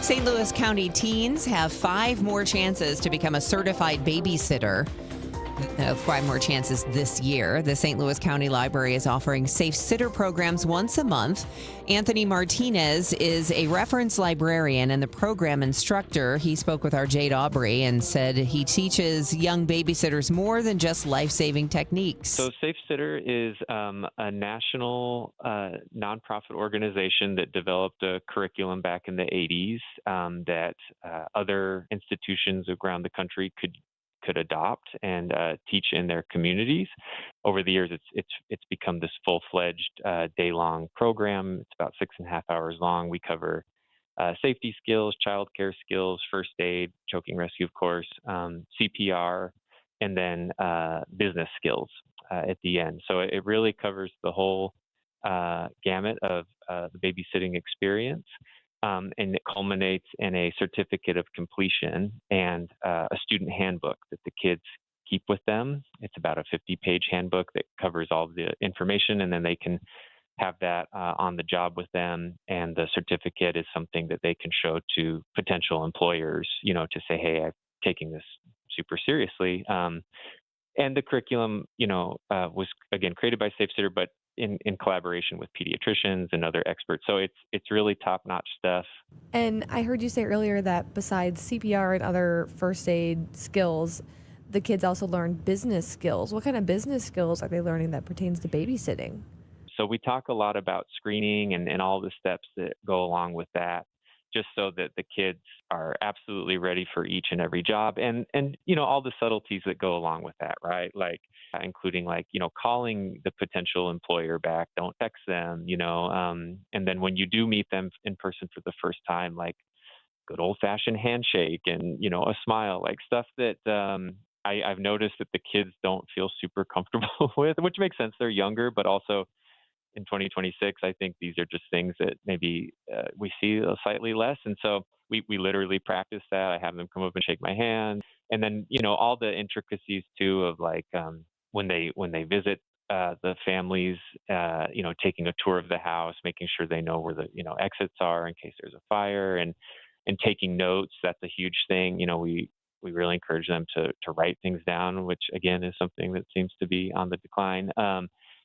Speaker 6: St. Louis County teens have 5 more chances to become a certified babysitter. 5 more chances this year. The St. Louis County Library is offering safe sitter programs once a month. Anthony Martinez is a reference librarian and the program instructor. He spoke with our Jade Aubrey and said he teaches young babysitters more than just life-saving techniques.
Speaker 1: So Safe Sitter is a national nonprofit organization that developed a curriculum back in the 80s that other institutions around the country could adopt and teach in their communities. Over the years, it's become this full-fledged day-long program. It's about 6.5 hours long. We cover safety skills, childcare skills, first aid, choking rescue, of course, CPR, and then business skills at the end. So it really covers the whole gamut of the babysitting experience. And it culminates in a certificate of completion and a student handbook that the kids keep with them. It's about a 50-page handbook that covers all the information, and then they can have that on the job with them. And the certificate is something that they can show to potential employers, to say, hey, I'm taking this super seriously. And the curriculum, was, again, created by Safe Sitter, but in collaboration with pediatricians and other experts. So it's really top-notch stuff.
Speaker 11: And I heard you say earlier that besides CPR and other first aid skills, the kids also learn business skills. What kind of business skills are they learning that pertains to babysitting?
Speaker 1: So we talk a lot about screening and all the steps that go along with that, just so that the kids are absolutely ready for each and every job, and all the subtleties that go along with that, right? Like including calling the potential employer back, don't text them, and then when you do meet them in person for the first time, like good old fashioned handshake and a smile, like stuff that I've noticed that the kids don't feel super comfortable with, which makes sense. They're younger, but also in 2026, I think these are just things that maybe we see slightly less. And so we literally practice that. I have them come up and shake my hand. And then, all the intricacies too of like when they visit the families, taking a tour of the house, making sure they know where the, exits are in case there's a fire, and taking notes. That's a huge thing. We really encourage them to write things down, which again is something that seems to be on the decline.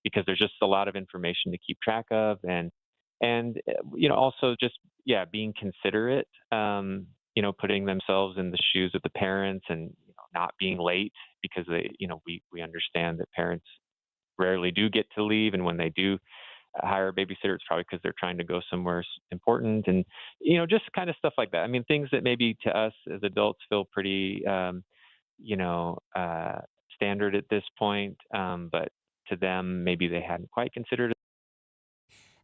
Speaker 1: Because there's just a lot of information to keep track of, and also just being considerate, putting themselves in the shoes of the parents, and not being late, because they we understand that parents rarely do get to leave, and when they do hire a babysitter, it's probably because they're trying to go somewhere important, and just kind of stuff like that. I mean, things that maybe to us as adults feel pretty standard at this point, but to them, maybe they hadn't quite considered it.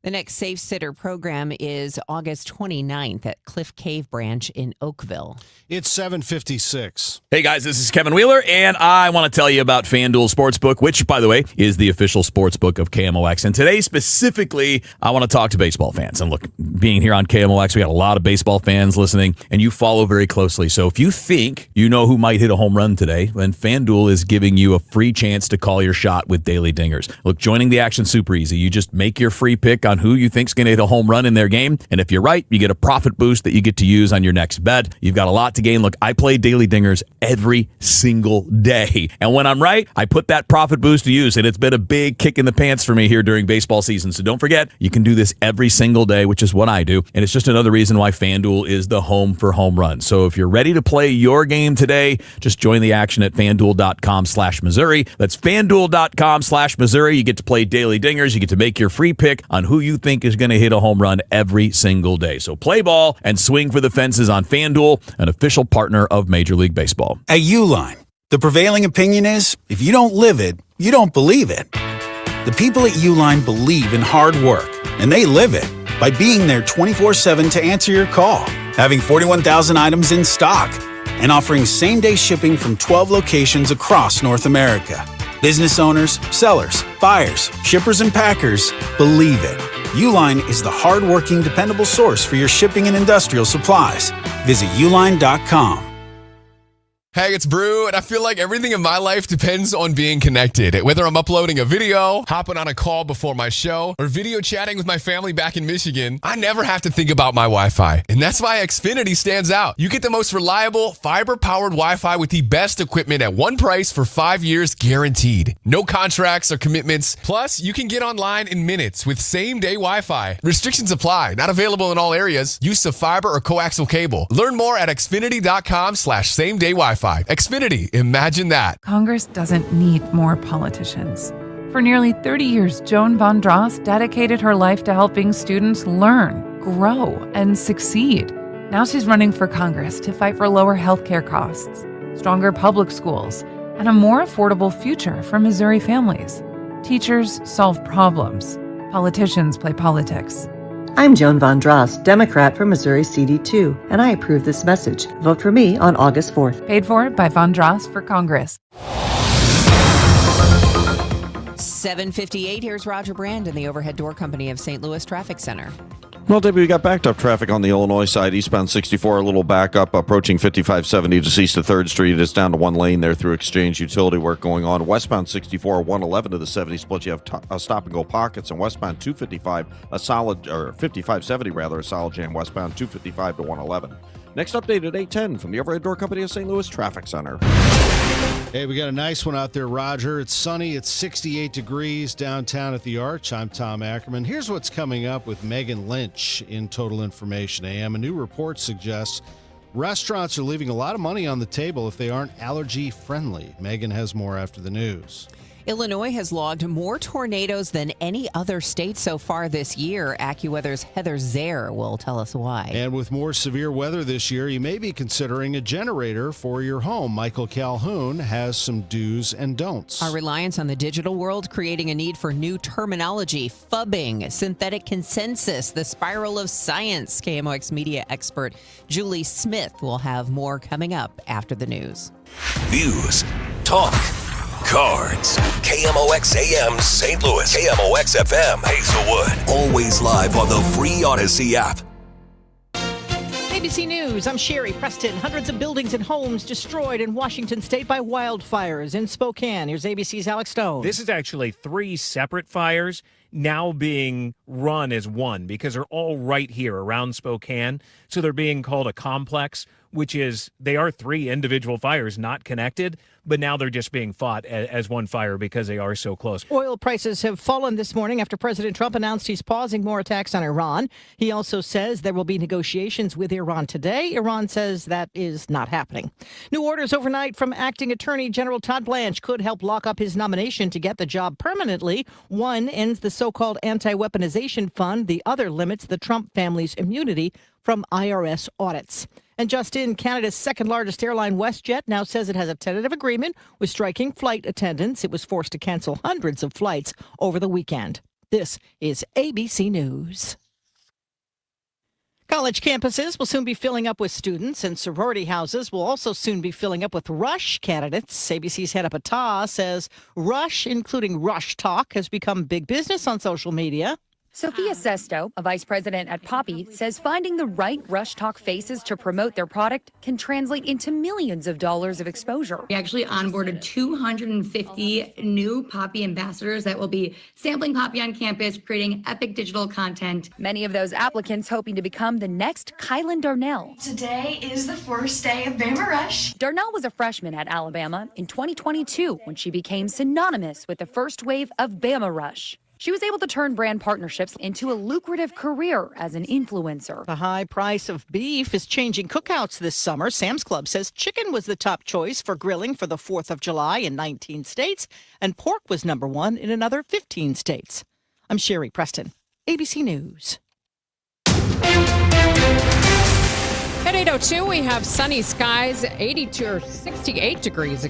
Speaker 6: The next Safe Sitter program is August 29th at Cliff Cave Branch in Oakville.
Speaker 7: It's 7:56.
Speaker 3: Hey guys, this is Kevin Wheeler, and I want to tell you about FanDuel Sportsbook, which, by the way, is the official sportsbook of KMOX. And today, specifically, I want to talk to baseball fans. And look, being here on KMOX, we got a lot of baseball fans listening, and you follow very closely. So if you think you know who might hit a home run today, then FanDuel is giving you a free chance to call your shot with Daily Dingers. Look, joining the action super easy. You just make your free pick on who you think's going to hit a home run in their game, and if you're right, you get a profit boost that you get to use on your next bet. You've got a lot to gain. Look, I play Daily Dingers every single day, and when I'm right, I put that profit boost to use, and it's been a big kick in the pants for me here during baseball season. So don't forget, you can do this every single day, which is what I do, and it's just another reason why FanDuel is the home for home runs. So if you're ready to play your game today, just join the action at FanDuel.com/Missouri. That's FanDuel.com/Missouri. You get to play Daily Dingers. You get to make your free pick on who you think is going to hit a home run every single day. So play ball and swing for the fences on FanDuel, an official partner of Major League Baseball.
Speaker 22: At Uline, the prevailing opinion is, if you don't live it, you don't believe it. The people at Uline believe in hard work, and they live it. by being there 24/7 to answer your call, having 41,000 items in stock, and offering same-day shipping from 12 locations across North America. Business owners, sellers, buyers, shippers, and packers believe it. Uline is the hard-working, dependable source for your shipping and industrial supplies. Visit uline.com.
Speaker 4: Hey, it's Brew, and I feel like everything in my life depends on being connected. Whether I'm uploading a video, hopping on a call before my show, or video chatting with my family back in Michigan, I never have to think about my Wi-Fi. And that's why Xfinity stands out. You get the most reliable, fiber-powered Wi-Fi with the best equipment at one price for 5 years guaranteed. No contracts or commitments. Plus, you can get online in minutes with same-day Wi-Fi. Restrictions apply. Not available in all areas. Use of fiber or coaxial cable. Learn more at xfinity.com/same-day Wi-Fi. Xfinity, imagine that.
Speaker 5: Congress doesn't need more politicians. For nearly 30 years, Joan Von Dross dedicated her life to helping students learn, grow, and succeed. Now she's running for Congress to fight for lower healthcare costs, stronger public schools, and a more affordable future for Missouri families. Teachers solve problems. Politicians play politics.
Speaker 9: I'm Joan Von Dross, Democrat from Missouri CD2, and I approve this message. Vote for me on August 4th.
Speaker 5: Paid for by Von Dross for Congress.
Speaker 6: 7:58. Here's Roger Brand in the Overhead Door Company of St. Louis Traffic Center.
Speaker 2: Well, Debbie, we got backed up traffic on the Illinois side, eastbound 64, a little backup, approaching 5570 just east of 3rd Street. It's down to one lane there through Exchange utility work going on. Westbound 64, 111 to the 70 split. You have stop-and-go pockets, and westbound 255, a solid, or 5570 rather, a solid jam westbound 255 to 111. Next update at 8:10 from the Overhead Door Company of St. Louis Traffic Center.
Speaker 7: Hey, we got a nice one out there, Roger. It's sunny. It's 68 degrees downtown at the Arch. I'm Tom Ackerman. Here's what's coming up with Megan Lynch in Total Information AM. A new report suggests restaurants are leaving a lot of money on the table if they aren't allergy-friendly. Megan has more after the news.
Speaker 6: Illinois has logged more tornadoes than any other state so far this year. AccuWeather's Heather Zare will tell us why.
Speaker 7: And with more severe weather this year, you may be considering a generator for your home. Michael Calhoun has some do's and don'ts.
Speaker 6: Our reliance on the digital world creating a need for new terminology, fubbing, synthetic consensus, the spiral of science. KMOX media expert Julie Smith will have more coming up after the news.
Speaker 14: News, talk, cards. KMOX AM St. Louis. KMOX FM Hazelwood. Always live on the free Odyssey app.
Speaker 23: ABC News, I'm Sherry Preston. Hundreds of buildings and homes destroyed in Washington state by wildfires in Spokane. Here's ABC's Alex Stone.
Speaker 24: This is actually 3 separate fires now being run as one because they're all right here around Spokane. So they're being called a complex, which is they are 3 individual fires not connected, but now they're just being fought as one fire because they are so close.
Speaker 23: Oil prices have fallen this morning after President Trump announced he's pausing more attacks on Iran. He also says there will be negotiations with Iran today. Iran says that is not happening. New orders overnight from acting Attorney General Todd Blanche could help lock up his nomination to get the job permanently. One ends the so-called anti-weaponization fund. The other limits the Trump family's immunity from IRS audits. And just in, Canada's second largest airline, WestJet, now says it has a tentative agreement with striking flight attendants. It was forced to cancel hundreds of flights over the weekend. This is ABC News. College campuses will soon be filling up with students, and sorority houses will also soon be filling up with Rush candidates. ABC's Hannah Patah says Rush, including Rush Talk, has become big business on social media.
Speaker 25: Sophia Sesto, a vice president at Poppy, says finding the right Rush Talk faces to promote their product can translate into millions of dollars of exposure.
Speaker 26: We actually onboarded 250 new Poppy ambassadors that will be sampling Poppy on campus, creating epic digital content.
Speaker 25: Many of those applicants hoping to become the next Kylan Darnell.
Speaker 27: Today is the first day of Bama Rush.
Speaker 25: Darnell was a freshman at Alabama in 2022 when she became synonymous with the first wave of Bama Rush. She was able to turn brand partnerships into a lucrative career as an influencer.
Speaker 23: The high price of beef is changing cookouts this summer. Sam's Club says chicken was the top choice for grilling for the 4th of July in 19 states, and pork was number 1 in another 15 states. I'm Sherry Preston, ABC News.
Speaker 29: At 8:02, we have sunny skies, 68 degrees,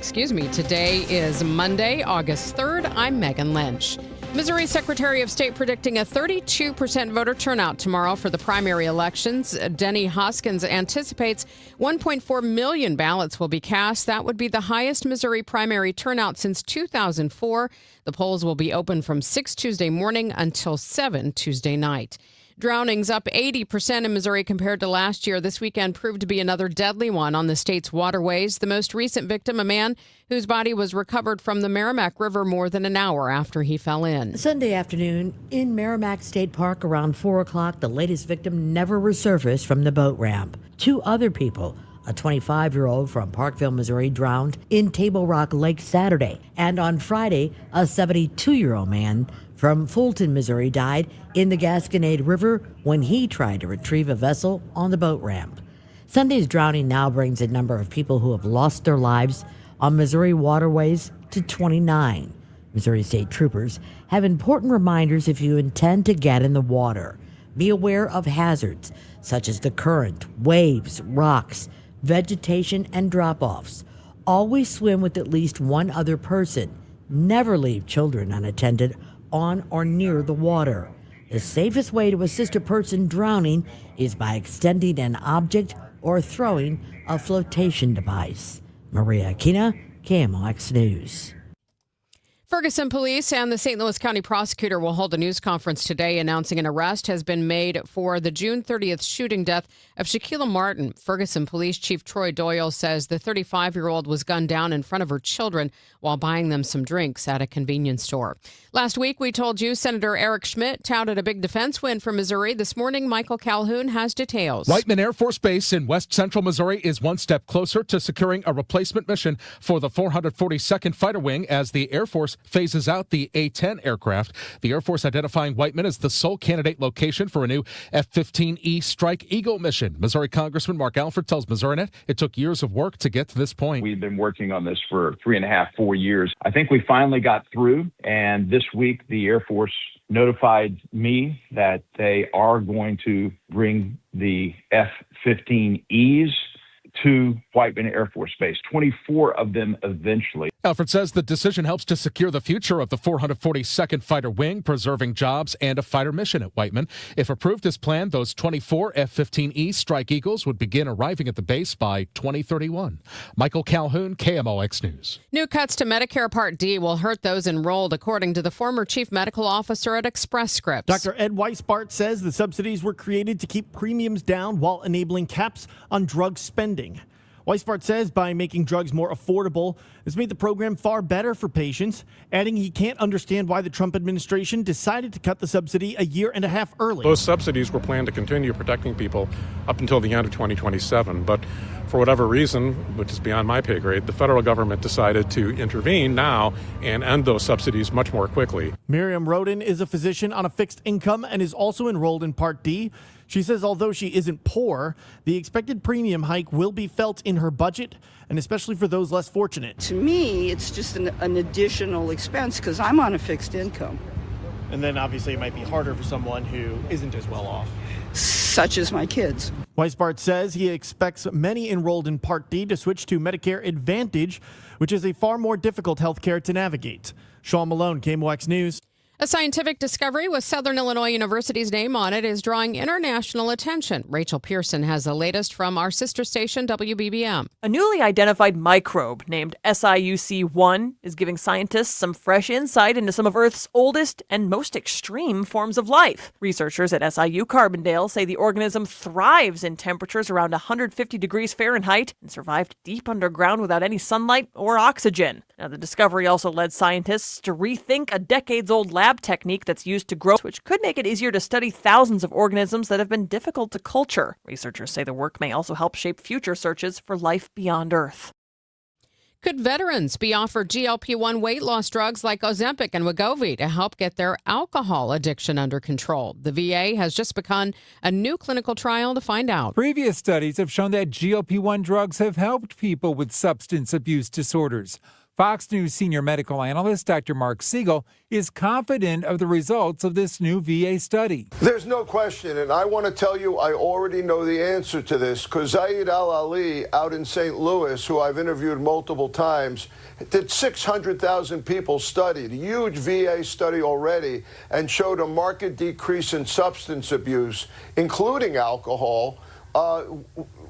Speaker 29: Today is Monday, August 3rd. I'm Megan Lynch. Missouri Secretary of State predicting a 32% voter turnout tomorrow for the primary elections. Denny Hoskins anticipates 1.4 million ballots will be cast. That would be the highest Missouri primary turnout since 2004. The polls will be open from 6 Tuesday morning until 7 Tuesday night. Drownings up 80% in Missouri compared to last year. This weekend proved to be another deadly one on the state's waterways. The most recent victim, a man whose body was recovered from the Merrimack River more than an hour after he fell in.
Speaker 8: Sunday afternoon in Merrimack State Park around 4 o'clock, the latest victim never resurfaced from the boat ramp. 2 other people, a 25-year-old from Parkville, Missouri, drowned in Table Rock Lake Saturday. And on Friday, a 72-year-old man from Fulton, Missouri, died in the Gasconade River when he tried to retrieve a vessel on the boat ramp. Sunday's drowning now brings the number of people who have lost their lives on Missouri waterways to 29. Missouri State Troopers have important reminders if you intend to get in the water. Be aware of hazards such as the current, waves, rocks, vegetation, and drop-offs. Always swim with at least one other person. Never leave children unattended on or near the water. The safest way to assist a person drowning is by extending an object or throwing a flotation device. Maria Aquina, KMOX News.
Speaker 29: Ferguson police and the St. Louis County prosecutor will hold a news conference today announcing an arrest has been made for the June 30th shooting death of Shaquilla Martin. Ferguson Police Chief Troy Doyle says the 35-year-old was gunned down in front of her children while buying them some drinks at a convenience store. Last week, we told you Senator Eric Schmidt touted a big defense win for Missouri. This morning, Michael Calhoun has details.
Speaker 10: Whiteman Air Force Base in west central Missouri is one step closer to securing a replacement mission for the 442nd Fighter Wing as the Air Force phases out the A-10 aircraft. The Air Force identifying Whiteman as the sole candidate location for a new F-15E Strike Eagle mission. Missouri Congressman Mark Alford tells MissouriNet it took years of work to get to this point.
Speaker 12: We've been working on this for 3.5, 4 years. I think we finally got through, and this week the Air Force notified me that they are going to bring the F-15Es to Whiteman Air Force Base, 24 of them eventually.
Speaker 10: Alfred says the decision helps to secure the future of the 442nd Fighter Wing, preserving jobs and a fighter mission at Whiteman. If approved as planned, those 24 F-15E Strike Eagles would begin arriving at the base by 2031. Michael Calhoun, KMOX News.
Speaker 29: New cuts to Medicare Part D will hurt those enrolled, according to the former chief medical officer at Express Scripts.
Speaker 13: Dr. Ed Weisbart says the subsidies were created to keep premiums down while enabling caps on drug spending. Weisbart says by making drugs more affordable, it's made the program far better for patients, adding he can't understand why the Trump administration decided to cut the subsidy a year and a half early.
Speaker 15: Those subsidies were planned to continue protecting people up until the end of 2027, but for whatever reason, which is beyond my pay grade, the federal government decided to intervene now and end those subsidies much more quickly.
Speaker 13: Miriam Roden is a physician on a fixed income and is also enrolled in Part D. She says although she isn't poor, the expected premium hike will be felt in her budget, and especially for those less fortunate.
Speaker 16: To me, it's just an additional expense because I'm on a fixed income.
Speaker 13: And then obviously it might be harder for someone who isn't as well off.
Speaker 16: Such as my kids.
Speaker 13: Weisbart says he expects many enrolled in Part D to switch to Medicare Advantage, which is a far more difficult health care to navigate. Sean Malone, KMOX News.
Speaker 29: A scientific discovery with Southern Illinois University's name on it is drawing international attention. Rachel Pearson has the latest from our sister station, WBBM.
Speaker 19: A newly identified microbe named SIUC1 is giving scientists some fresh insight into some of Earth's oldest and most extreme forms of life. Researchers at SIU Carbondale say the organism thrives in temperatures around 150 degrees Fahrenheit and survived deep underground without any sunlight or oxygen. Now, the discovery also led scientists to rethink a decades-old lab technique that's used to grow, which could make it easier to study thousands of organisms that have been difficult to culture. Researchers say the work may also help shape future searches for life beyond Earth.
Speaker 29: Could veterans be offered GLP-1 weight loss drugs like Ozempic and Wegovy to help get their alcohol addiction under control? The VA has just begun a new clinical trial to find out.
Speaker 20: Previous studies have shown that GLP-1 drugs have helped people with substance abuse disorders.
Speaker 1: Fox News senior medical analyst Dr. Mark Siegel is confident of the results of this new VA study.
Speaker 3: There's no question, and I want to tell you I already know the answer to this, because Zaid Al-Ali out in St. Louis, who I've interviewed multiple times, did 600,000 people studied, a huge VA study already, and showed a marked decrease in substance abuse, including alcohol,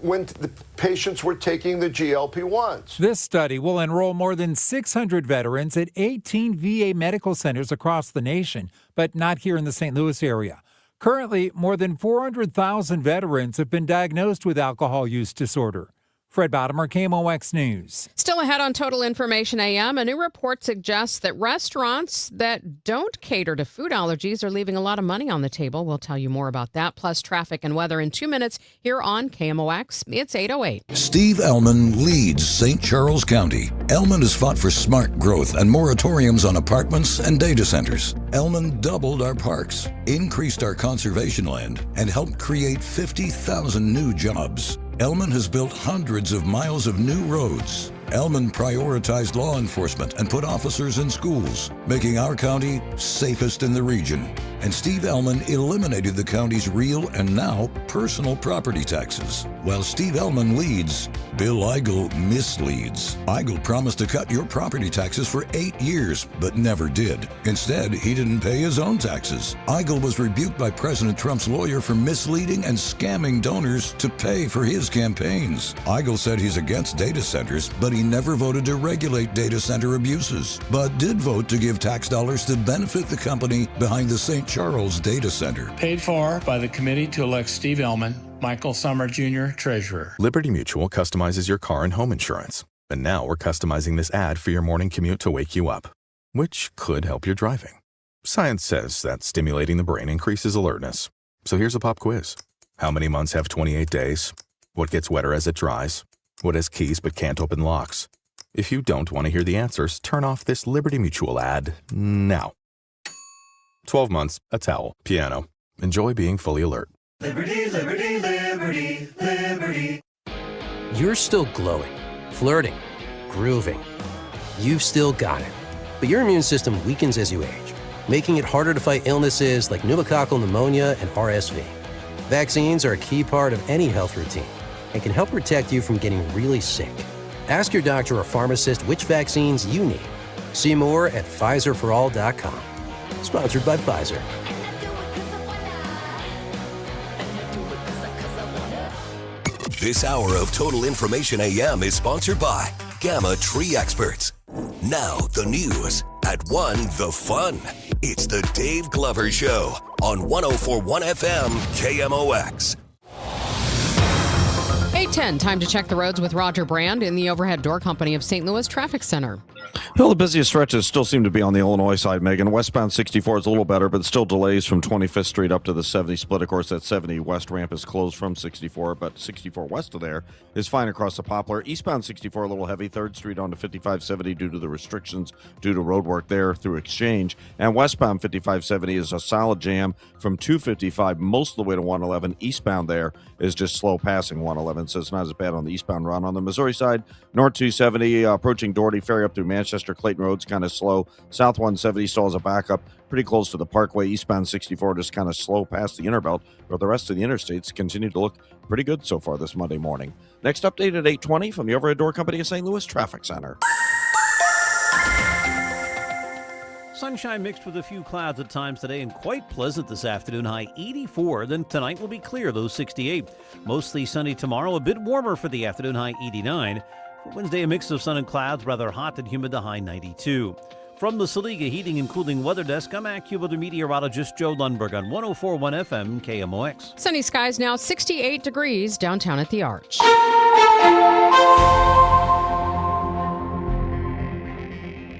Speaker 3: when the patients were taking the GLP-1s.
Speaker 1: This study will enroll more than 600 veterans at 18 VA medical centers across the nation, but not here in the St. Louis area. Currently, more than 400,000 veterans have been diagnosed with alcohol use disorder. Fred Bottomer, KMOX News.
Speaker 29: Still ahead on Total Information AM, a new report suggests that restaurants that don't cater to food allergies are leaving a lot of money on the table. We'll tell you more about that, plus traffic and weather in 2 minutes here on KMOX. It's 8:08.
Speaker 11: Steve Ellman leads St. Charles County. Ellman has fought for smart growth and moratoriums on apartments and data centers. Ellman doubled our parks, increased our conservation land, and helped create 50,000 new jobs. Ellman has built hundreds of miles of new roads. Ellman prioritized law enforcement and put officers in schools, making our county safest in the region. And Steve Ellman eliminated the county's real and now personal property taxes. While Steve Ellman leads, Bill Eigel misleads. Eigel promised to cut your property taxes for 8 years, but never did. Instead, he didn't pay his own taxes. Eigel was rebuked by President Trump's lawyer for misleading and scamming donors to pay for his campaigns. Eigel said he's against data centers, but he never voted to regulate data center abuses, but did vote to give tax dollars to benefit the company behind the St. Charles data center.
Speaker 17: Paid for by the committee to elect Steve Ellman, Michael Summer Jr., Treasurer.
Speaker 18: Liberty Mutual customizes your car and home insurance. And now we're customizing this ad for your morning commute to wake you up, which could help your driving. Science says that stimulating the brain increases alertness. So here's a pop quiz. How many months have 28 days? What gets wetter as it dries? What has keys but can't open locks? If you don't want to hear the answers, turn off this Liberty Mutual ad now. 12 months, a towel, piano. Enjoy being fully alert.
Speaker 20: Liberty, liberty, liberty, liberty.
Speaker 21: You're still glowing, flirting, grooving. You've still got it. But your immune system weakens as you age, making it harder to fight illnesses like pneumococcal pneumonia and RSV. Vaccines are a key part of any health routine and can help protect you from getting really sick. Ask your doctor or pharmacist which vaccines you need. See more at PfizerForAll.com. Sponsored by Pfizer.
Speaker 14: This hour of Total Information AM is sponsored by Gamma Tree Experts. Now the news. At 1, the fun. It's the Dave Glover Show on 104.1 FM KMOX.
Speaker 29: 8:10, time to check the roads with Roger Brand in the Overhead Door Company of St. Louis Traffic Center.
Speaker 2: Well, the busiest stretches still seem to be on the Illinois side, Megan. Westbound 64 is a little better, but still delays from 25th Street up to the 70 split. Of course, that 70 west ramp is closed from 64, but 64 west of there is fine across the Poplar. Eastbound 64 a little heavy, 3rd Street onto 5570 due to the restrictions due to road work there through Exchange. And westbound 5570 is a solid jam from 255 most of the way to 111. Eastbound there is just slow passing 111, so it's not as bad on the eastbound run. On the Missouri side, North 270 approaching Doherty Ferry up through Manchester. Clayton Road's kind of slow. South 170 still has a backup pretty close to the Parkway. Eastbound 64 just kind of slow past the Interbelt, but the rest of the interstates continue to look pretty good so far this Monday morning. Next update at 8:20 from the Overhead Door Company of St. Louis Traffic Center.
Speaker 22: Sunshine mixed with a few clouds at times today and quite pleasant this afternoon, high 84. Then tonight will be clear, low 68. Mostly sunny tomorrow, a bit warmer for the afternoon, high 89. For Wednesday, a mix of sun and clouds, rather hot and humid, the high 92. From the Saliga Heating and Cooling Weather Desk, I'm AccuWeather meteorologist Joe Lundberg on 104.1 FM KMOX.
Speaker 29: Sunny skies now, 68 degrees downtown at the Arch.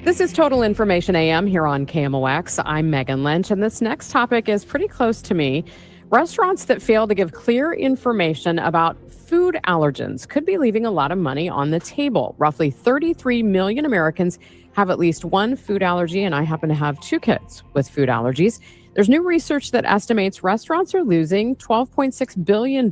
Speaker 29: This is Total Information AM here on KMOX. I'm Megan Lynch, and this next topic is pretty close to me. Restaurants that fail to give clear information about food allergens could be leaving a lot of money on the table. Roughly 33 million Americans have at least one food allergy, and I happen to have 2 kids with food allergies. There's new research that estimates restaurants are losing $12.6 billion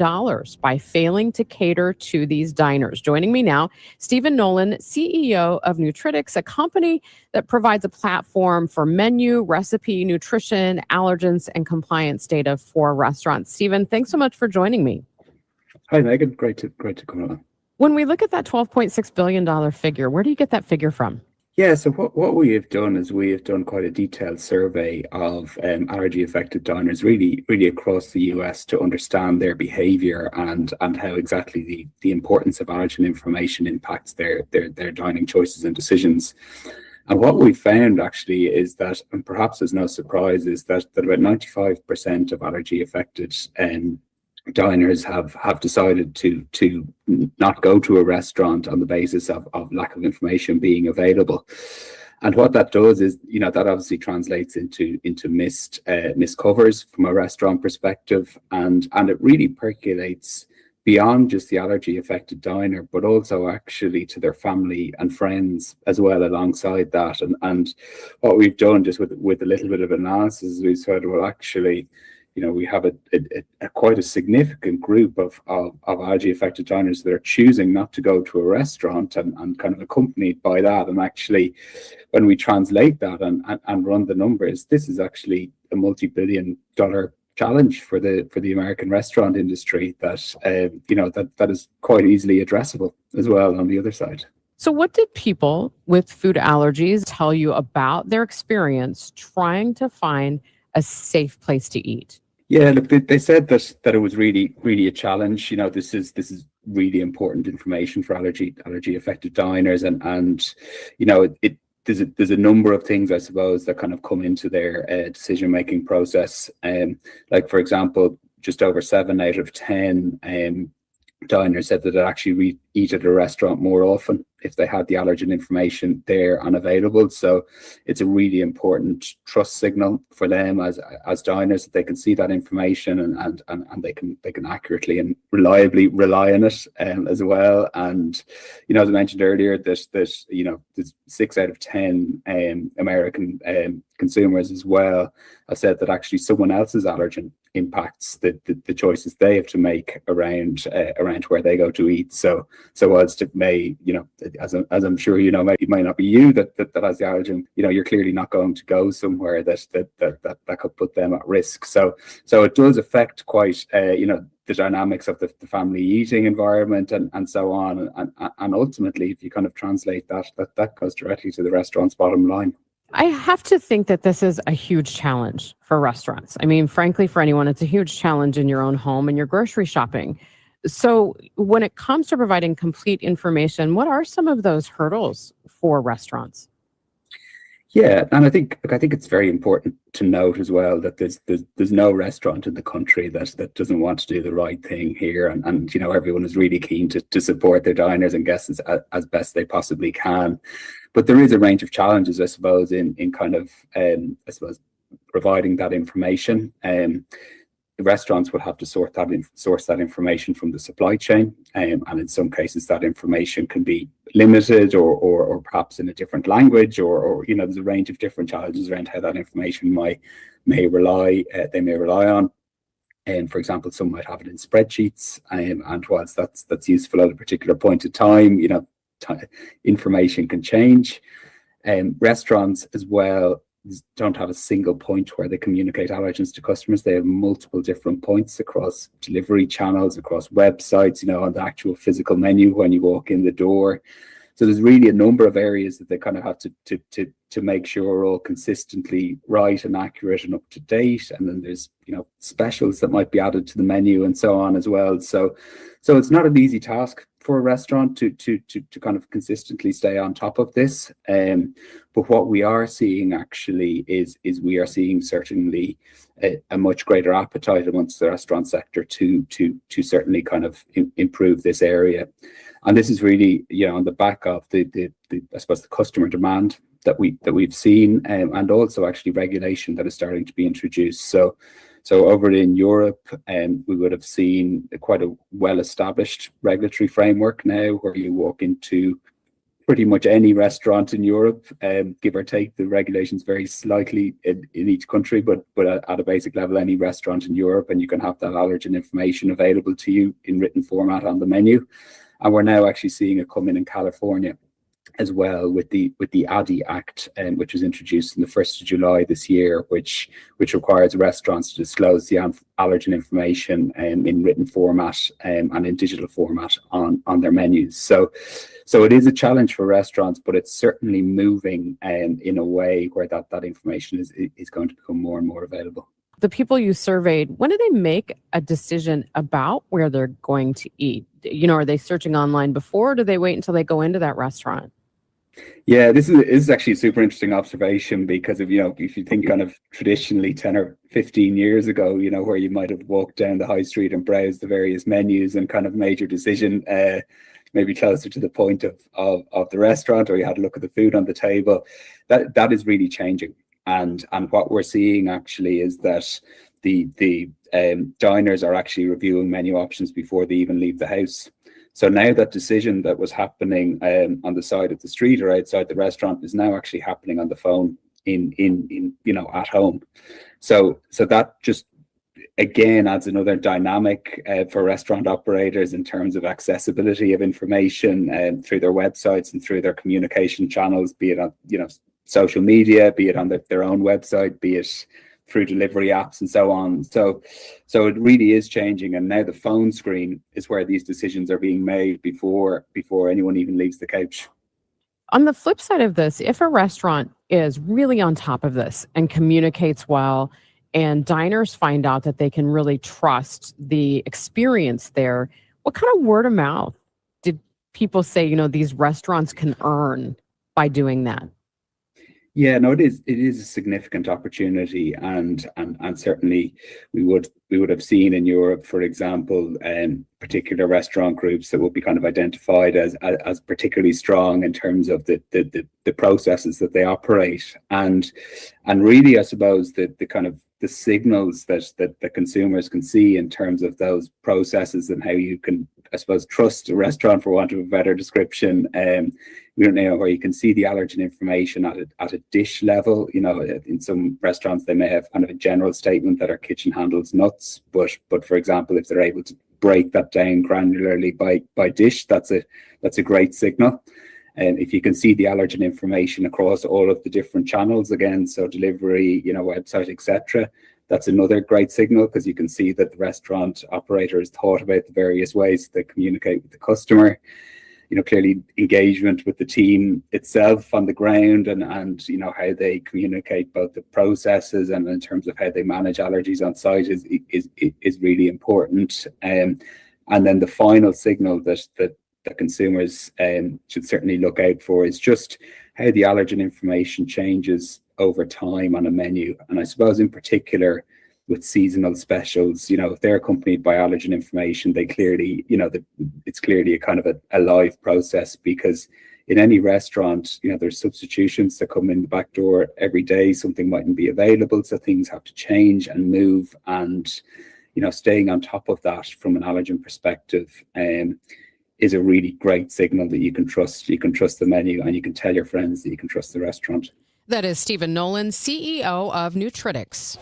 Speaker 29: by failing to cater to these diners. Joining me now, Stephen Nolan, CEO of Nutritics, a company that provides a platform for menu, recipe, nutrition, allergens, and compliance data for restaurants. Stephen, thanks so much for joining me.
Speaker 4: Hi, Megan. Great to come on.
Speaker 29: When we look at that $12.6 billion figure, where do you get that figure from?
Speaker 4: Yeah, so what we have done is we have done quite a detailed survey of allergy-affected diners, really across the US, to understand their behaviour and how exactly the importance of allergen information impacts their dining choices and decisions. And what we found actually is that, and perhaps there's no surprise, is that about 95% of allergy-affected diners have decided to not go to a restaurant on the basis of lack of information being available. And what that does is, that obviously translates into missed covers from a restaurant perspective, and it really percolates beyond just the allergy affected diner, but also actually to their family and friends as well alongside that. And what we've done, just with a little bit of analysis, we've said, well, actually, we have a quite a significant group of allergy affected diners that are choosing not to go to a restaurant, and kind of accompanied by that. And actually, when we translate that and run the numbers, this is actually a multi-billion-dollar challenge for the American restaurant industry that is quite easily addressable as well on the other side.
Speaker 29: So what did people with food allergies tell you about their experience trying to find a safe place to eat?
Speaker 4: Yeah, look, they said that it was really a challenge. This is really important information for allergy affected diners, and there's a number of things, I suppose, that kind of come into their decision making process. Like, for example, just over 7 out of 10 diners said that they actually eat at a restaurant more often if they had the allergen information there and available. So it's a really important trust signal for them as diners, that they can see that information and they can accurately and reliably rely on it as well. And as I mentioned earlier, there's 6 out of 10 American consumers as well have said that actually someone else's allergen impacts the choices they have to make around where they go to eat. So whilst it may, as I'm sure it might not be you that has the allergen, you're clearly not going to go somewhere that could put them at risk. So it does affect quite the dynamics of the family eating environment and so on. And ultimately, if you kind of translate that goes directly to the restaurant's bottom line.
Speaker 29: I have to think that this is a huge challenge for restaurants. I mean, frankly, for anyone, it's a huge challenge in your own home and your grocery shopping. So when it comes to providing complete information, what are some of those hurdles for restaurants?
Speaker 4: Yeah, and I think it's very important to note as well that there's no restaurant in the country that doesn't want to do the right thing here, and everyone is really keen to support their diners and guests as best they possibly can. But there is a range of challenges, I suppose, in kind of providing that information. The restaurants would have to source that information from the supply chain, and in some cases that information can be limited or perhaps in a different language, or there's a range of different challenges around how that information they may rely on. And for example, some might have it in spreadsheets, and whilst that's useful at a particular point in time, information can change. Restaurants as well don't have a single point where they communicate allergens to customers. They have multiple different points across delivery channels, across websites, on the actual physical menu when you walk in the door. So there's really a number of areas that they kind of have to make sure are all consistently right and accurate and up to date. And then there's specials that might be added to the menu and so on as well. So it's not an easy task for a restaurant to kind of consistently stay on top of this. But what we are seeing actually is we are seeing certainly a much greater appetite amongst the restaurant sector to certainly kind of improve this area. And this is really, on the back of the I suppose the customer demand that we've seen, and also actually regulation that is starting to be introduced. So over in Europe, we would have seen quite a well-established regulatory framework now, where you walk into pretty much any restaurant in Europe, give or take. The regulations vary slightly in each country, but at a basic level, any restaurant in Europe, and you can have that allergen information available to you in written format on the menu. And we're now actually seeing it come in California as well with the ADDI Act, which was introduced on the 1st of July this year, which requires restaurants to disclose the allergen information in written format and in digital format on their menus. So it is a challenge for restaurants, but it's certainly moving in a way where that information is going to become more and more available.
Speaker 29: The people you surveyed, when do they make a decision about where they're going to eat? Are they searching online before, or do they wait until they go into that restaurant?
Speaker 4: Yeah, this is actually a super interesting observation, because if you think kind of traditionally 10 or 15 years ago, where you might have walked down the high street and browsed the various menus and kind of made your decision maybe closer to the point of the restaurant, or you had a look at the food on the table, that is really changing. And what we're seeing actually is that the diners are actually reviewing menu options before they even leave the house. So now that decision that was happening on the side of the street or outside the restaurant is now actually happening on the phone in at home. So that just again adds another dynamic for restaurant operators in terms of accessibility of information through their websites and through their communication channels, be it on social media, be it on their own website, be it through delivery apps and so on. So it really is changing, and now the phone screen is where these decisions are being made before anyone even leaves the couch.
Speaker 29: On the flip side of this, if a restaurant is really on top of this and communicates well, and diners find out that they can really trust the experience there, what kind of word of mouth did people say, these restaurants can earn by doing that?
Speaker 4: Yeah, no, it is a significant opportunity, and certainly we would have seen in Europe, for example, particular restaurant groups that would be kind of identified as particularly strong in terms of the processes that they operate, and really, I suppose the kind of the signals that the consumers can see in terms of those processes and how you can, I suppose, trust a restaurant, for want of a better description. We don't know where you can see the allergen information at a dish level. In some restaurants they may have kind of a general statement that our kitchen handles nuts, but for example, if they're able to break that down granularly by dish, that's a great signal. And if you can see the allergen information across all of the different channels, again, so delivery, website, etc., that's another great signal, because you can see that the restaurant operator has thought about the various ways they communicate with the customer. Clearly engagement with the team itself on the ground, and how they communicate both the processes and in terms of how they manage allergies on site is really important. And then the final signal that consumers should certainly look out for is just how the allergen information changes over time on a menu. And I suppose in particular with seasonal specials, if they're accompanied by allergen information, they clearly, it's clearly a kind of a live process, because in any restaurant, there's substitutions that come in the back door every day. Something mightn't be available, so things have to change and move. And, staying on top of that from an allergen perspective is a really great signal that you can trust. You can trust the menu, and you can tell your friends that you can trust the restaurant.
Speaker 29: That is Stephen Nolan, CEO of Nutritics.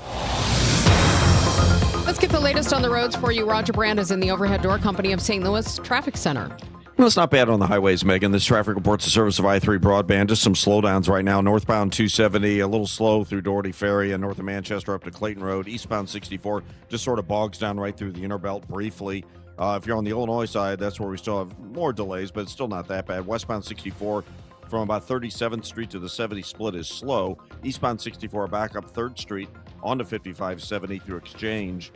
Speaker 29: Let's get the latest on the roads for you. Roger Brand is in the Overhead Door Company of St. Louis Traffic Center.
Speaker 2: Well, it's not bad on the highways, Megan. This traffic reports the service of I-3 Broadband. Just some slowdowns right now. Northbound 270, a little slow through Doherty Ferry and north of Manchester up to Clayton Road. Eastbound 64 just sort of bogs down right through the inner belt briefly. If you're on the Illinois side, that's where we still have more delays, but it's still not that bad. Westbound 64 from about 37th Street to the 70 split is slow. Eastbound 64 back up 3rd Street onto 5570 through Exchange.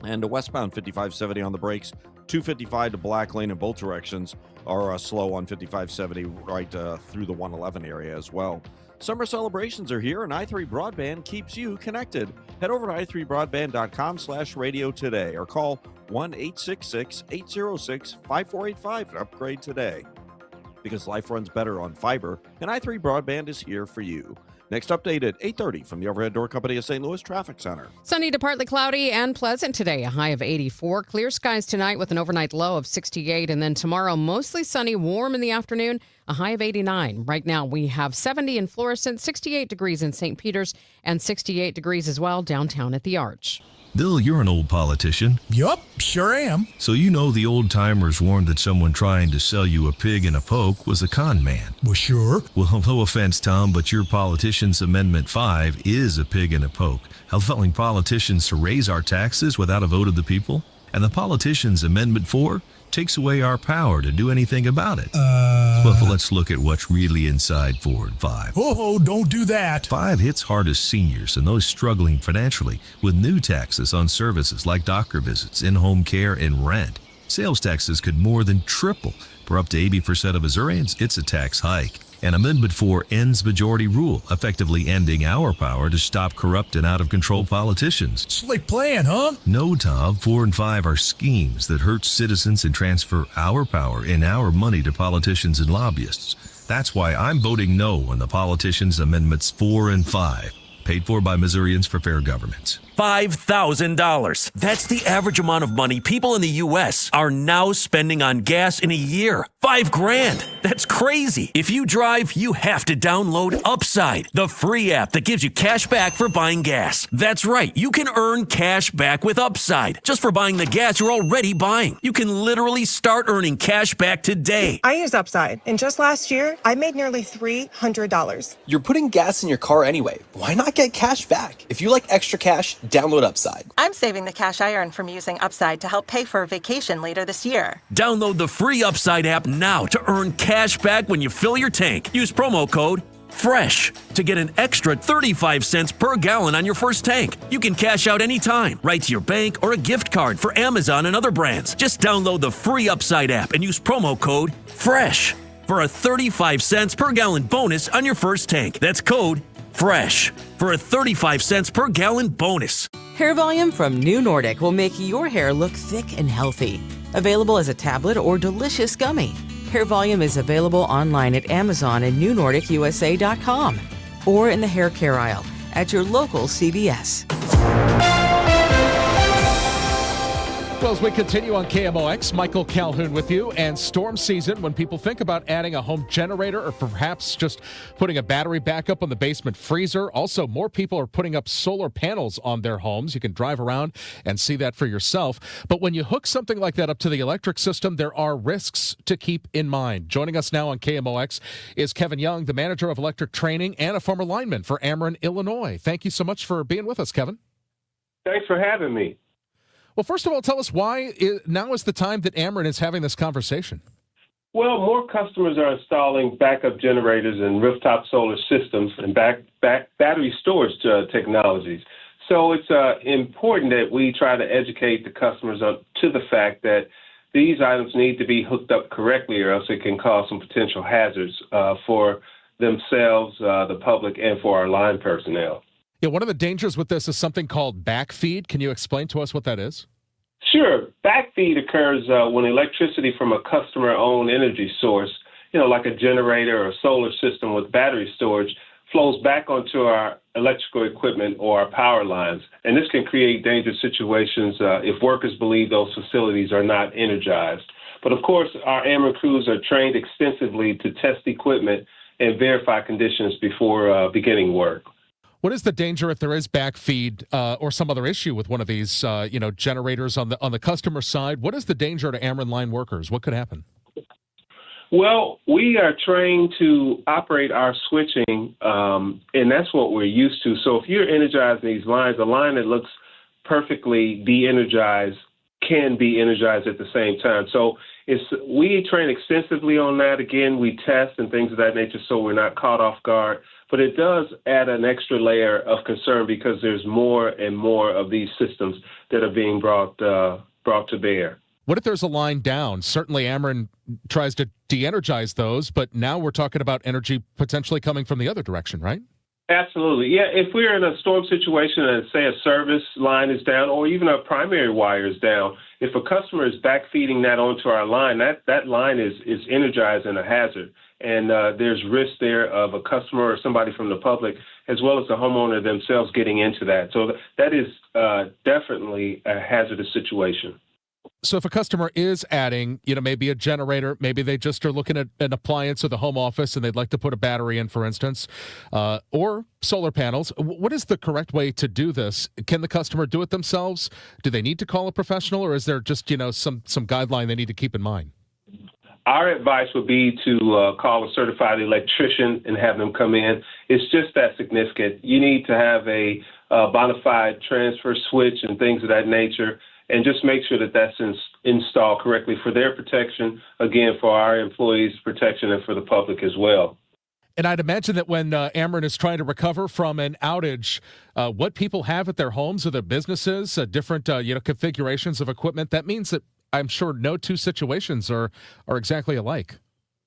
Speaker 2: And westbound 5570 on the brakes. 255 to Black Lane in both directions are slow on 5570 right through the 111 area as well. Summer celebrations are here, and i3 Broadband keeps you connected. Head over to i3broadband.com/radio today or call 1-866-806-5485 to upgrade today. Because life runs better on fiber, and i3 Broadband is here for you. Next update at 8:30 from the Overhead Door Company of St. Louis Traffic Center.
Speaker 29: Sunny to partly cloudy and pleasant today, a high of 84. Clear skies tonight with an overnight low of 68. And then tomorrow, mostly sunny, warm in the afternoon, a high of 89. Right now, we have 70 in Florissant, 68 degrees in St. Peters, and 68 degrees as well downtown at the Arch.
Speaker 5: Bill, you're an old politician.
Speaker 6: Yup, sure am.
Speaker 5: So you know the old-timers warned that someone trying to sell you a pig in a poke was a con man.
Speaker 6: Well, sure.
Speaker 5: Well, no offense, Tom, but your Politicians Amendment 5 is a pig in a poke, allowing politicians to raise our taxes without a vote of the people. And the Politicians Amendment 4 takes away our power to do anything about it. Well, let's look at what's really inside 4 and 5.
Speaker 6: Oh, don't do that.
Speaker 5: 5 hits hardest seniors and those struggling financially with new taxes on services like doctor visits, in-home care, and rent. Sales taxes could more than triple. For up to 80% of Missourians, it's a tax hike. And Amendment 4 ends majority rule, effectively ending our power to stop corrupt and out-of-control politicians.
Speaker 6: Slick plan, huh?
Speaker 5: No, Tom. 4 and 5 are schemes that hurt citizens and transfer our power and our money to politicians and lobbyists. That's why I'm voting no on the Politicians Amendments 4 and 5, paid for by Missourians for fair government.
Speaker 7: $5,000. That's the average amount of money people in the U.S. are now spending on gas in a year. $5,000. That's crazy. If you drive, you have to download Upside, the free app that gives you cash back for buying gas. That's right. You can earn cash back with Upside just for buying the gas you're already buying. You can literally start earning cash back today.
Speaker 9: I use Upside, and just last year, I made nearly $300.
Speaker 24: You're putting gas in your car anyway. Why not get cash back? If you like extra cash, download Upside.
Speaker 9: I'm saving the cash I earn from using Upside to help pay for a vacation later this year.
Speaker 7: Download the free Upside app now to earn cash back when you fill your tank. Use promo code FRESH to get an extra 35 cents per gallon on your first tank. You can cash out anytime, right to your bank or a gift card for Amazon and other brands. Just download the free Upside app and use promo code FRESH for a 35 cents per gallon bonus on your first tank. That's code FRESH for a 35 cents per gallon bonus.
Speaker 25: Hair Volume from New Nordic will make your hair look thick and healthy. Available as a tablet or delicious gummy. Hair Volume is available online at Amazon and NewNordicUSA.com or in the hair care aisle at your local CVS.
Speaker 10: Well, as we continue on KMOX, Michael Calhoun with you. And storm season, when people think about adding a home generator or perhaps just putting a battery backup on the basement freezer, also more people are putting up solar panels on their homes. You can drive around and see that for yourself. But when you hook something like that up to the electric system, there are risks to keep in mind. Joining us now on KMOX is Kevin Young, the manager of electric training and a former lineman for Ameren, Illinois. Thank you so much for being with us, Kevin.
Speaker 26: Thanks for having me.
Speaker 10: Well, first of all, tell us why now is the time that Ameren is having this conversation.
Speaker 26: Well, more customers are installing backup generators and rooftop solar systems and battery storage technologies. So it's important that we try to educate the customers to the fact that these items need to be hooked up correctly, or else it can cause some potential hazards for themselves, the public, and for our line personnel.
Speaker 10: Yeah, one of the dangers with this is something called backfeed. Can you explain to us what that is?
Speaker 26: Sure. Backfeed occurs when electricity from a customer-owned energy source, like a generator or a solar system with battery storage, flows back onto our electrical equipment or our power lines. And this can create dangerous situations if workers believe those facilities are not energized. But of course, our Ameren crews are trained extensively to test equipment and verify conditions before beginning work.
Speaker 10: What is the danger if there is backfeed or some other issue with one of these, generators on the customer side? What is the danger to Ameren line workers? What could happen?
Speaker 26: Well, we are trained to operate our switching, and that's what we're used to. So if you're energizing these lines, a line that looks perfectly de-energized can be energized at the same time. So we train extensively on that. Again, we test and things of that nature so we're not caught off guard. But it does add an extra layer of concern because there's more and more of these systems that are being brought to bear.
Speaker 10: What if there's a line down? Certainly Ameren tries to de-energize those, but now we're talking about energy potentially coming from the other direction, right?
Speaker 26: Absolutely. Yeah, if we're in a storm situation and say a service line is down or even a primary wire is down, if a customer is backfeeding that onto our line, that line is energized and a hazard. And there's risk there of a customer or somebody from the public as well as the homeowner themselves getting into that. So that is definitely a hazardous situation.
Speaker 10: So if a customer is adding, maybe a generator, maybe they just are looking at an appliance or the home office and they'd like to put a battery in, for instance, or solar panels, what is the correct way to do this? Can the customer do it themselves? Do they need to call a professional, or is there just, some guideline they need to keep in mind?
Speaker 26: Our advice would be to call a certified electrician and have them come in. It's just that significant. You need to have a bona fide transfer switch and things of that nature, and just make sure that that's installed correctly for their protection, again, for our employees' protection and for the public as well.
Speaker 10: And I'd imagine that when Ameren is trying to recover from an outage, what people have at their homes or their businesses, different configurations of equipment, that means that I'm sure no two situations are exactly alike.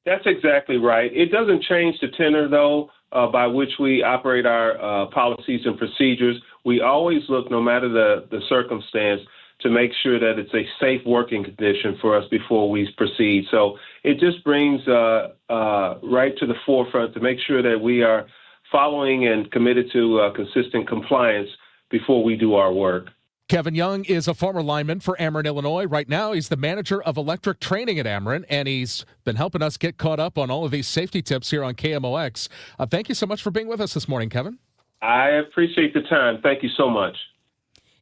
Speaker 26: That's exactly right. It doesn't change the tenor, though, by which we operate our policies and procedures. We always look, no matter the circumstance, to make sure that it's a safe working condition for us before we proceed. So it just brings right to the forefront to make sure that we are following and committed to consistent compliance before we do our work.
Speaker 10: Kevin Young is a former lineman for Ameren, Illinois. Right now, he's the manager of electric training at Ameren, and he's been helping us get caught up on all of these safety tips here on KMOX. Thank you so much for being with us this morning, Kevin.
Speaker 26: I appreciate the time. Thank you so much.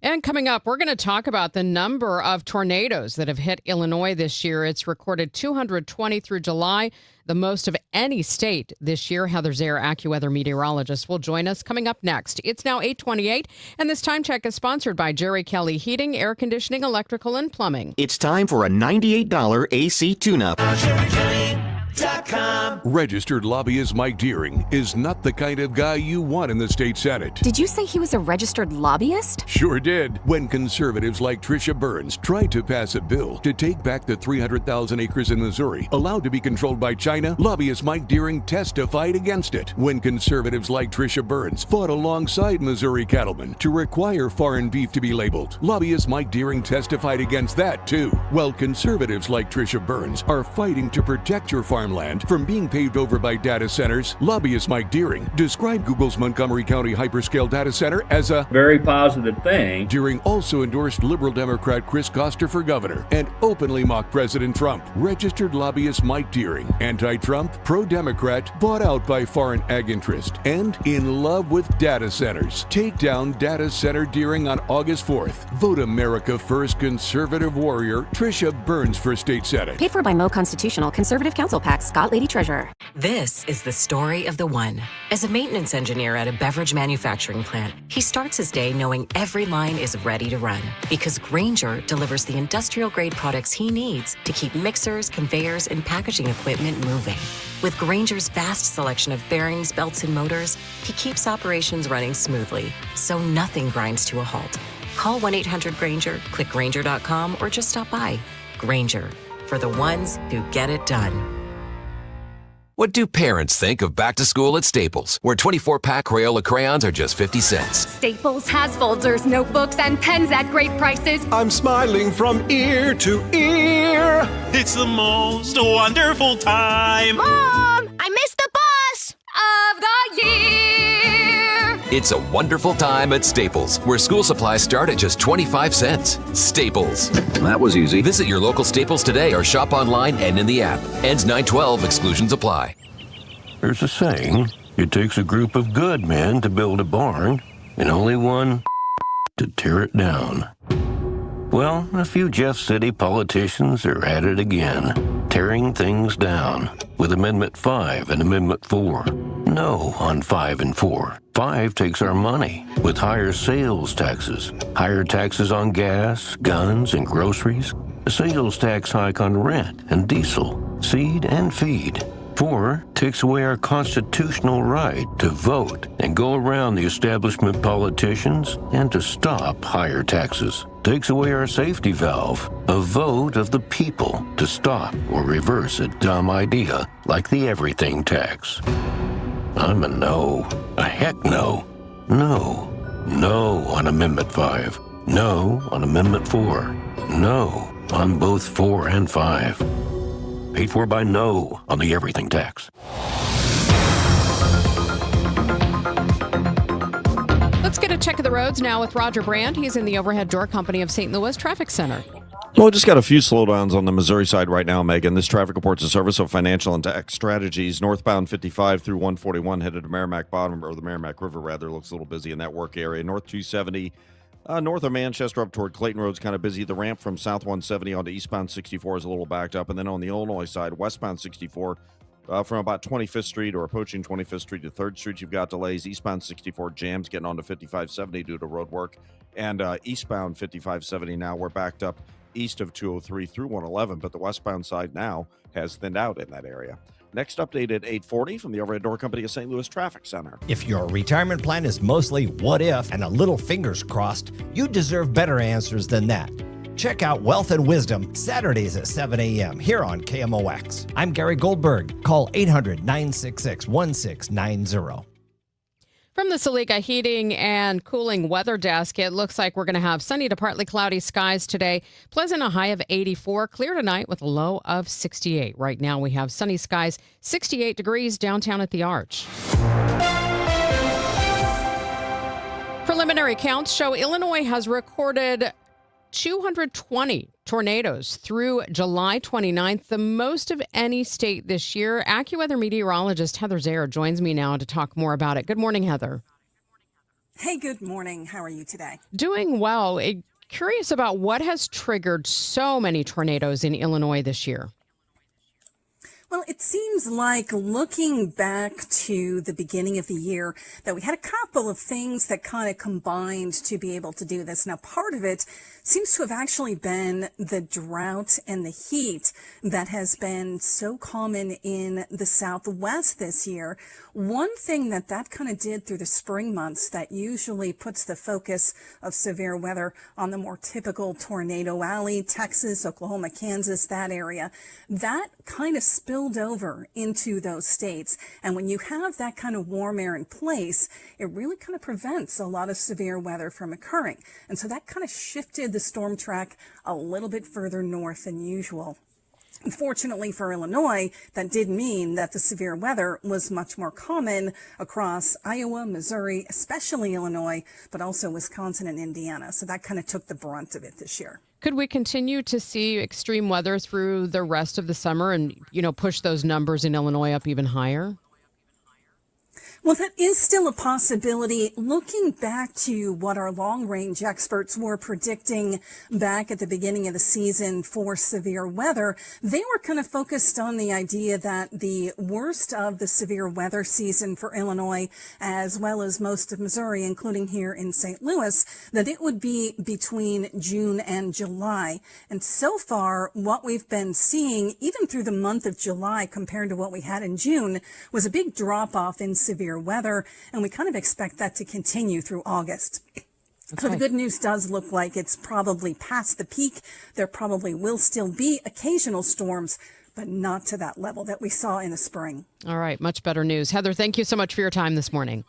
Speaker 29: And coming up, we're going to talk about the number of tornadoes that have hit Illinois this year. It's recorded 220 through July, the most of any state this year. Heather Zayer, AccuWeather meteorologist, will join us coming up next. It's now 8:28, and this time check is sponsored by Jerry Kelly Heating, Air Conditioning, Electrical, and Plumbing.
Speaker 8: It's time for a $98 AC tune-up.
Speaker 12: Registered lobbyist Mike Deering is not the kind of guy you want in the state Senate.
Speaker 13: Did you say he was a registered lobbyist?
Speaker 12: Sure did. When conservatives like Tricia Burns tried to pass a bill to take back the 300,000 acres in Missouri allowed to be controlled by China, lobbyist Mike Deering testified against it. When conservatives like Tricia Burns fought alongside Missouri cattlemen to require foreign beef to be labeled, lobbyist Mike Deering testified against that too. While conservatives like Tricia Burns are fighting to protect your farmland from being paved over by data centers, lobbyist Mike Deering described Google's Montgomery County hyperscale data center as a
Speaker 15: very positive thing.
Speaker 12: Deering also endorsed liberal Democrat Chris Koster for governor and openly mocked President Trump. Registered lobbyist Mike Deering, anti-Trump, pro-Democrat, bought out by foreign ag interest, and in love with data centers. Take down Data Center Deering on August 4th. Vote America First conservative warrior Tricia Burns for state senate.
Speaker 13: Paid for by Mo Constitutional Conservative Council PAC, Scott Lady Treasurer.
Speaker 16: This is the story of the one. As a maintenance engineer at a beverage manufacturing plant, he starts his day knowing every line is ready to run because Grainger delivers the industrial-grade products he needs to keep mixers, conveyors, and packaging equipment moving. With Grainger's vast selection of bearings, belts, and motors, he keeps operations running smoothly, so nothing grinds to a halt. Call 1-800-GRAINGER, click Grainger.com, or just stop by. Grainger, for the ones who get it done.
Speaker 14: What do parents think of back to school at Staples, where 24-pack Crayola crayons are just 50 cents?
Speaker 19: Staples has folders, notebooks, and pens at great prices.
Speaker 23: I'm smiling from ear to ear.
Speaker 27: It's the most wonderful time.
Speaker 19: Mom, I missed the bus of the year.
Speaker 14: It's a wonderful time at Staples, where school supplies start at just 25 cents. Staples.
Speaker 28: That was easy.
Speaker 14: Visit your local Staples today or shop online and in the app. Ends 9/12. Exclusions apply.
Speaker 28: There's a saying, it takes a group of good men to build a barn, and only one to tear it down. Well, a few Jeff City politicians are at it again, tearing things down with Amendment 5 and Amendment 4. No on 5 and 4. 5 takes our money with higher sales taxes, higher taxes on gas, guns, and groceries, a sales tax hike on rent and diesel, seed, and feed. 4 takes away our constitutional right to vote and go around the establishment politicians and to stop higher taxes. Takes away our safety valve, a vote of the people to stop or reverse a dumb idea like the everything tax. I'm a no. A heck no. No. No on Amendment 5. No on Amendment 4. No on both 4 and 5. Paid for by no on the everything tax.
Speaker 29: Let's get a check of the roads now with Roger Brand. He's in the Overhead Door Company of St. Louis Traffic Center.
Speaker 2: Well, just got a few slowdowns on the Missouri side right now, Megan. This traffic report's a service of Financial and Tax Strategies. Northbound 55 through 141 headed to Merrimack Bottom, or the Merrimack River, rather. Looks a little busy in that work area. North 270, north of Manchester up toward Clayton Road's kind of busy. The ramp from South 170 onto eastbound 64 is a little backed up. And then on the Illinois side, westbound 64, from about 25th Street or approaching 25th Street to 3rd Street, you've got delays. Eastbound 64 jams getting onto 5570 due to road work. And eastbound 5570 now, we're backed up east of 203 through 111, but the westbound side now has thinned out in that area. Next update at 8:40 from the Overhead Door Company of St. Louis Traffic Center.
Speaker 1: If your retirement plan is mostly what if and a little fingers crossed, you deserve better answers than that. Check out Wealth and Wisdom Saturdays at 7 a.m. here on KMOX. I'm Gary Goldberg. Call 800-966-1690.
Speaker 29: From the Saliga Heating and Cooling Weather Desk, it looks like we're going to have sunny to partly cloudy skies today. Pleasant, a high of 84. Clear tonight with a low of 68. Right now we have sunny skies, 68 degrees downtown at the Arch. Preliminary counts show Illinois has recorded 220 tornadoes through July 29th, the most of any state this year. AccuWeather meteorologist Heather Zayer joins me now to talk more about it. Good morning, Heather.
Speaker 3: Hey, good morning. How are you today?
Speaker 29: Doing well. Curious about what has triggered so many tornadoes in Illinois this year.
Speaker 3: Well, it seems like looking back to the beginning of the year that we had a couple of things that kind of combined to be able to do this. Now, part of it seems to have actually been the drought and the heat that has been so common in the Southwest this year. One thing that kind of did through the spring months that usually puts the focus of severe weather on the more typical Tornado Alley, Texas, Oklahoma, Kansas, that area, that kind of spilled over into those states. And when you have that kind of warm air in place, it really kind of prevents a lot of severe weather from occurring. And so that kind of shifted the storm track a little bit further north than usual. Unfortunately for Illinois, that did mean that the severe weather was much more common across Iowa, Missouri, especially Illinois, but also Wisconsin and Indiana. So that kind of took the brunt of it this year.
Speaker 29: Could we continue to see extreme weather through the rest of the summer and, push those numbers in Illinois up even higher?
Speaker 3: Well, that is still a possibility. Looking back to what our long-range experts were predicting back at the beginning of the season for severe weather, they were kind of focused on the idea that the worst of the severe weather season for Illinois, as well as most of Missouri, including here in St. Louis, that it would be between June and July. And so far, what we've been seeing, even through the month of July compared to what we had in June, was a big drop-off in severe weather, and we kind of expect that to continue through August. Okay. So the good news does look like it's probably past the peak. There probably will still be occasional storms, but not to that level that we saw in the spring.
Speaker 29: All right, much better news. Heather, thank you so much for your time this morning.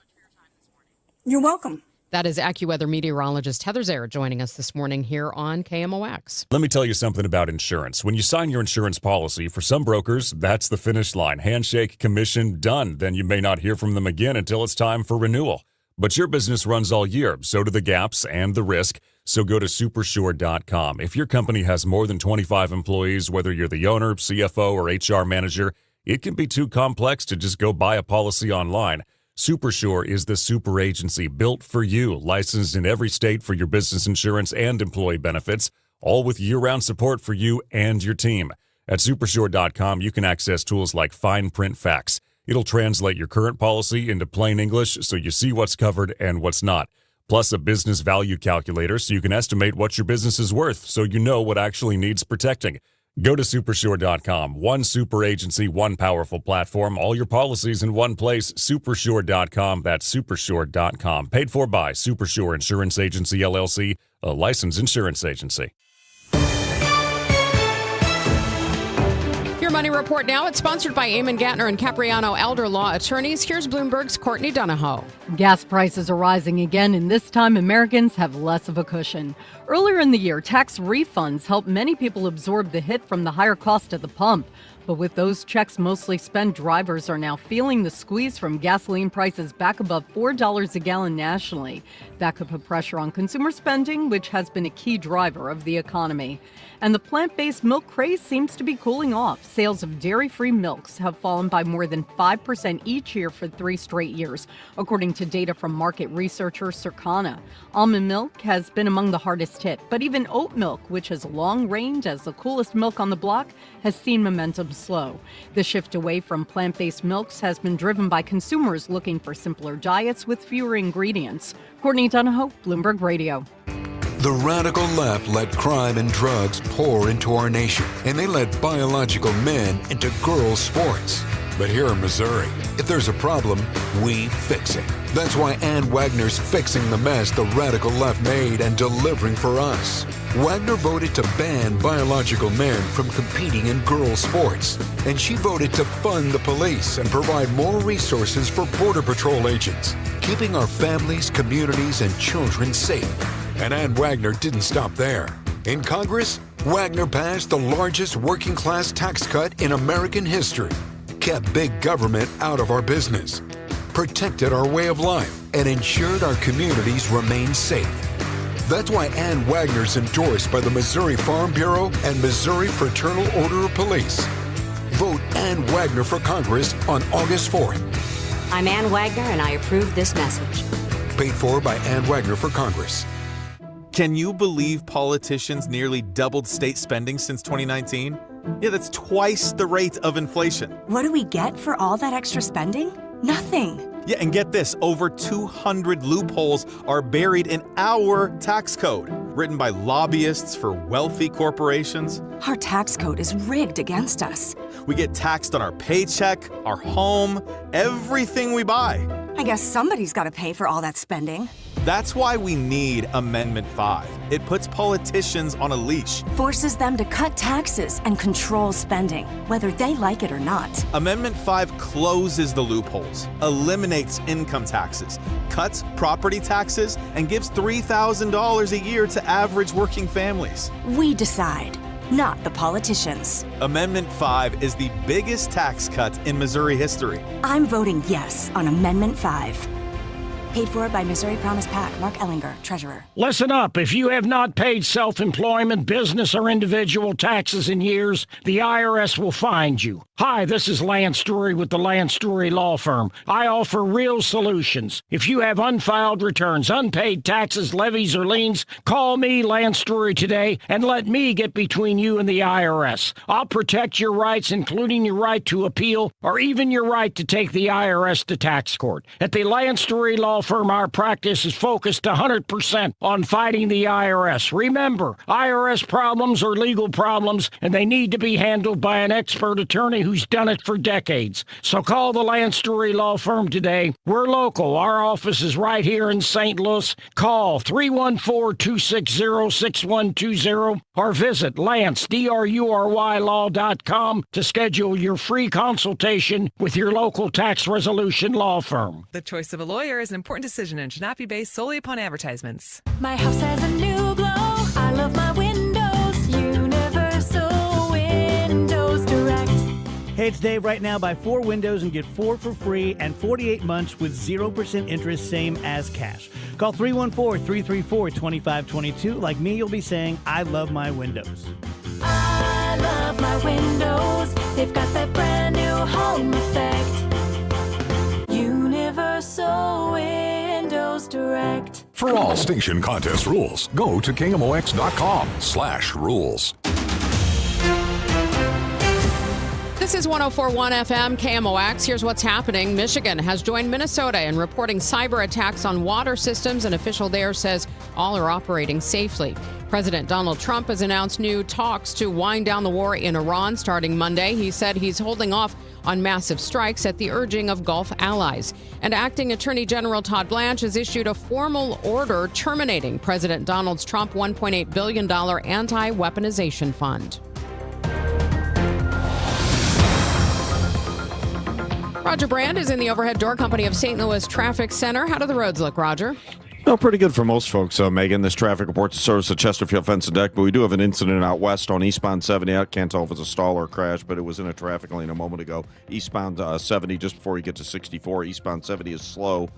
Speaker 3: You're welcome.
Speaker 29: That is AccuWeather meteorologist Heather Zayer joining us this morning here on KMOX.
Speaker 11: Let me tell you something about insurance. When you sign your insurance policy, for some brokers, that's the finish line. Handshake, commission, done. Then you may not hear from them again until it's time for renewal. But your business runs all year, so do the gaps and the risk. So go to Supersure.com. If your company has more than 25 employees, whether you're the owner, CFO, or HR manager, it can be too complex to just go buy a policy online. Supersure is the super agency built for you, licensed in every state for your business insurance and employee benefits, all with year-round support for you and your team. At Supersure.com, you can access tools like Fine Print Facts. It'll translate your current policy into plain English so you see what's covered and what's not. Plus a business value calculator so you can estimate what your business is worth so you know what actually needs protecting. Go to Supersure.com. One super agency, one powerful platform, all your policies in one place. Supersure.com. That's Supersure.com. Paid for by Supersure Insurance Agency, LLC, a licensed insurance agency.
Speaker 29: Your Money Report now. It's sponsored by Eamon Gattner and Capriano Elder Law Attorneys. Here's Bloomberg's Courtney Donahoe.
Speaker 4: Gas prices are rising again, and this time Americans have less of a cushion. Earlier in the year, tax refunds helped many people absorb the hit from the higher cost at the pump. But with those checks mostly spent, drivers are now feeling the squeeze from gasoline prices back above $4 a gallon nationally. That could put pressure on consumer spending, which has been a key driver of the economy. And the plant-based milk craze seems to be cooling off. Sales of dairy-free milks have fallen by more than 5% each year for 3 straight years, according to data from market researcher Circana. Almond milk has been among the hardest hit, but even oat milk, which has long reigned as the coolest milk on the block, has seen momentum slow. The shift away from plant-based milks has been driven by consumers looking for simpler diets with fewer ingredients. Courtney Donahoe, Bloomberg Radio.
Speaker 5: The radical left let crime and drugs pour into our nation, and they let biological men into girls' sports. But here in Missouri, if there's a problem, we fix it. That's why Ann Wagner's fixing the mess the radical left made and delivering for us. Wagner voted to ban biological men from competing in girls' sports, and she voted to fund the police and provide more resources for Border Patrol agents, keeping our families, communities, and children safe. And Ann Wagner didn't stop there. In Congress, Wagner passed the largest working-class tax cut in American history, kept big government out of our business, protected our way of life, and ensured our communities remain safe. That's why Ann Wagner's endorsed by the Missouri Farm Bureau and Missouri Fraternal Order of Police. Vote Ann Wagner for Congress on August 4th.
Speaker 6: I'm Ann Wagner, and I approve this message.
Speaker 5: Paid for by Ann Wagner for Congress.
Speaker 15: Can you believe politicians nearly doubled state spending since 2019? Yeah, that's twice the rate of inflation.
Speaker 17: What do we get for all that extra spending? Nothing.
Speaker 15: Yeah, and get this, over 200 loopholes are buried in our tax code, written by lobbyists for wealthy corporations.
Speaker 17: Our tax code is rigged against us.
Speaker 15: We get taxed on our paycheck, our home, everything we buy.
Speaker 17: I guess somebody's got to pay for all that spending.
Speaker 15: That's why we need Amendment 5. It puts politicians on a leash.
Speaker 17: Forces them to cut taxes and control spending, whether they like it or not.
Speaker 15: Amendment 5 closes the loopholes, eliminates income taxes, cuts property taxes, and gives $3,000 a year to average working families.
Speaker 17: We decide, not the politicians.
Speaker 15: Amendment 5 is the biggest tax cut in Missouri history.
Speaker 17: I'm voting yes on Amendment 5. Paid for by Missouri Promise PAC. Mark Ellinger, Treasurer.
Speaker 18: Listen up. If you have not paid self-employment, business, or individual taxes in years, the IRS will find you. Hi, this is Lance Drury with the Lance Drury Law Firm. I offer real solutions. If you have unfiled returns, unpaid taxes, levies, or liens, call me, Lance Drury, today, and let me get between you and the IRS. I'll protect your rights, including your right to appeal, or even your right to take the IRS to tax court. At the Lance Drury Law Firm, our practice is focused 100% on fighting the IRS. Remember, IRS problems are legal problems, and they need to be handled by an expert attorney who's done it for decades. So call the Lance Drury Law Firm today. We're local. Our office is right here in St. Louis. Call 314-260-6120 or visit LanceDruryLaw.com to schedule your free consultation with your local tax resolution law firm.
Speaker 20: The choice of a lawyer is an important decision and should not be based solely upon advertisements.
Speaker 19: My house has a new glow. I love my windows. Universal Windows Direct.
Speaker 21: Hey, it's Dave. Right now, buy 4 windows and get 4 for free and 48 months with 0% interest, same as cash. Call 314-334-2522. Like me, you'll be saying, I love my windows.
Speaker 19: I love my windows. They've got that brand new home effect. Universal Windows Direct.
Speaker 22: For all station contest rules, go to KMOX.com/rules.
Speaker 29: This is 104.1 FM KMOX. Here's what's happening. Michigan has joined Minnesota in reporting cyber attacks on water systems. An official there says all are operating safely. President Donald Trump has announced new talks to wind down the war in Iran starting Monday. He said he's holding off on massive strikes at the urging of Gulf allies. And Acting Attorney General Todd Blanche has issued a formal order terminating President Donald Trump's $1.8 billion anti-weaponization fund. Roger Brand is in the Overhead Door Company of St. Louis Traffic Center. How do the roads look, Roger?
Speaker 2: No, pretty good for most folks, Megan. This traffic report serves the Chesterfield Fence and Deck, but we do have an incident out west on eastbound 70. I can't tell if it's a stall or a crash, but it was in a traffic lane a moment ago. Eastbound 70, just before you get to 64. Eastbound 70 is slow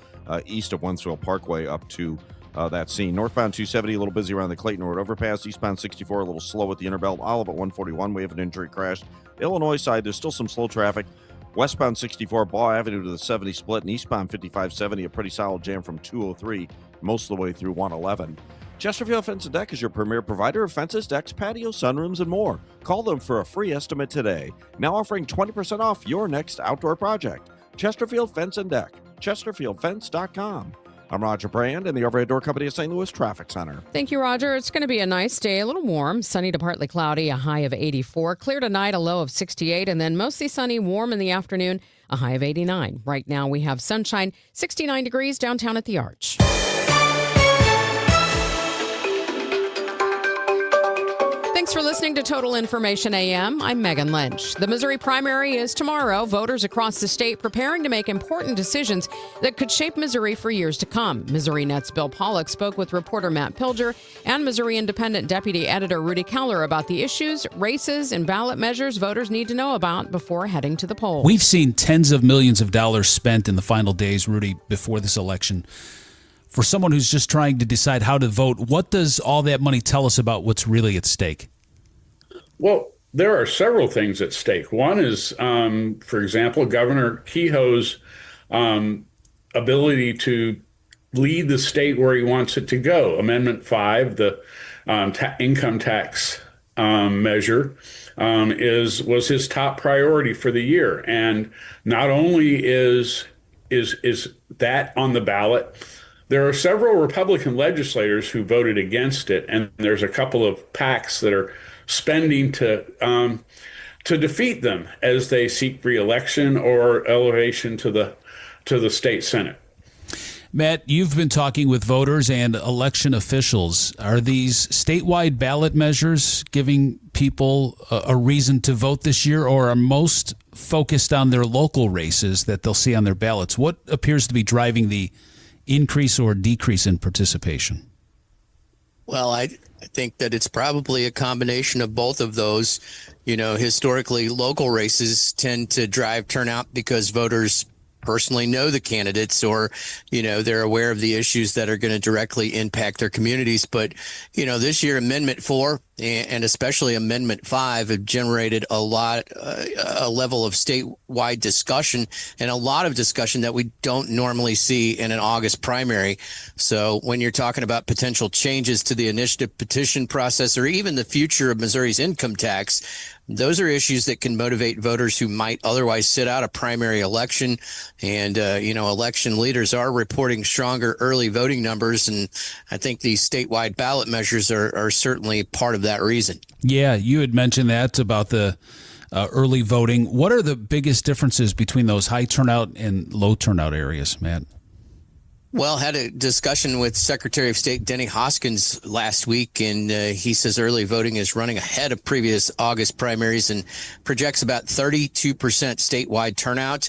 Speaker 2: east of Wentzville Parkway up to that scene. Northbound 270, a little busy around the Clayton Road overpass. Eastbound 64, a little slow at the Interbelt. Olive at 141, we have an injury crash. Illinois side, there's still some slow traffic. Westbound 64, Baugh Avenue to the 70 split, and eastbound 5570, a pretty solid jam from 203 most of the way through 111. Chesterfield Fence and Deck is your premier provider of fences, decks, patios, sunrooms, and more. Call them for a free estimate today. Now offering 20% off your next outdoor project. Chesterfield Fence and Deck, chesterfieldfence.com. I'm Roger Brand in the Overhead Door Company of St. Louis Traffic Center.
Speaker 29: Thank you, Roger. It's going to be a nice day, a little warm, sunny to partly cloudy, a high of 84. Clear tonight, a low of 68, and then mostly sunny, warm in the afternoon, a high of 89. Right now we have sunshine, 69 degrees downtown at the Arch. Thanks for listening to Total Information AM. I'm Megan Lynch. The Missouri primary is tomorrow. Voters across the state preparing to make important decisions that could shape Missouri for years to come. Missouri Net's Bill Pollock spoke with reporter Matt Pilger and Missouri Independent Deputy Editor Rudy Keller about the issues, races, and ballot measures voters need to know about before heading to the polls.
Speaker 7: We've seen tens of millions of dollars spent in the final days, Rudy, before this election. For someone who's just trying to decide how to vote, what does all that money tell us about what's really at stake?
Speaker 8: Well, there are several things at stake. One is, for example, Governor Kehoe's ability to lead the state where he wants it to go. Amendment 5, the income tax measure, was his top priority for the year. And not only is that on the ballot, there are several Republican legislators who voted against it, and there's a couple of PACs that are spending to defeat them as they seek re-election or elevation to the state Senate.
Speaker 7: Matt, you've been talking with voters and election officials. Are these statewide ballot measures giving people a reason to vote this year, or are most focused on their local races that they'll see on their ballots? What appears to be driving the increase or decrease in participation?
Speaker 9: Well, I think that it's probably a combination of both of those. You know, historically, local races tend to drive turnout because voters personally know the candidates, or, you know, they're aware of the issues that are going to directly impact their communities. But, you know, this year, Amendment 4 and especially Amendment 5 have generated a level of statewide discussion and a lot of discussion that we don't normally see in an August primary. So when you're talking about potential changes to the initiative petition process or even the future of Missouri's income tax, those are issues that can motivate voters who might otherwise sit out a primary election. And, you know, election leaders are reporting stronger early voting numbers. And I think these statewide ballot measures are certainly part of that reason.
Speaker 7: Yeah, you had mentioned that about the early voting. What are the biggest differences between those high turnout and low turnout areas, Matt?
Speaker 9: Well, had a discussion with Secretary of State Denny Hoskins last week, and he says early voting is running ahead of previous August primaries and projects about 32% statewide turnout.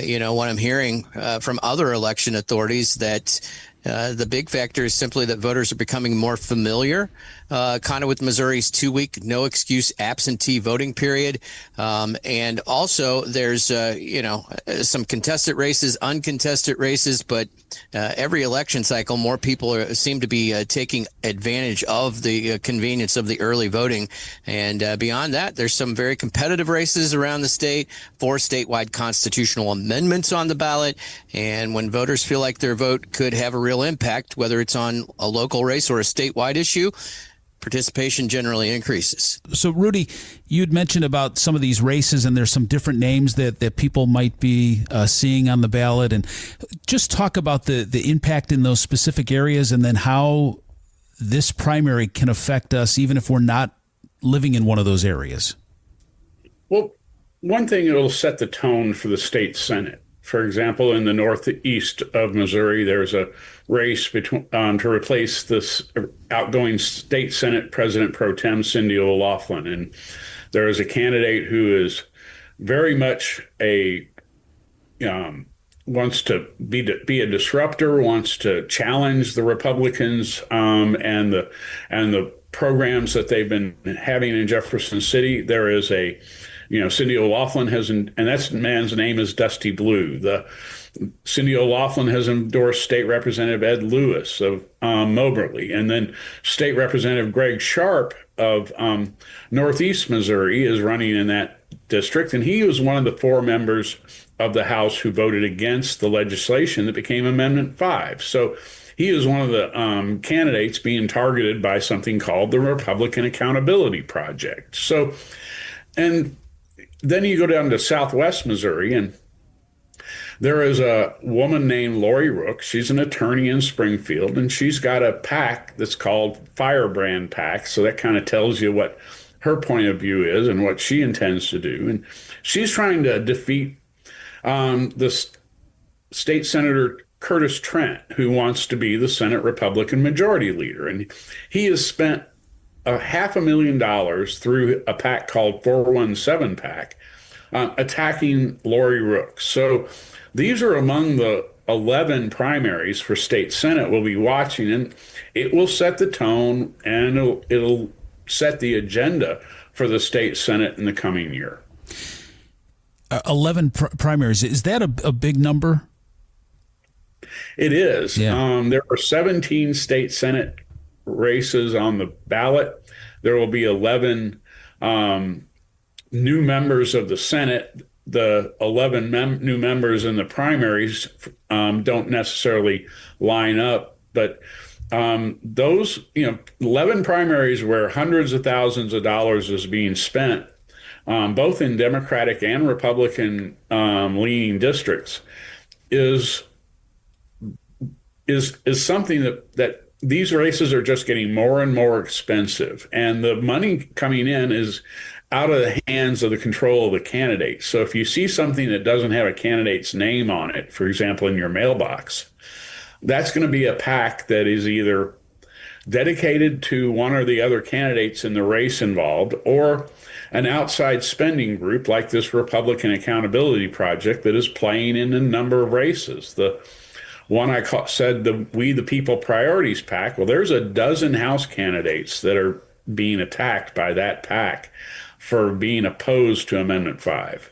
Speaker 9: You know, what I'm hearing from other election authorities that the big factor is simply that voters are becoming more familiar kind of with Missouri's 2-week no excuse absentee voting period. And also there's, you know, some contested races, uncontested races, but every election cycle, more people seem to be taking advantage of the convenience of the early voting. And beyond that, there's some very competitive races around the state, 4 statewide constitutional amendments on the ballot. And when voters feel like their vote could have a real impact, whether it's on a local race or a statewide issue, participation generally increases.
Speaker 7: So, Rudy, you'd mentioned about some of these races, and there's some different names that people might be seeing on the ballot. And just talk about the impact in those specific areas, and then how this primary can affect us, even if we're not living in one of those areas.
Speaker 8: Well, one thing, it'll set the tone for the state Senate. For example, in the northeast of Missouri, there's a race between to replace this outgoing state Senate President pro tem Cindy O'Loughlin. And there is a candidate who is very much a wants to be a disruptor, wants to challenge the Republicans and the programs that they've been having in Jefferson City. There is Cindy O'Laughlin and that man's name is Dusty Blue. Cindy O'Laughlin has endorsed State Representative Ed Lewis of Moberly, and then State Representative Greg Sharp of Northeast Missouri is running in that district, and he was one of the 4 members of the House who voted against the legislation that became Amendment 5. So he is one of the candidates being targeted by something called the Republican Accountability Project. So, and then you go down to Southwest Missouri, and there is a woman named Lori Rook. She's an attorney in Springfield, and she's got a PAC that's called Firebrand PAC. So that kind of tells you what her point of view is and what she intends to do. And she's trying to defeat the state senator Curtis Trent, who wants to be the Senate Republican Majority Leader. And he has spent $500,000 through a PAC called 417 PAC attacking Lori Rook. So these are among the 11 primaries for state Senate we'll be watching, and it will set the tone and it'll set the agenda for the state Senate in the coming year.
Speaker 7: 11 primaries. Is that a big number?
Speaker 8: It is.
Speaker 7: Yeah.
Speaker 8: There are 17 state Senate races on the ballot. There will be 11 new members of the Senate. The 11 new members in the primaries don't necessarily line up, but those 11 primaries where hundreds of thousands of dollars is being spent, both in Democratic and Republican leaning districts, is something that these races are just getting more and more expensive, and the money coming in is out of the hands of the control of the candidate. So if you see something that doesn't have a candidate's name on it, for example, in your mailbox, that's going to be a PAC that is either dedicated to one or the other candidates in the race involved, or an outside spending group like this Republican Accountability Project that is playing in a number of races. The one I said, the We the People Priorities PAC, well, there's a dozen House candidates that are being attacked by that PAC for being opposed to Amendment 5.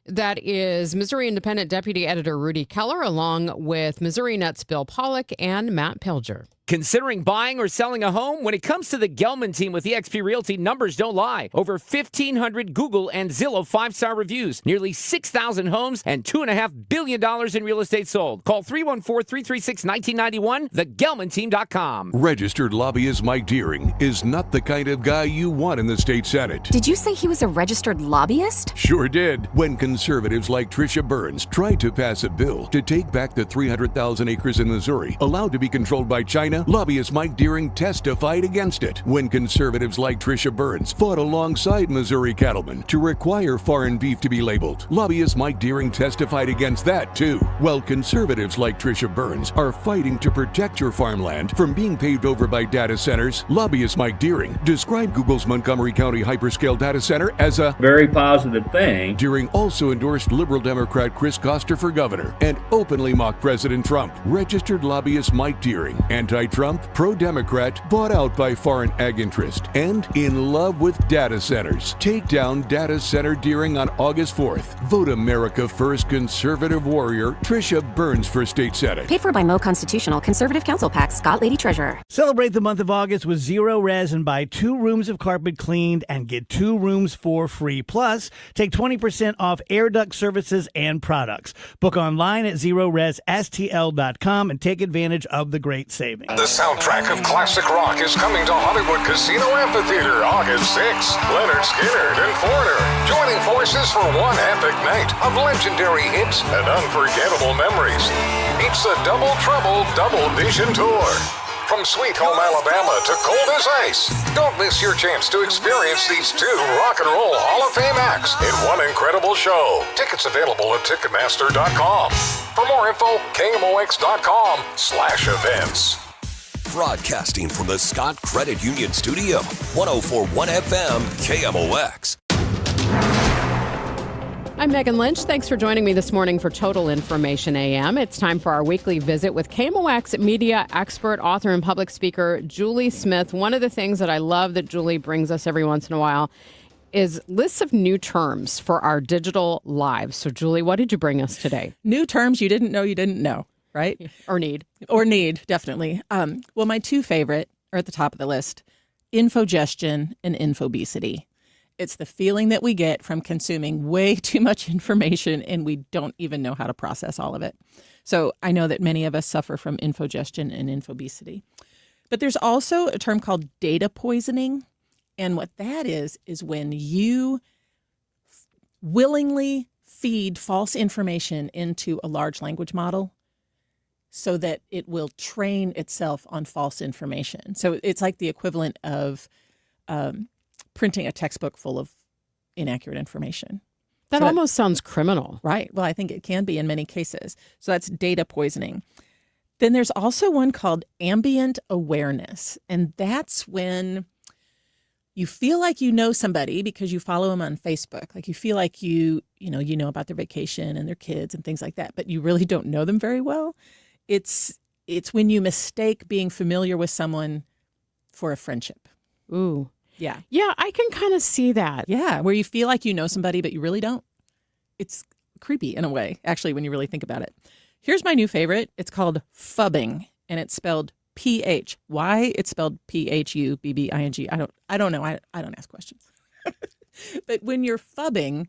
Speaker 29: That is Missouri Independent Deputy Editor Rudy Keller, along with Missouri Net's Bill Pollock and Matt Pilger.
Speaker 10: Considering buying or selling a home? When it comes to the Gelman team with eXp Realty, numbers don't lie. Over 1,500 Google and Zillow 5-star reviews, nearly 6,000 homes, and $2.5 billion in real estate sold. Call 314-336-1991, thegelmanteam.com.
Speaker 22: Registered lobbyist Mike Deering is not the kind of guy you want in the state Senate.
Speaker 12: Did you say he was a registered lobbyist?
Speaker 22: Sure did. When conservatives like Tricia Burns tried to pass a bill to take back the 300,000 acres in Missouri allowed to be controlled by China, lobbyist Mike Deering testified against it. When conservatives like Tricia Burns fought alongside Missouri cattlemen to require foreign beef to be labeled, lobbyist Mike Deering testified against that too. While conservatives like Tricia Burns are fighting to protect your farmland from being paved over by data centers, lobbyist Mike Deering described Google's Montgomery County hyperscale data center as a
Speaker 13: very positive thing.
Speaker 22: Deering also endorsed liberal Democrat Chris Koster for governor and openly mocked President Trump. Registered lobbyist Mike Deering, anti-Trump, pro-Democrat, bought out by foreign ag interest, and in love with data centers. Take down Data Center Deering on August 4th. Vote America First conservative warrior Tricia Burns for state senate.
Speaker 12: Paid for by Mo Constitutional Conservative Council PAC, Scott Lady Treasurer.
Speaker 21: Celebrate the month of August with Zero Res and buy 2 rooms of carpet cleaned and get 2 rooms for free. Plus, take 20% off air duct services and products. Book online at ZeroResSTL.com and take advantage of the great savings.
Speaker 22: The soundtrack of classic rock is coming to Hollywood Casino Amphitheater August 6th. Leonard Skinner and Foreigner joining forces for one epic night of legendary hits and unforgettable memories. It's a Double Trouble Double Vision Tour. From Sweet Home Alabama to Cold as Ice. Don't miss your chance to experience these 2 Rock and Roll Hall of Fame acts in one incredible show. Tickets available at Ticketmaster.com. For more info, KMOX.com/events.
Speaker 14: Broadcasting from the Scott Credit Union Studio, 104.1 FM, KMOX.
Speaker 29: I'm Megan Lynch. Thanks for joining me this morning for Total Information AM. It's time for our weekly visit with KMOX media expert, author, and public speaker, Julie Smith. One of the things that I love that Julie brings us every once in a while is lists of new terms for our digital lives. So, Julie, what did you bring us today?
Speaker 1: New terms you didn't know, right?
Speaker 29: Or need.
Speaker 1: Or need, definitely. Well, my two favorite are at the top of the list, infogestion and infobesity. It's the feeling that we get from consuming way too much information and we don't even know how to process all of it. So I know that many of us suffer from infogestion and infobesity. But there's also a term called data poisoning. And what that is when you willingly feed false information into a large language model so that it will train itself on false information. So it's like the equivalent of printing a textbook full of inaccurate information.
Speaker 29: That almost sounds criminal.
Speaker 1: Right. Well, I think it can be in many cases. So that's data poisoning. Then there's also one called ambient awareness. And that's when you feel like you know somebody because you follow them on Facebook. Like you feel like you know about their vacation and their kids and things like that, but you really don't know them very well. It's when you mistake being familiar with someone for a friendship.
Speaker 29: Ooh.
Speaker 1: Yeah.
Speaker 29: Yeah, I can kind of see that.
Speaker 1: Yeah, where you feel like you know somebody, but you really don't. It's creepy in a way, actually, when you really think about it. Here's my new favorite. It's called phubbing, and it's spelled PH. Why it's spelled PHUBBING? I don't know. I don't ask questions. But when you're phubbing,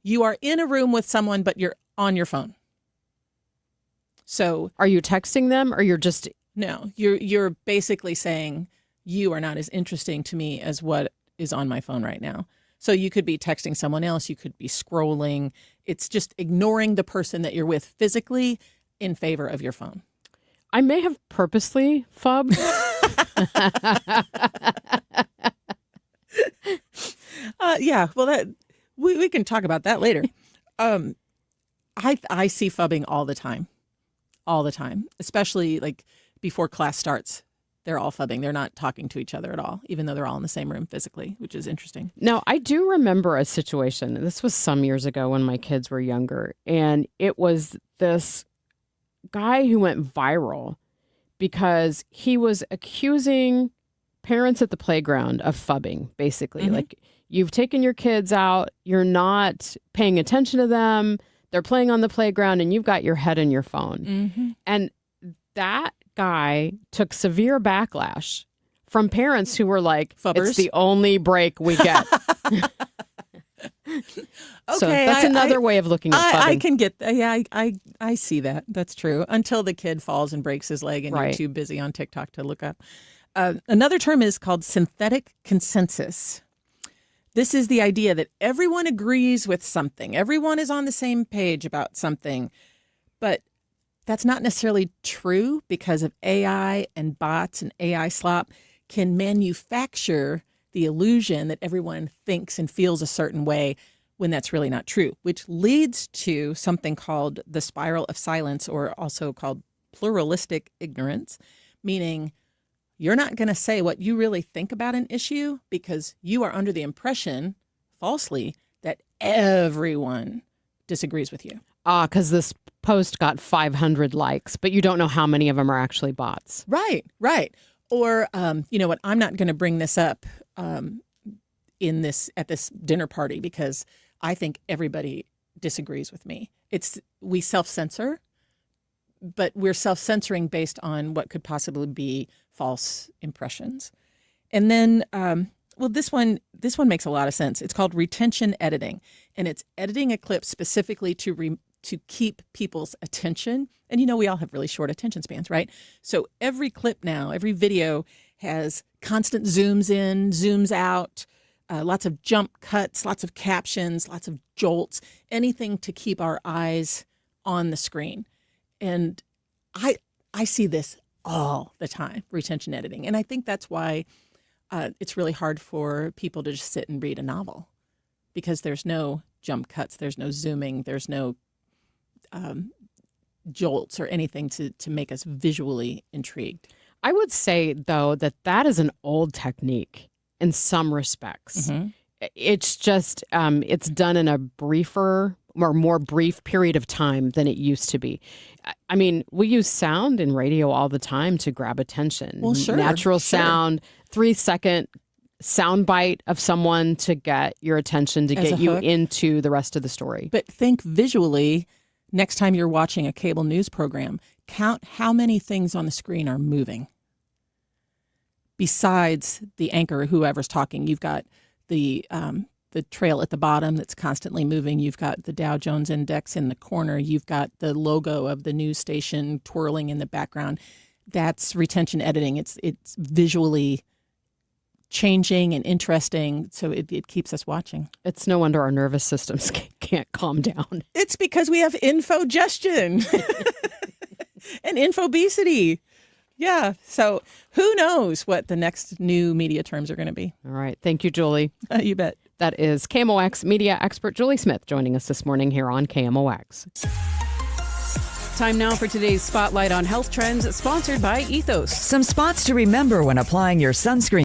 Speaker 1: you are in a room with someone, but you're on your phone. So
Speaker 29: are you texting them or you're just...
Speaker 1: No, you're basically saying you are not as interesting to me as what is on my phone right now. So you could be texting someone else. You could be scrolling. It's just ignoring the person that you're with physically in favor of your phone.
Speaker 29: I may have purposely phubbed.
Speaker 1: Yeah, well, that we can talk about that later. I see phubbing all the time, especially like before class starts. They're all phubbing. They're not talking to each other at all, even though they're all in the same room physically, which is interesting.
Speaker 29: Now, I do remember a situation. This was some years ago when my kids were younger, and it was this guy who went viral because he was accusing parents at the playground of phubbing, basically.
Speaker 1: Mm-hmm.
Speaker 29: Like, you've taken your kids out, you're not paying attention to them, they're playing on the playground, and you've got your head in your phone.
Speaker 1: Mm-hmm.
Speaker 29: And that guy took severe backlash from parents who were like,
Speaker 1: Phubbers?
Speaker 29: It's the only break we get. So that's another way of looking at phubbing.
Speaker 1: I can get that. Yeah, I see that. That's true. Until the kid falls and breaks his leg and
Speaker 29: Right.
Speaker 1: you're too busy on TikTok to look up. Another term is called synthetic consensus. This is the idea that everyone agrees with something. Everyone is on the same page about something. But that's not necessarily true because of AI and bots and AI slop can manufacture the illusion that everyone thinks and feels a certain way when that's really not true, which leads to something called the spiral of silence, or also called pluralistic ignorance, meaning you're not going to say what you really think about an issue because you are under the impression, falsely, that everyone disagrees with you.
Speaker 29: Because this post got 500 likes, but you don't know how many of them are actually bots.
Speaker 1: Right. Or, you know what, I'm not going to bring this up at this dinner party because I think everybody disagrees with me. We self-censor, but we're self-censoring based on what could possibly be false impressions. And then, this one makes a lot of sense. It's called retention editing, and it's editing a clip specifically to keep people's attention. And we all have really short attention spans, right? So every clip now, every video has constant zooms in, zooms out, lots of jump cuts, lots of captions, lots of jolts, anything to keep our eyes on the screen. And I see this all the time, retention editing. And I think that's why it's really hard for people to just sit and read a novel, because there's no jump cuts, there's no zooming, there's no jolts or anything to make us visually intrigued.
Speaker 29: I would say, though, that is an old technique in some respects.
Speaker 1: Mm-hmm.
Speaker 29: It's just it's done in a briefer, or more brief period of time than it used to be. I mean, we use sound in radio all the time to grab attention.
Speaker 1: Well, sure.
Speaker 29: Natural
Speaker 1: sure.
Speaker 29: sound, 3-second sound bite of someone to get your attention, to
Speaker 1: As
Speaker 29: get
Speaker 1: a
Speaker 29: you
Speaker 1: hook.
Speaker 29: into the rest of the story.
Speaker 1: But think visually, next time you're watching a cable news program, count how many things on the screen are moving. Besides the anchor, whoever's talking, you've got the trail at the bottom that's constantly moving. You've got the Dow Jones Index in the corner. You've got the logo of the news station twirling in the background. That's retention editing. It's visually changing and interesting, so it keeps us watching.
Speaker 29: It's no wonder our nervous systems can't calm down.
Speaker 1: It's because we have infogestion and infobesity. Yeah. So who knows what the next new media terms are going to be?
Speaker 29: All right. Thank you, Julie.
Speaker 1: You bet.
Speaker 29: That is KMOX media expert Julie Smith joining us this morning here on KMOX.
Speaker 3: Time now for today's Spotlight on Health Trends, sponsored by Ethos.
Speaker 13: Some spots to remember when applying your sunscreen.